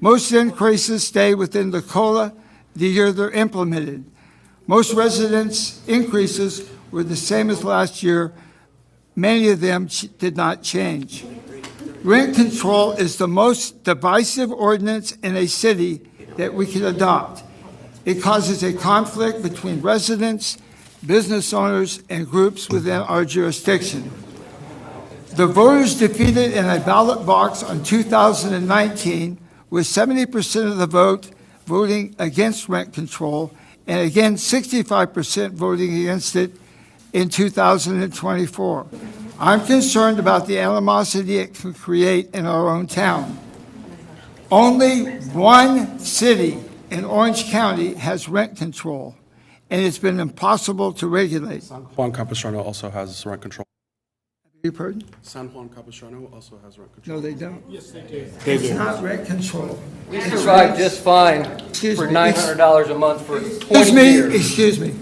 Most increases stay within the COLA the year they're implemented. Most residents' increases were the same as last year. Many of them did not change. Rent control is the most divisive ordinance in a city that we can adopt. It causes a conflict between residents, business owners, and groups within our jurisdiction. The voters defeated in a ballot box on 2019 with 70% of the vote voting against rent control, and again 65% voting against it in 2024. I'm concerned about the animosity it can create in our own town. Only one city in Orange County has rent control, and it's been impossible to regulate. San Juan Capistrano also has rent control. You pardon? San Juan Capistrano also has rent control. No, they don't. Yes, they do. It's not rent control. We survived just fine for $900 a month for 20 years. Excuse me.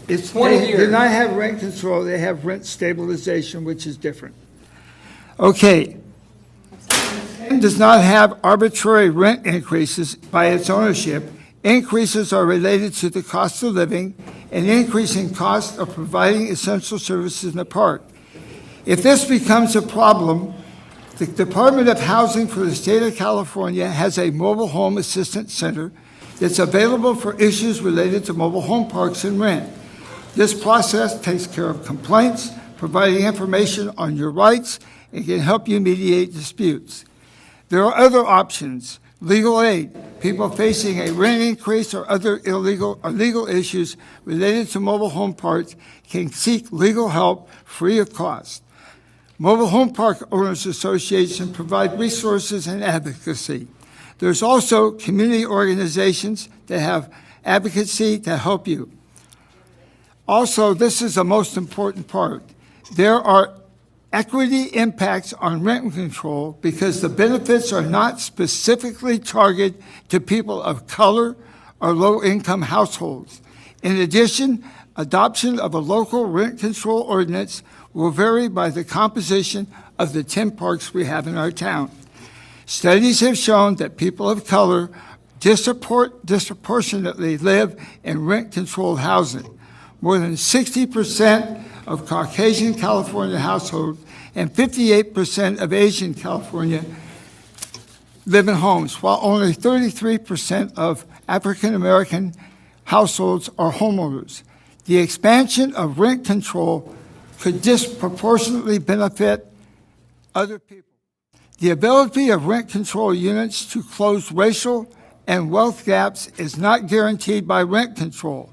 It's 20 they years. do not have rent control, they have rent stabilization, which is different. Okay. It does not have arbitrary rent increases by its ownership. Increases are related to the cost of living and increasing cost of providing essential services in the park. If this becomes a problem, the Department of Housing for the state of California has a mobile home assistance center that's available for issues related to mobile home parks and rent. This process takes care of complaints, providing information on your rights, and can help you mediate disputes. There are other options. Legal aid. People facing a rent increase or other illegal or legal issues related to mobile home parks can seek legal help free of cost. Mobile Home Park Owners Association provide resources and advocacy. There's also community organizations that have advocacy to help you. Also, this is the most important part. There are equity impacts on rent control because the benefits are not specifically targeted to people of color or low-income households. In addition, adoption of a local rent control ordinance will vary by the composition of the 10 parks we have in our town. Studies have shown that people of color disproportionately live in rent-controlled housing. More than 60% of Caucasian California households and 58% of Asian California live in homes, while only 33% of African American households are homeowners. The expansion of rent control could disproportionately benefit other people. The ability of rent control units to close racial and wealth gaps is not guaranteed by rent control.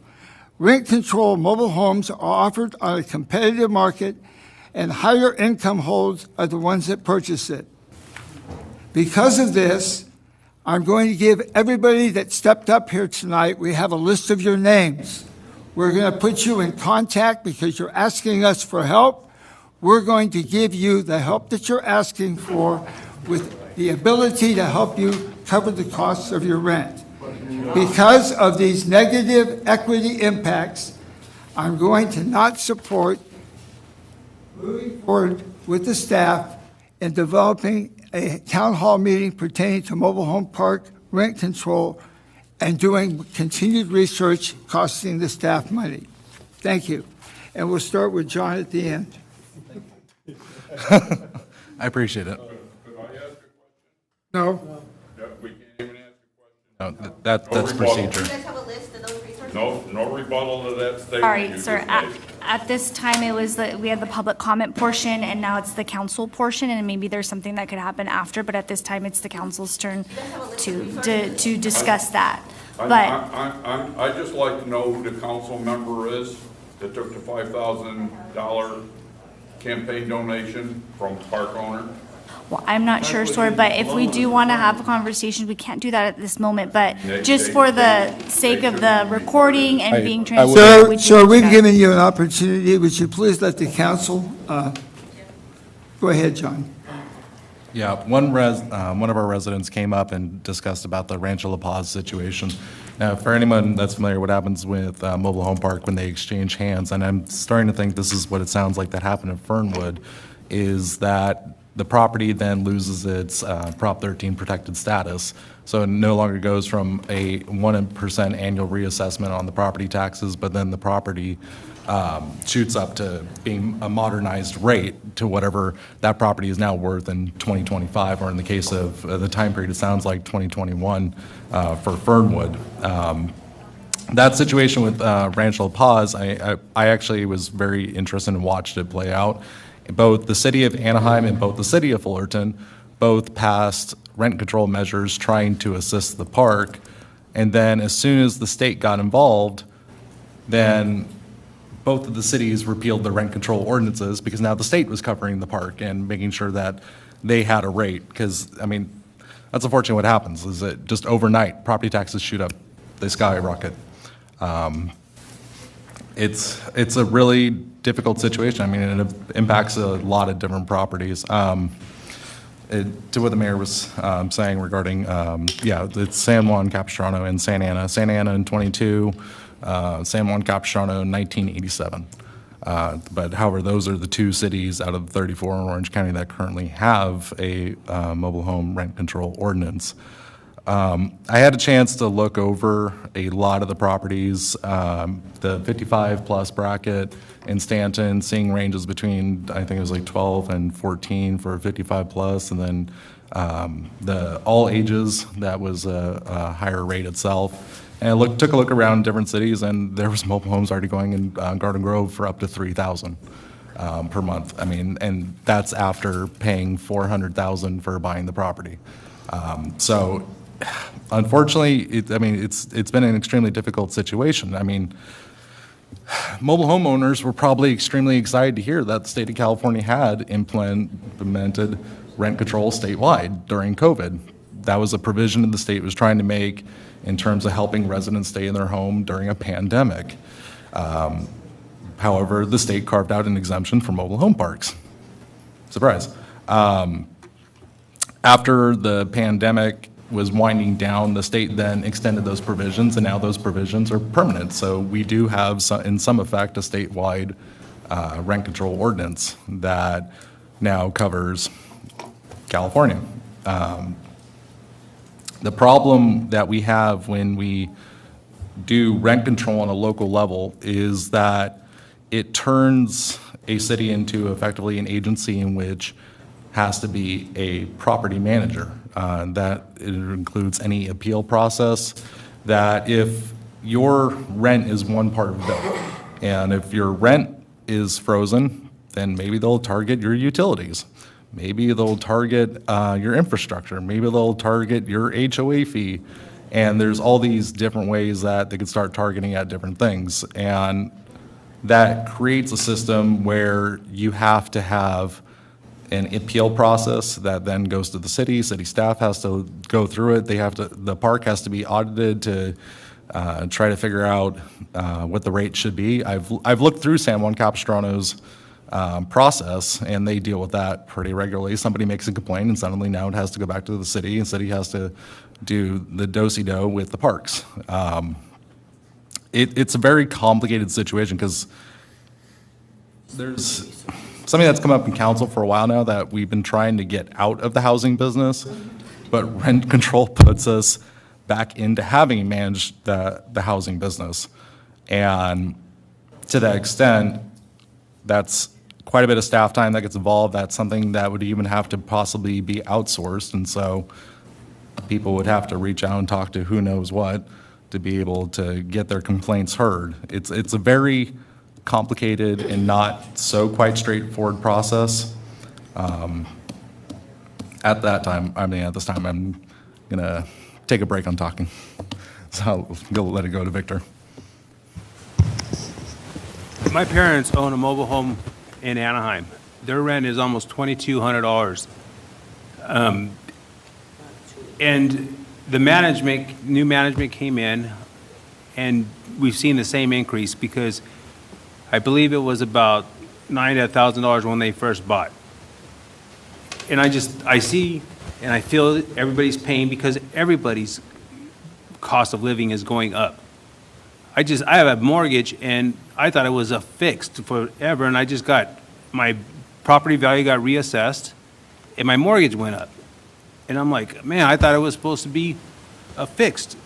Rent control mobile homes are offered on a competitive market, and higher income holds are the ones that purchase it. Because of this, I'm going to give everybody that stepped up here tonight, we have a list of your names. We're going to put you in contact because you're asking us for help. We're going to give you the help that you're asking for with the ability to help you cover the costs of your rent. Because of these negative equity impacts, I'm going to not support moving forward with the staff in developing a town hall meeting pertaining to mobile home park rent control and doing continued research costing the staff money. Thank you. And we'll start with John at the end. I appreciate it. No? We can't even ask No, that's procedure. No rebuttal to that statement. All right, you sir, just made. at this time, we had the public comment portion, and now it's the council portion, and maybe there's something that could happen after, but at this time, it's the council's turn to discuss that. But I just like to know who the council member is that took the $5,000 campaign donation from park owner. well, I'm not sure, sir, but if we do want to have a conversation, we can't do that at this moment, but just for the sake of the recording and being transparent, we Sir, can we've discuss. given you an opportunity. Would you please let the council, go ahead, John. Yeah, one of our residents came up and discussed about the Rancho La Paz situation. Now, for anyone that's familiar, what happens with mobile home park when they exchange hands, and I'm starting to think this is what it sounds like that happened in Fernwood, is that the property then loses its Prop 13 protected status. So it no longer goes from a 1% annual reassessment on the property taxes, but then the property shoots up to being a modernized rate to whatever that property is now worth in 2025, or in the case of the time period, it sounds like 2021 for Fernwood. That situation with Rancho La Paz, I actually was very interested and watched it play out. Both the city of Anaheim and both the city of Fullerton both passed rent control measures trying to assist the park. And then as soon as the state got involved, then both of the cities repealed the rent control ordinances because now the state was covering the park and making sure that they had a rate. Because, I mean, that's unfortunately what happens, is that just overnight, property taxes shoot up, they skyrocket. It's a really difficult situation. I mean, it impacts a lot of different properties. To what the mayor was saying regarding, it's San Juan, Capistrano, and Santa Ana. Santa Ana in 22, San Juan Capistrano in 1987. But however, those are the two cities out of the 34 in Orange County that currently have a mobile home rent control ordinance. I had a chance to look over a lot of the properties, the 55 plus bracket in Stanton, seeing ranges between, I think it was like 12 and 14 for 55 plus, and then the all ages, that was a higher rate itself. And I took a look around different cities, and there was mobile homes already going in Garden Grove for up to $3,000 per month. I mean, and that's after paying $400,000 for buying the property. So unfortunately, it's been an extremely difficult situation. I mean, mobile homeowners were probably extremely excited to hear that the state of California had implemented rent control statewide during COVID. That was a provision that the state was trying to make in terms of helping residents stay in their home during a pandemic. However, the state carved out an exemption for mobile home parks. Surprise. After the pandemic was winding down, the state then extended those provisions, and now those provisions are permanent. So we do have, in some effect, a statewide rent control ordinance that now covers California. The problem that we have when we do rent control on a local level is that it turns a city into effectively an agency in which has to be a property manager. That it includes any appeal process, that if your rent is one part of the bill, and if your rent is frozen, then maybe they'll target your utilities. Maybe they'll target your infrastructure. Maybe they'll target your HOA fee. And there's all these different ways that they could start targeting at different things. And that creates a system where you have to have an appeal process that then goes to the city. City staff has to go through it. The park has to be audited to try to figure out what the rate should be. I've looked through San Juan Capistrano's process, and they deal with that pretty regularly. Somebody makes a complaint, and suddenly now it has to go back to the city, and the city has to do the do-si-do with the parks. It's a very complicated situation because there's something that's come up in council for a while now that we've been trying to get out of the housing business, but rent control puts us back into having managed the housing business. And to that extent, that's quite a bit of staff time that gets involved. That's something that would even have to possibly be outsourced. And so people would have to reach out and talk to who knows what to be able to get their complaints heard. It's a very complicated and not so quite straightforward process. At this time, I'm gonna take a break on talking. So I'll let it go to Victor. My parents own a mobile home in Anaheim. Their rent is almost $2,200. And the new management came in, and we've seen the same increase because I believe it was about $9,000 to $1,000 when they first bought. And I see and I feel everybody's pain because everybody's cost of living is going up. I have a mortgage, and I thought it was a fixed forever, and I just got, my property value got reassessed, and my mortgage went up. And I'm like, man, I thought it was supposed to be fixed.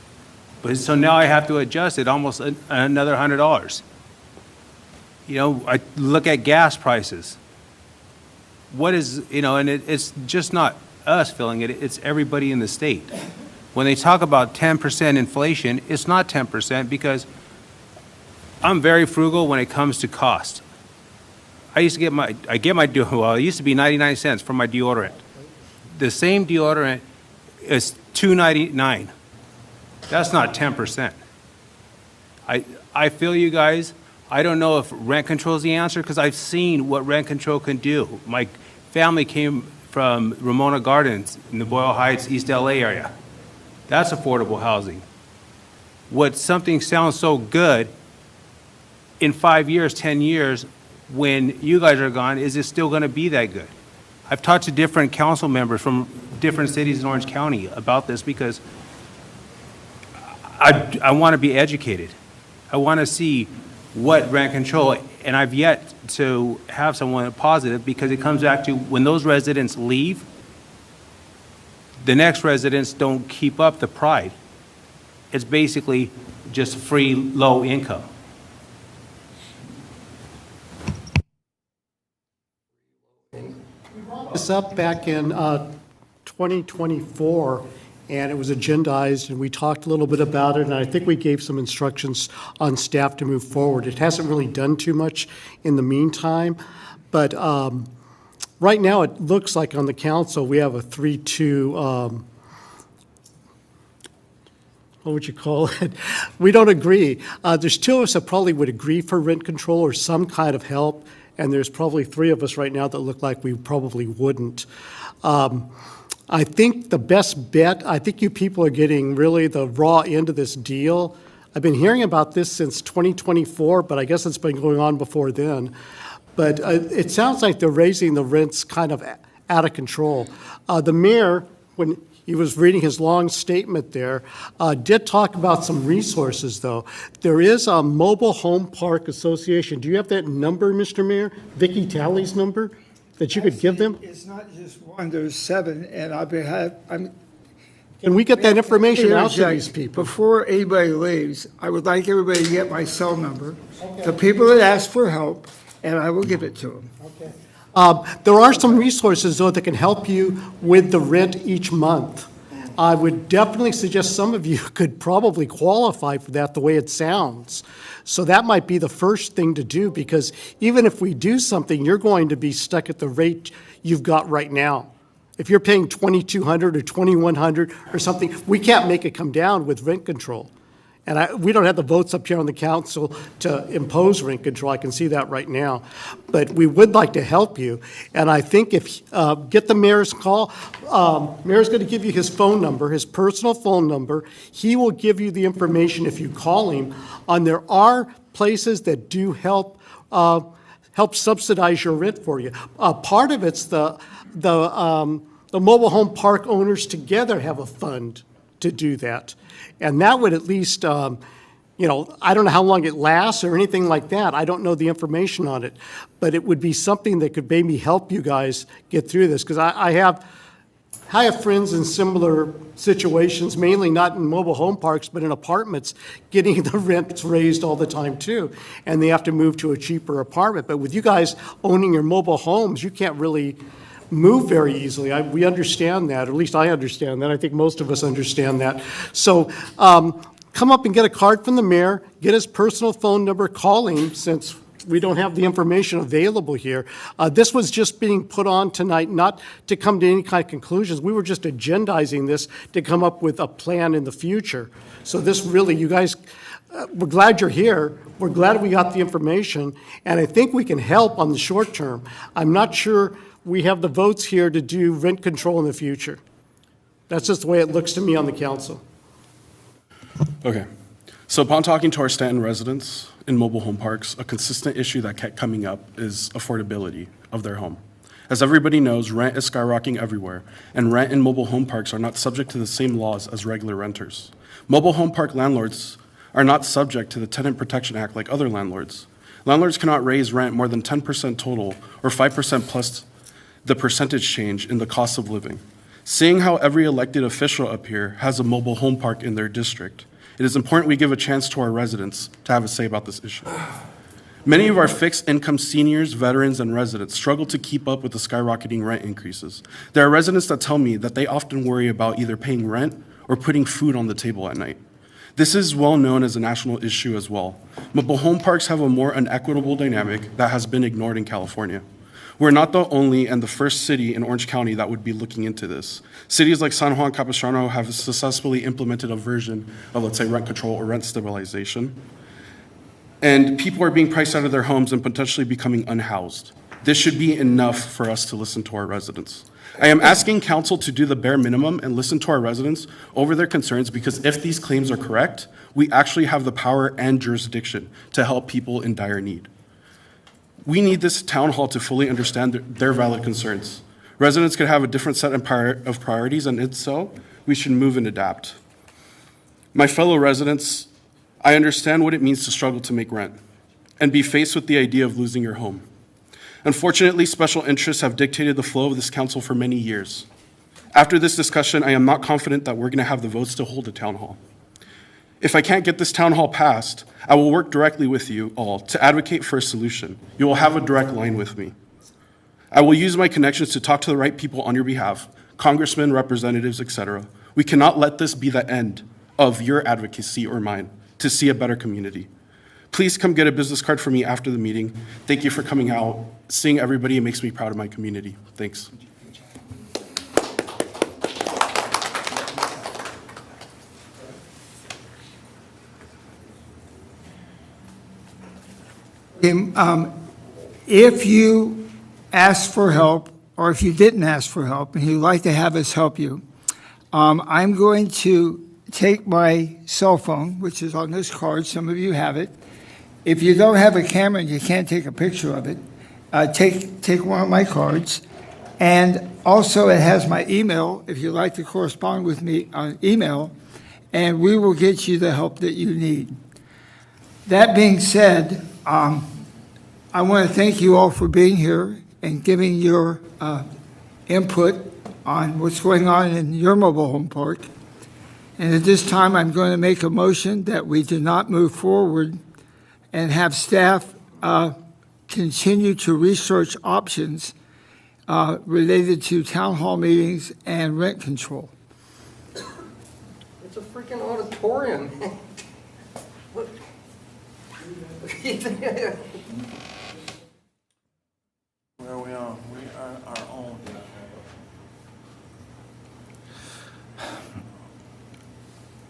But so now I have to adjust it almost another $100. You know, I look at gas prices. What is, you know, and it's just not us feeling it, it's everybody in the state. When they talk about 10% inflation, it's not 10% because I'm very frugal when it comes to cost. I used to get my, well, it used to be 99 cents for my deodorant. The same deodorant is $2.99. That's not 10%. I feel you guys. I don't know if rent control is the answer because I've seen what rent control can do. My family came from Ramona Gardens in the Boyle Heights, East LA area. That's affordable housing. What something sounds so good, in 5 years, 10 years, when you guys are gone, is it still going to be that good? I've talked to different council members from different cities in Orange County about this because I want to be educated. I want to see what rent control, and I've yet to have someone positive because it comes back to when those residents leave, the next residents don't keep up the pride. It's basically just free low income. This up back in 2024, and it was agendized, and we talked a little bit about it, and I think we gave some instructions on staff to move forward. It hasn't really done too much in the meantime, but right now it looks like on the council we have a 3-2, what would you call it? We don't agree. There's two of us that probably would agree for rent control or some kind of help, and there's probably three of us right now that look like we probably wouldn't. I think the best bet, I think you people are getting really the raw end of this deal. I've been hearing about this since 2024, but I guess it's been going on before then. But it sounds like they're raising the rents kind of out of control. The mayor, when he was reading his long statement there, did talk about some resources, though. There is a Mobile Home Park Association. Do you have that number, Mr. Mayor? Vicki Talley's number that you could give them? It's not just one, there's 7, and Can we get that information out to these people? Before anybody leaves, I would like everybody to get my cell number, the people that ask for help, and I will give it to them. There are some resources, though, that can help you with the rent each month. I would definitely suggest some of you could probably qualify for that the way it sounds. So that might be the first thing to do, because even if we do something, you're going to be stuck at the rate you've got right now. If you're paying $2,200 or $2,100 or something, we can't make it come down with rent control. And we don't have the votes up here on the council to impose rent control. I can see that right now. But we would like to help you. And I think if, get the mayor's call. Mayor's going to give you his phone number, his personal phone number. He will give you the information if you call him on there are places that do help subsidize your rent for you. Part of it's the mobile home park owners together have a fund to do that. And that would at least, I don't know how long it lasts or anything like that. I don't know the information on it. But it would be something that could maybe help you guys get through this. Because I have friends in similar situations, mainly not in mobile home parks, but in apartments, getting the rents raised all the time too. And they have to move to a cheaper apartment. But with you guys owning your mobile homes, you can't really move very easily. We understand that, or at least I understand that. I think most of us understand that. So come up and get a card from the mayor, get his personal phone number, call him, since we don't have the information available here. This was just being put on tonight, not to come to any kind of conclusions. We were just agendizing this to come up with a plan in the future. So this really, you guys, we're glad you're here. We're glad we got the information, and I think we can help on the short term. I'm not sure we have the votes here to do rent control in the future. That's just the way it looks to me on the council. Okay. So upon talking to our Stanton residents in mobile home parks, a consistent issue that kept coming up is affordability of their home. As everybody knows, rent is skyrocketing everywhere, and rent in mobile home parks are not subject to the same laws as regular renters. Mobile home park landlords are not subject to the Tenant Protection Act like other landlords. Landlords cannot raise rent more than 10% total or 5% plus the percentage change in the cost of living. Seeing how every elected official up here has a mobile home park in their district, it is important we give a chance to our residents to have a say about this issue. Many of our fixed-income seniors, veterans, and residents struggle to keep up with the skyrocketing rent increases. There are residents that tell me that they often worry about either paying rent or putting food on the table at night. This is well known as a national issue as well. Mobile home parks have a more unequitable dynamic that has been ignored in California. We're not the only and the first city in Orange County that would be looking into this. Cities like San Juan Capistrano have successfully implemented a version of, let's say, rent control or rent stabilization. And people are being priced out of their homes and potentially becoming unhoused. This should be enough for us to listen to our residents. I am asking council to do the bare minimum and listen to our residents over their concerns, because if these claims are correct, we actually have the power and jurisdiction to help people in dire need. We need this town hall to fully understand their valid concerns. Residents could have a different set of priorities, and if so, we should move and adapt. My fellow residents, I understand what it means to struggle to make rent and be faced with the idea of losing your home. Unfortunately, special interests have dictated the flow of this council for many years. After this discussion, I am not confident that we're going to have the votes to hold a town hall. If I can't get this town hall passed, I will work directly with you all to advocate for a solution. You will have a direct line with me. I will use my connections to talk to the right people on your behalf, congressmen, representatives, etc. We cannot let this be the end of your advocacy or mine to see a better community. Please come get a business card for me after the meeting. Thank you for coming out. Seeing everybody makes me proud of my community. Thanks. If you asked for help, or if you didn't ask for help and you'd like to have us help you, I'm going to take my cell phone, which is on this card. Some of you have it. If you don't have a camera and you can't take a picture of it, take one of my cards. And also it has my email if you'd like to correspond with me on email, and we will get you the help that you need. That being said, I want to thank you all for being here and giving your input on what's going on in your mobile home park. And at this time, I'm going to make a motion that we do not move forward and have staff continue to research options related to town hall meetings and rent control. It's a freaking auditorium. Where we are our own.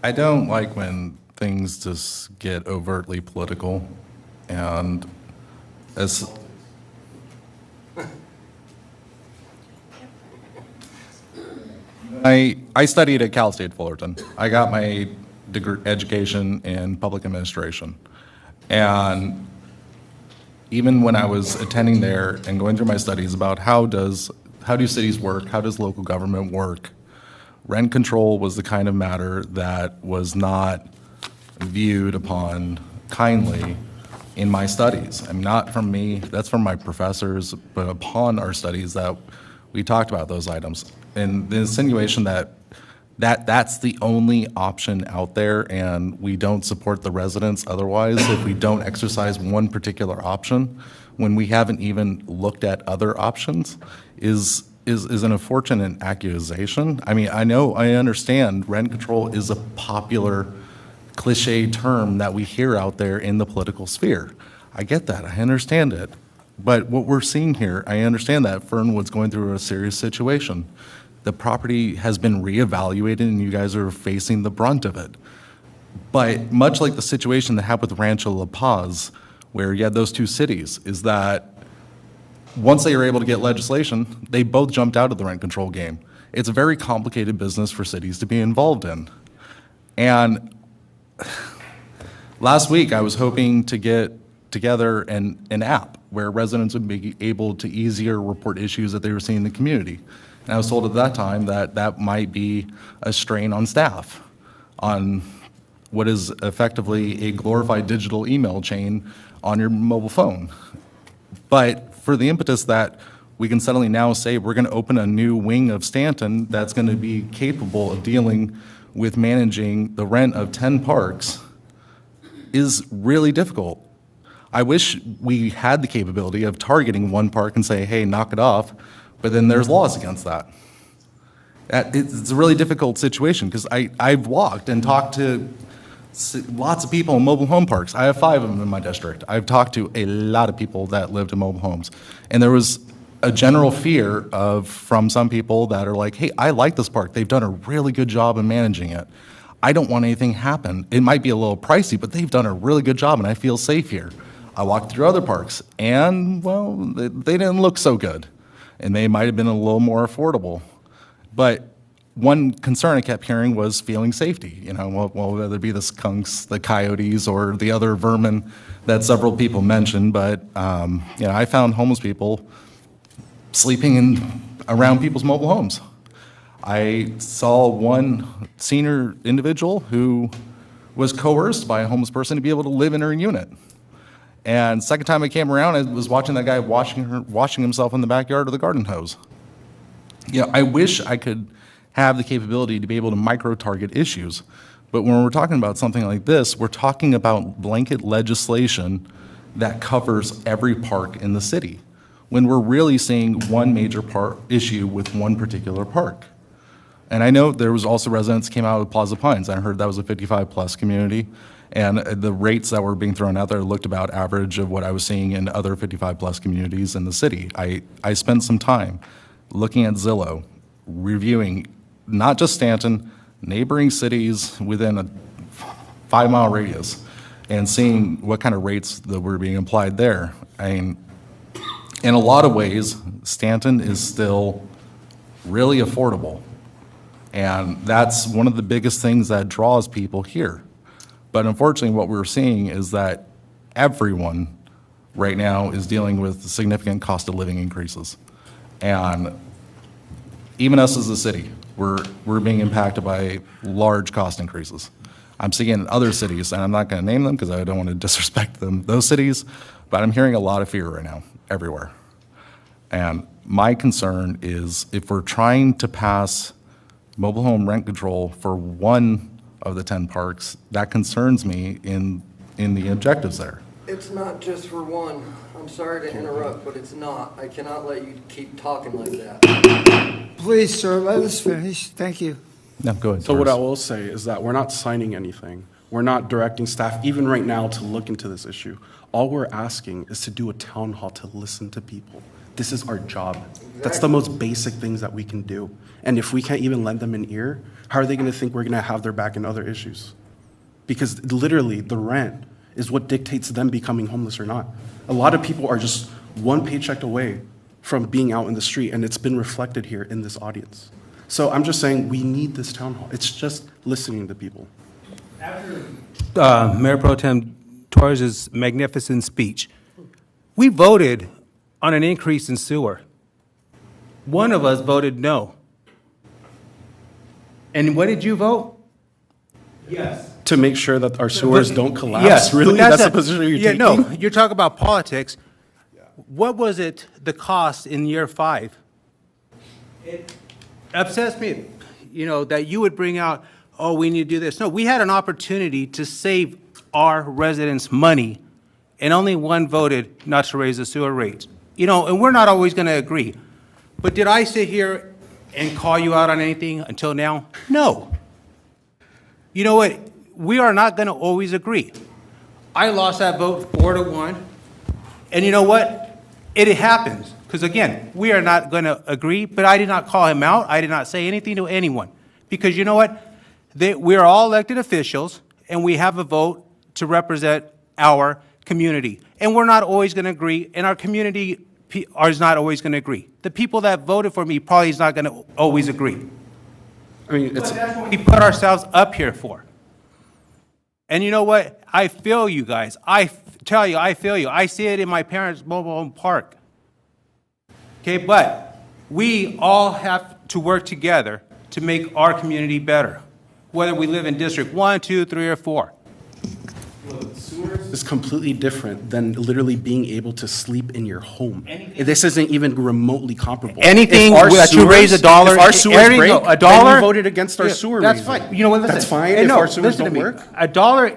I don't like when things just get overtly political, and as I studied at Cal State Fullerton. I got my degree education in public administration, and even when I was attending there and going through my studies about how do cities work, how does local government work, rent control was the kind of matter that was not viewed upon kindly in my studies. I mean, not from me, that's from my professors, but upon our studies that we talked about those items. And the insinuation that that's the only option out there and we don't support the residents otherwise if we don't exercise one particular option when we haven't even looked at other options is an unfortunate accusation. I mean, I understand rent control is a popular cliche term that we hear out there in the political sphere. I get that, I understand it. But what we're seeing here, I understand that Fernwood's going through a serious situation. The property has been reevaluated and you guys are facing the brunt of it. But much like the situation that happened with Rancho La Paz, where you had those two cities, is that once they were able to get legislation, they both jumped out of the rent control game. It's a very complicated business for cities to be involved in. And last week, I was hoping to get together an app where residents would be able to easier report issues that they were seeing in the community. And I was told at that time that that might be a strain on staff, on what is effectively a glorified digital email chain on your mobile phone. But for the impetus that we can suddenly now say we're going to open a new wing of Stanton that's going to be capable of dealing with managing the rent of 10 parks is really difficult. I wish we had the capability of targeting one park and say, hey, knock it off, but then there's laws against that. It's a really difficult situation because I've walked and talked to lots of people in mobile home parks. I have 5 of them in my district. I've talked to a lot of people that lived in mobile homes. And there was a general fear from some people that are like, hey, I like this park. They've done a really good job in managing it. I don't want anything to happen. It might be a little pricey, but they've done a really good job and I feel safe here. I walked through other parks and, well, they didn't look so good. And they might have been a little more affordable. But one concern I kept hearing was feeling safety. You know, well, whether it be the skunks, the coyotes, or the other vermin that several people mentioned. But, you know, I found homeless people sleeping around people's mobile homes. I saw one senior individual who was coerced by a homeless person to be able to live in her unit. And second time I came around, I was watching that guy washing himself in the backyard with a garden hose. You know, I wish I could have the capability to be able to micro-target issues. But when we're talking about something like this, we're talking about blanket legislation that covers every park in the city, when we're really seeing one major issue with one particular park. And I know there was also residents came out of Plaza Pines. I heard that was a 55-plus community, and the rates that were being thrown out there looked about average of what I was seeing in other 55-plus communities in the city. I spent some time looking at Zillow, reviewing not just Stanton, neighboring cities within a 5-mile radius, and seeing what kind of rates that were being applied there. I mean, in a lot of ways, Stanton is still really affordable. And that's one of the biggest things that draws people here. But unfortunately, what we're seeing is that everyone right now is dealing with significant cost of living increases. And even us as a city, we're being impacted by large cost increases. I'm seeing in other cities, and I'm not going to name them because I don't want to disrespect them, those cities, but I'm hearing a lot of fear right now, everywhere. And my concern is if we're trying to pass mobile home rent control for one of the 10 parks, that concerns me in the objectives there. It's not just for one. I'm sorry to interrupt, but it's not. I cannot let you keep talking like that. Please, sir, let us finish. Thank you. No, go ahead. So what I will say is that we're not signing anything. We're not directing staff, even right now, to look into this issue. All we're asking is to do a town hall to listen to people. This is our job. That's the most basic things that we can do. And if we can't even lend them an ear, how are they going to think we're going to have their back in other issues? Because literally, the rent is what dictates them becoming homeless or not. A lot of people are just one paycheck away from being out in the street, and it's been reflected here in this audience. So I'm just saying we need this town hall. It's just listening to people. Mayor Pro Tem Torres' magnificent speech, we voted on an increase in sewer. One of us voted no. And what did you vote? Yes. To make sure that our sewers don't collapse? Yes. Really? That's the position you're taking? No, you're talking about politics. What was it, the cost in year 5? It upsets me, you know, that you would bring out, oh, we need to do this. No, we had an opportunity to save our residents money, and only one voted not to raise the sewer rates. You know, and we're not always going to agree. But did I sit here and call you out on anything until now? No. You know what? We are not going to always agree. I lost that vote 4-1. And you know what? It happens. Because again, we are not going to agree, but I did not call him out. I did not say anything to anyone. Because you know what? We are all elected officials, and we have a vote to represent our community. And we're not always going to agree, and our community is not always going to agree. The people that voted for me probably is not going to always agree. I mean, it's, that's what we put ourselves up here for. And you know what? I feel you guys. I tell you, I feel you. I see it in my parents' mobile home park. Okay, but we all have to work together to make our community better, whether we live in District 1, 2, 3, or 4. well, It's completely different than literally being able to sleep in your home. This isn't even remotely comparable. Anything If our that you raise sewers- a dollar, if our sewers everything- break, a then dollar. you voted against our sewer That's raising. fine. You know what? Listen, That's fine Hey, if no, our sewers listen to don't me. work. A dollar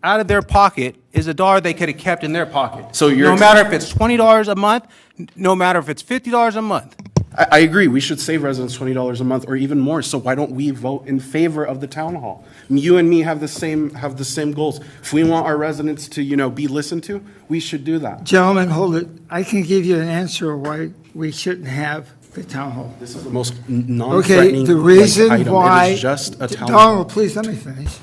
out of their pocket is a dollar they could have kept in their pocket. So you're- no matter if it's $20 a month, no matter if it's $50 a month. I agree, we should save residents $20 a month or even more, so why don't we vote in favor of the town hall? You and me have the same goals. If we want our residents to, be listened to, we should do that. Gentlemen, hold it. I can give you an answer why we shouldn't have the town hall. This is the most Okay, non-threatening the reason item. why. It is just a town hall. Donald, please let me finish.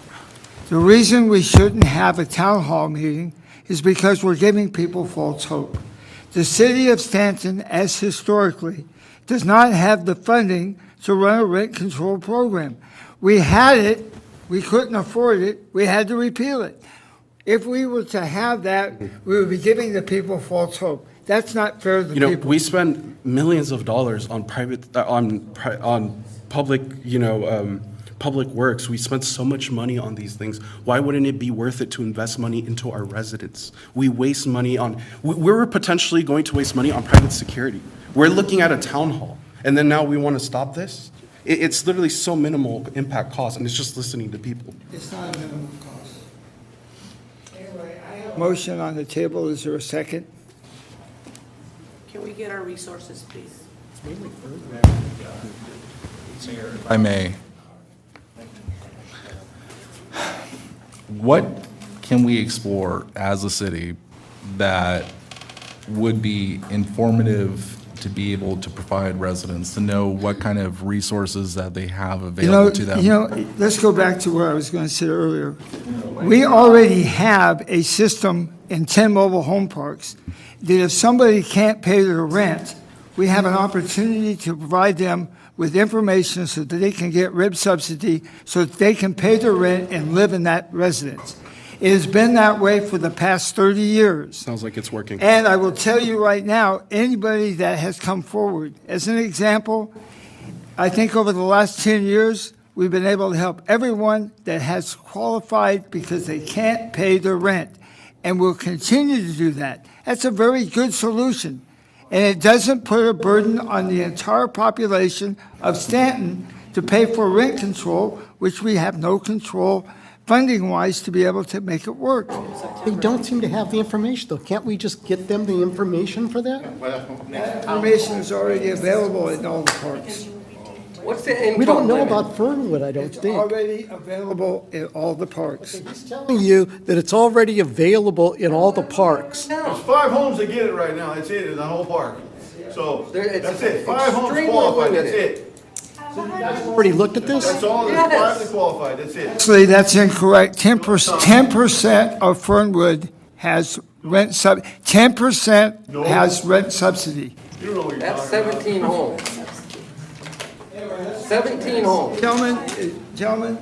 The reason we shouldn't have a town hall meeting is because we're giving people false hope. The city of Stanton, as historically, does not have the funding to run a rent control program. We had it, we couldn't afford it, we had to repeal it. If we were to have that, we would be giving the people false hope. That's not fair to the people. We spend millions of dollars on public, public works. We spend so much money on these things. Why wouldn't it be worth it to invest money into our residents? We waste money on, we're potentially going to waste money on private security. We're looking at a town hall, and then now we want to stop this? It's literally so minimal impact cost, and it's just listening to people. It's not a minimum cost. Anyway, I have a motion on the table. Is there a second? Can we get our resources, please? If I may. What can we explore as a city that would be informative to be able to provide residents, to know what kind of resources that they have available to them? Let's go back to where I was going to say earlier. We already have a system in 10 mobile home parks that if somebody can't pay their rent, we have an opportunity to provide them with information so that they can get RIB subsidy so that they can pay their rent and live in that residence. It has been that way for the past 30 years. Sounds like it's working. And I will tell you right now, anybody that has come forward, as an example, I think over the last 10 years, we've been able to help everyone that has qualified because they can't pay their rent. And we'll continue to do that. That's a very good solution. And it doesn't put a burden on the entire population of Stanton to pay for rent control, which we have no control funding-wise to be able to make it work. They don't seem to have the information, though. Can't we just get them the information for that? That information is already available in all the parks. What's the income We don't know limit? about Fernwood, I don't It's think. already available in all the parks. He's telling you that it's already available in all the parks. There's 5 homes that get it right now, that's it, in the whole park. So, It's that's it, 5 homes extremely qualified, that's limited. it. Already looked at this? That's all, there's 5 that qualified, that's it. Actually, that's incorrect. 10% of Fernwood has rent 10% has rent subsidy. You don't know what you're That's talking about. 17 homes. 17 homes. Gentlemen,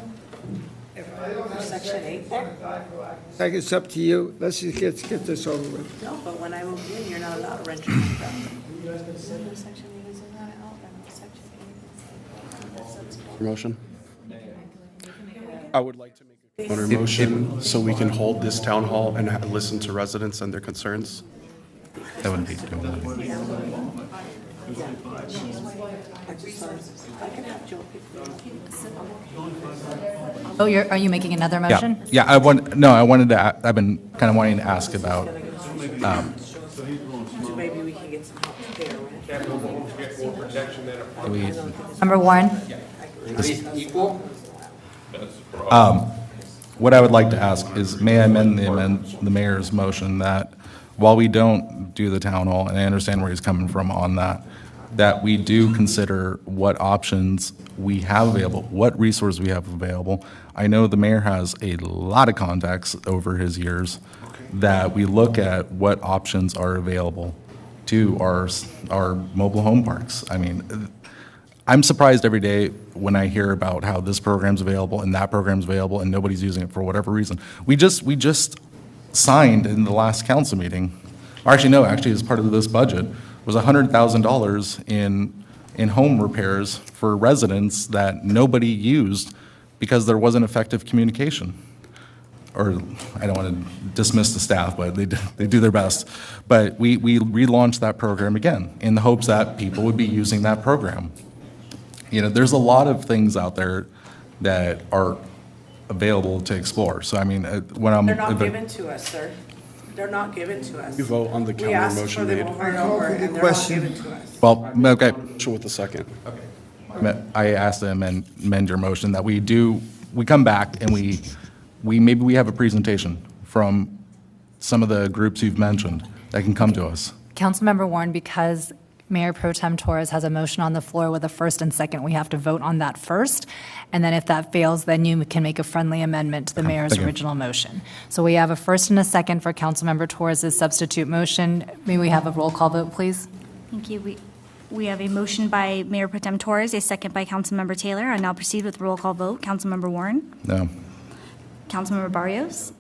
Section 8 there? I think it's up to you. Let's just get this over with. No, but when I moved in, you're not allowed to rent your own property. Motion? I would like to make a counter motion so we can hold this town hall and listen to residents and their concerns. That wouldn't be doing that. Oh, are you making another motion? Yeah, I wanted to, I've been kind of wanting to ask about, Maybe we can get some help to pay our rent. Number one? Equal? what I would like to ask is, may I amend the mayor's motion that while we don't do the town hall, and I understand where he's coming from on that, that we do consider what options we have available, what resources we have available. I know the mayor has a lot of contacts over his years, that we look at what options are available to our mobile home parks. I mean, I'm surprised every day when I hear about how this program's available and that program's available and nobody's using it for whatever reason. We just signed in the last council meeting, or actually no, actually as part of this budget, was $100,000 in home repairs for residents that nobody used because there wasn't effective communication. or I don't want to dismiss the staff, but they do their best. But we relaunched that program again in the hopes that people would be using that program. You know, there's a lot of things out there that are available to explore. So I mean, when I'm... They're not given to us, sir. They're not given to us. You vote on the We counter ask motion for them made. over and over, and they're not given to us. Well, okay. With the second. I asked to amend your motion that we come back and maybe we have a presentation from some of the groups you've mentioned that can come to us. Councilmember Warren, because Mayor Pro Tem Torres has a motion on the floor with a first and second, we have to vote on that first. And then if that fails, then you can make a friendly amendment to the mayor's Thank you. original motion. So we have a first and a second for Councilmember Torres' substitute motion. May we have a roll call vote, please? Thank you. We have a motion by Mayor Pro Tem Torres, a second by Councilmember Taylor. I now proceed with the roll call vote. Councilmember Warren? No. Councilmember Barrios?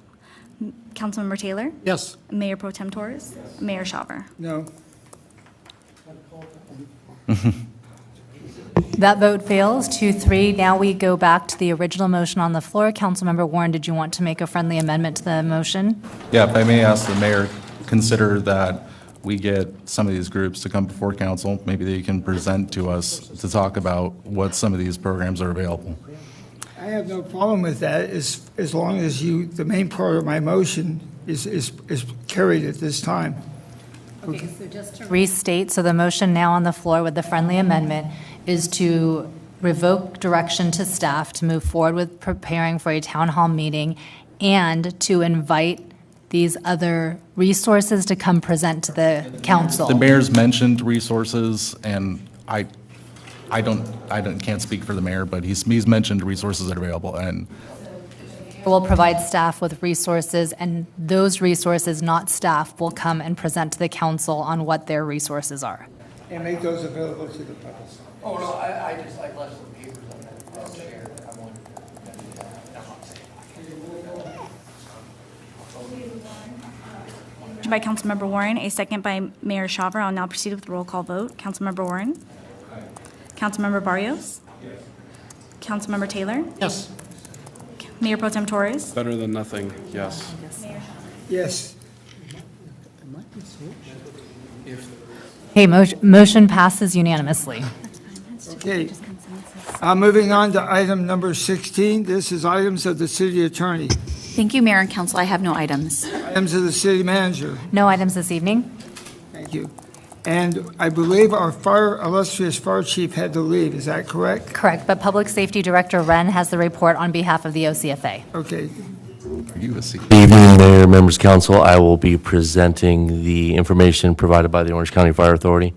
Councilmember Taylor? Yes. Mayor Pro Tem Torres? Mayor Shaver? No. That vote fails, 2-3. Now we go back to the original motion on the floor. Councilmember Warren, did you want to make a friendly amendment to the motion? Yeah, if I may ask the mayor, consider that we get some of these groups to come before council. Maybe they can present to us to talk about what some of these programs are available. I have no problem with that as long as the main part of my motion is carried at this time. Okay, so just to restate, so the motion now on the floor with the friendly amendment is to revoke direction to staff to move forward with preparing for a town hall meeting and to invite these other resources to come present to the council. The mayor's mentioned resources, and I can't speak for the mayor, but he's mentioned resources that are available, and We'll provide staff with resources, and those resources, not staff, will come and present to the council on what their resources are. And make those available to the public. Oh, no, I left some papers on that chair. I wanted Motion by Councilmember Warren, a second by Mayor Shaver. I'll now proceed with the roll call vote. Councilmember Warren? Councilmember Barrios? Councilmember Taylor? Yes. Mayor Pro Tem Torres? Better than nothing, yes. Yes. Okay, motion passes unanimously. Okay. Moving on to item number 16. This is items of the city attorney. Thank you, Mayor and Council. I have no items. Items of the city manager. No items this evening. Thank you. And I believe our illustrious fire chief had to leave. Is that correct? Correct, but Public Safety Director Wren has the report on behalf of the OCFA. Okay. Good evening, Mayor, members of council. I will be presenting the information provided by the Orange County Fire Authority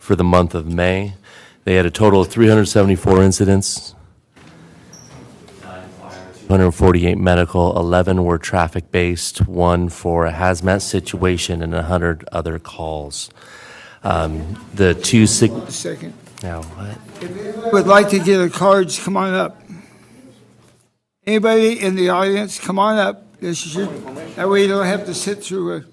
for the month of May. They had a total of 374 incidents, 248 medical, 11 were traffic-based, 1 for a hazmat situation, and 100 other calls. The two Second. Now, what? If anyone would like to get a cards, come on up. Anybody in the audience, come on up. That way you don't have to sit through a...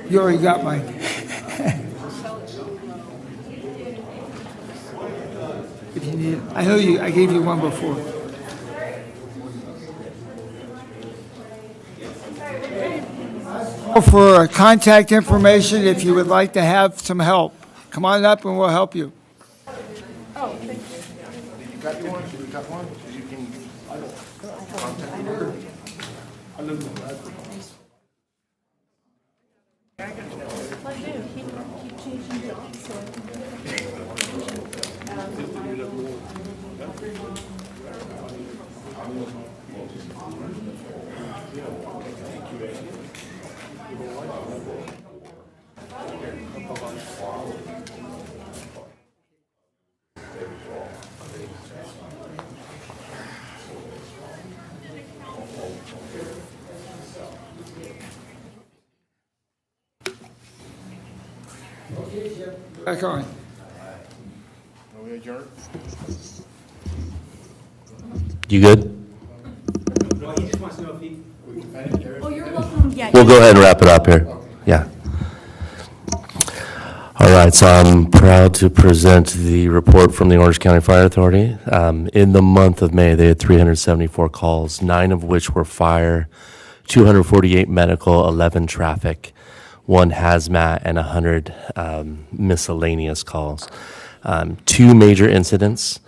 You already got mine. If you need it. I know I gave you one before. For contact information, if you would like to have some help, come on up and we'll help you. You got one? You got one? You can contact her. Back on. Are we adjourned? You good? Oh, you're welcome. Yeah. We'll go ahead and wrap it up here. Yeah. All All right, so I'm proud to present the report from the Orange County Fire Authority. In the month of May, they had 374 calls, 9 of which were fire, 248 medical, 11 traffic, 1 hazmat, and 100 miscellaneous calls. 2 major incidents.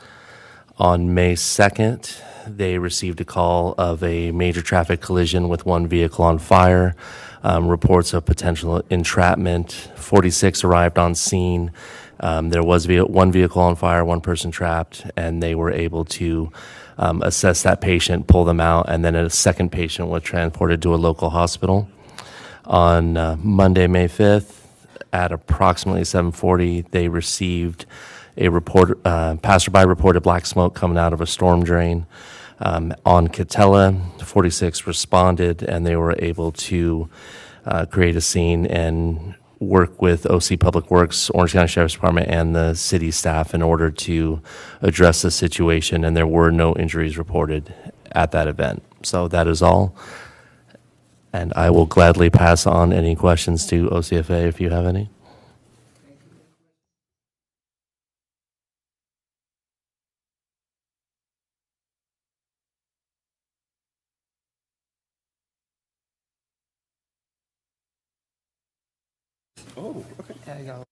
On May 2nd, they received a call of a major traffic collision with 1 vehicle on fire. Reports of potential entrapment. 46 arrived on scene. There was 1 vehicle on fire, 1 person trapped, and they were able to assess that patient, pull them out, and then a second patient was transported to a local hospital. On Monday, May 5th, at approximately 7:40, they received a report, passerby reported black smoke coming out of a storm drain. On Catella, 46 responded, and they were able to create a scene and work with OC Public Works, Orange County Sheriff's Department, and the city staff in order to address the situation, and there were no injuries reported at that event. So that is all. And I will gladly pass on any questions to OCFA if you have any. Oh, okay. There you go.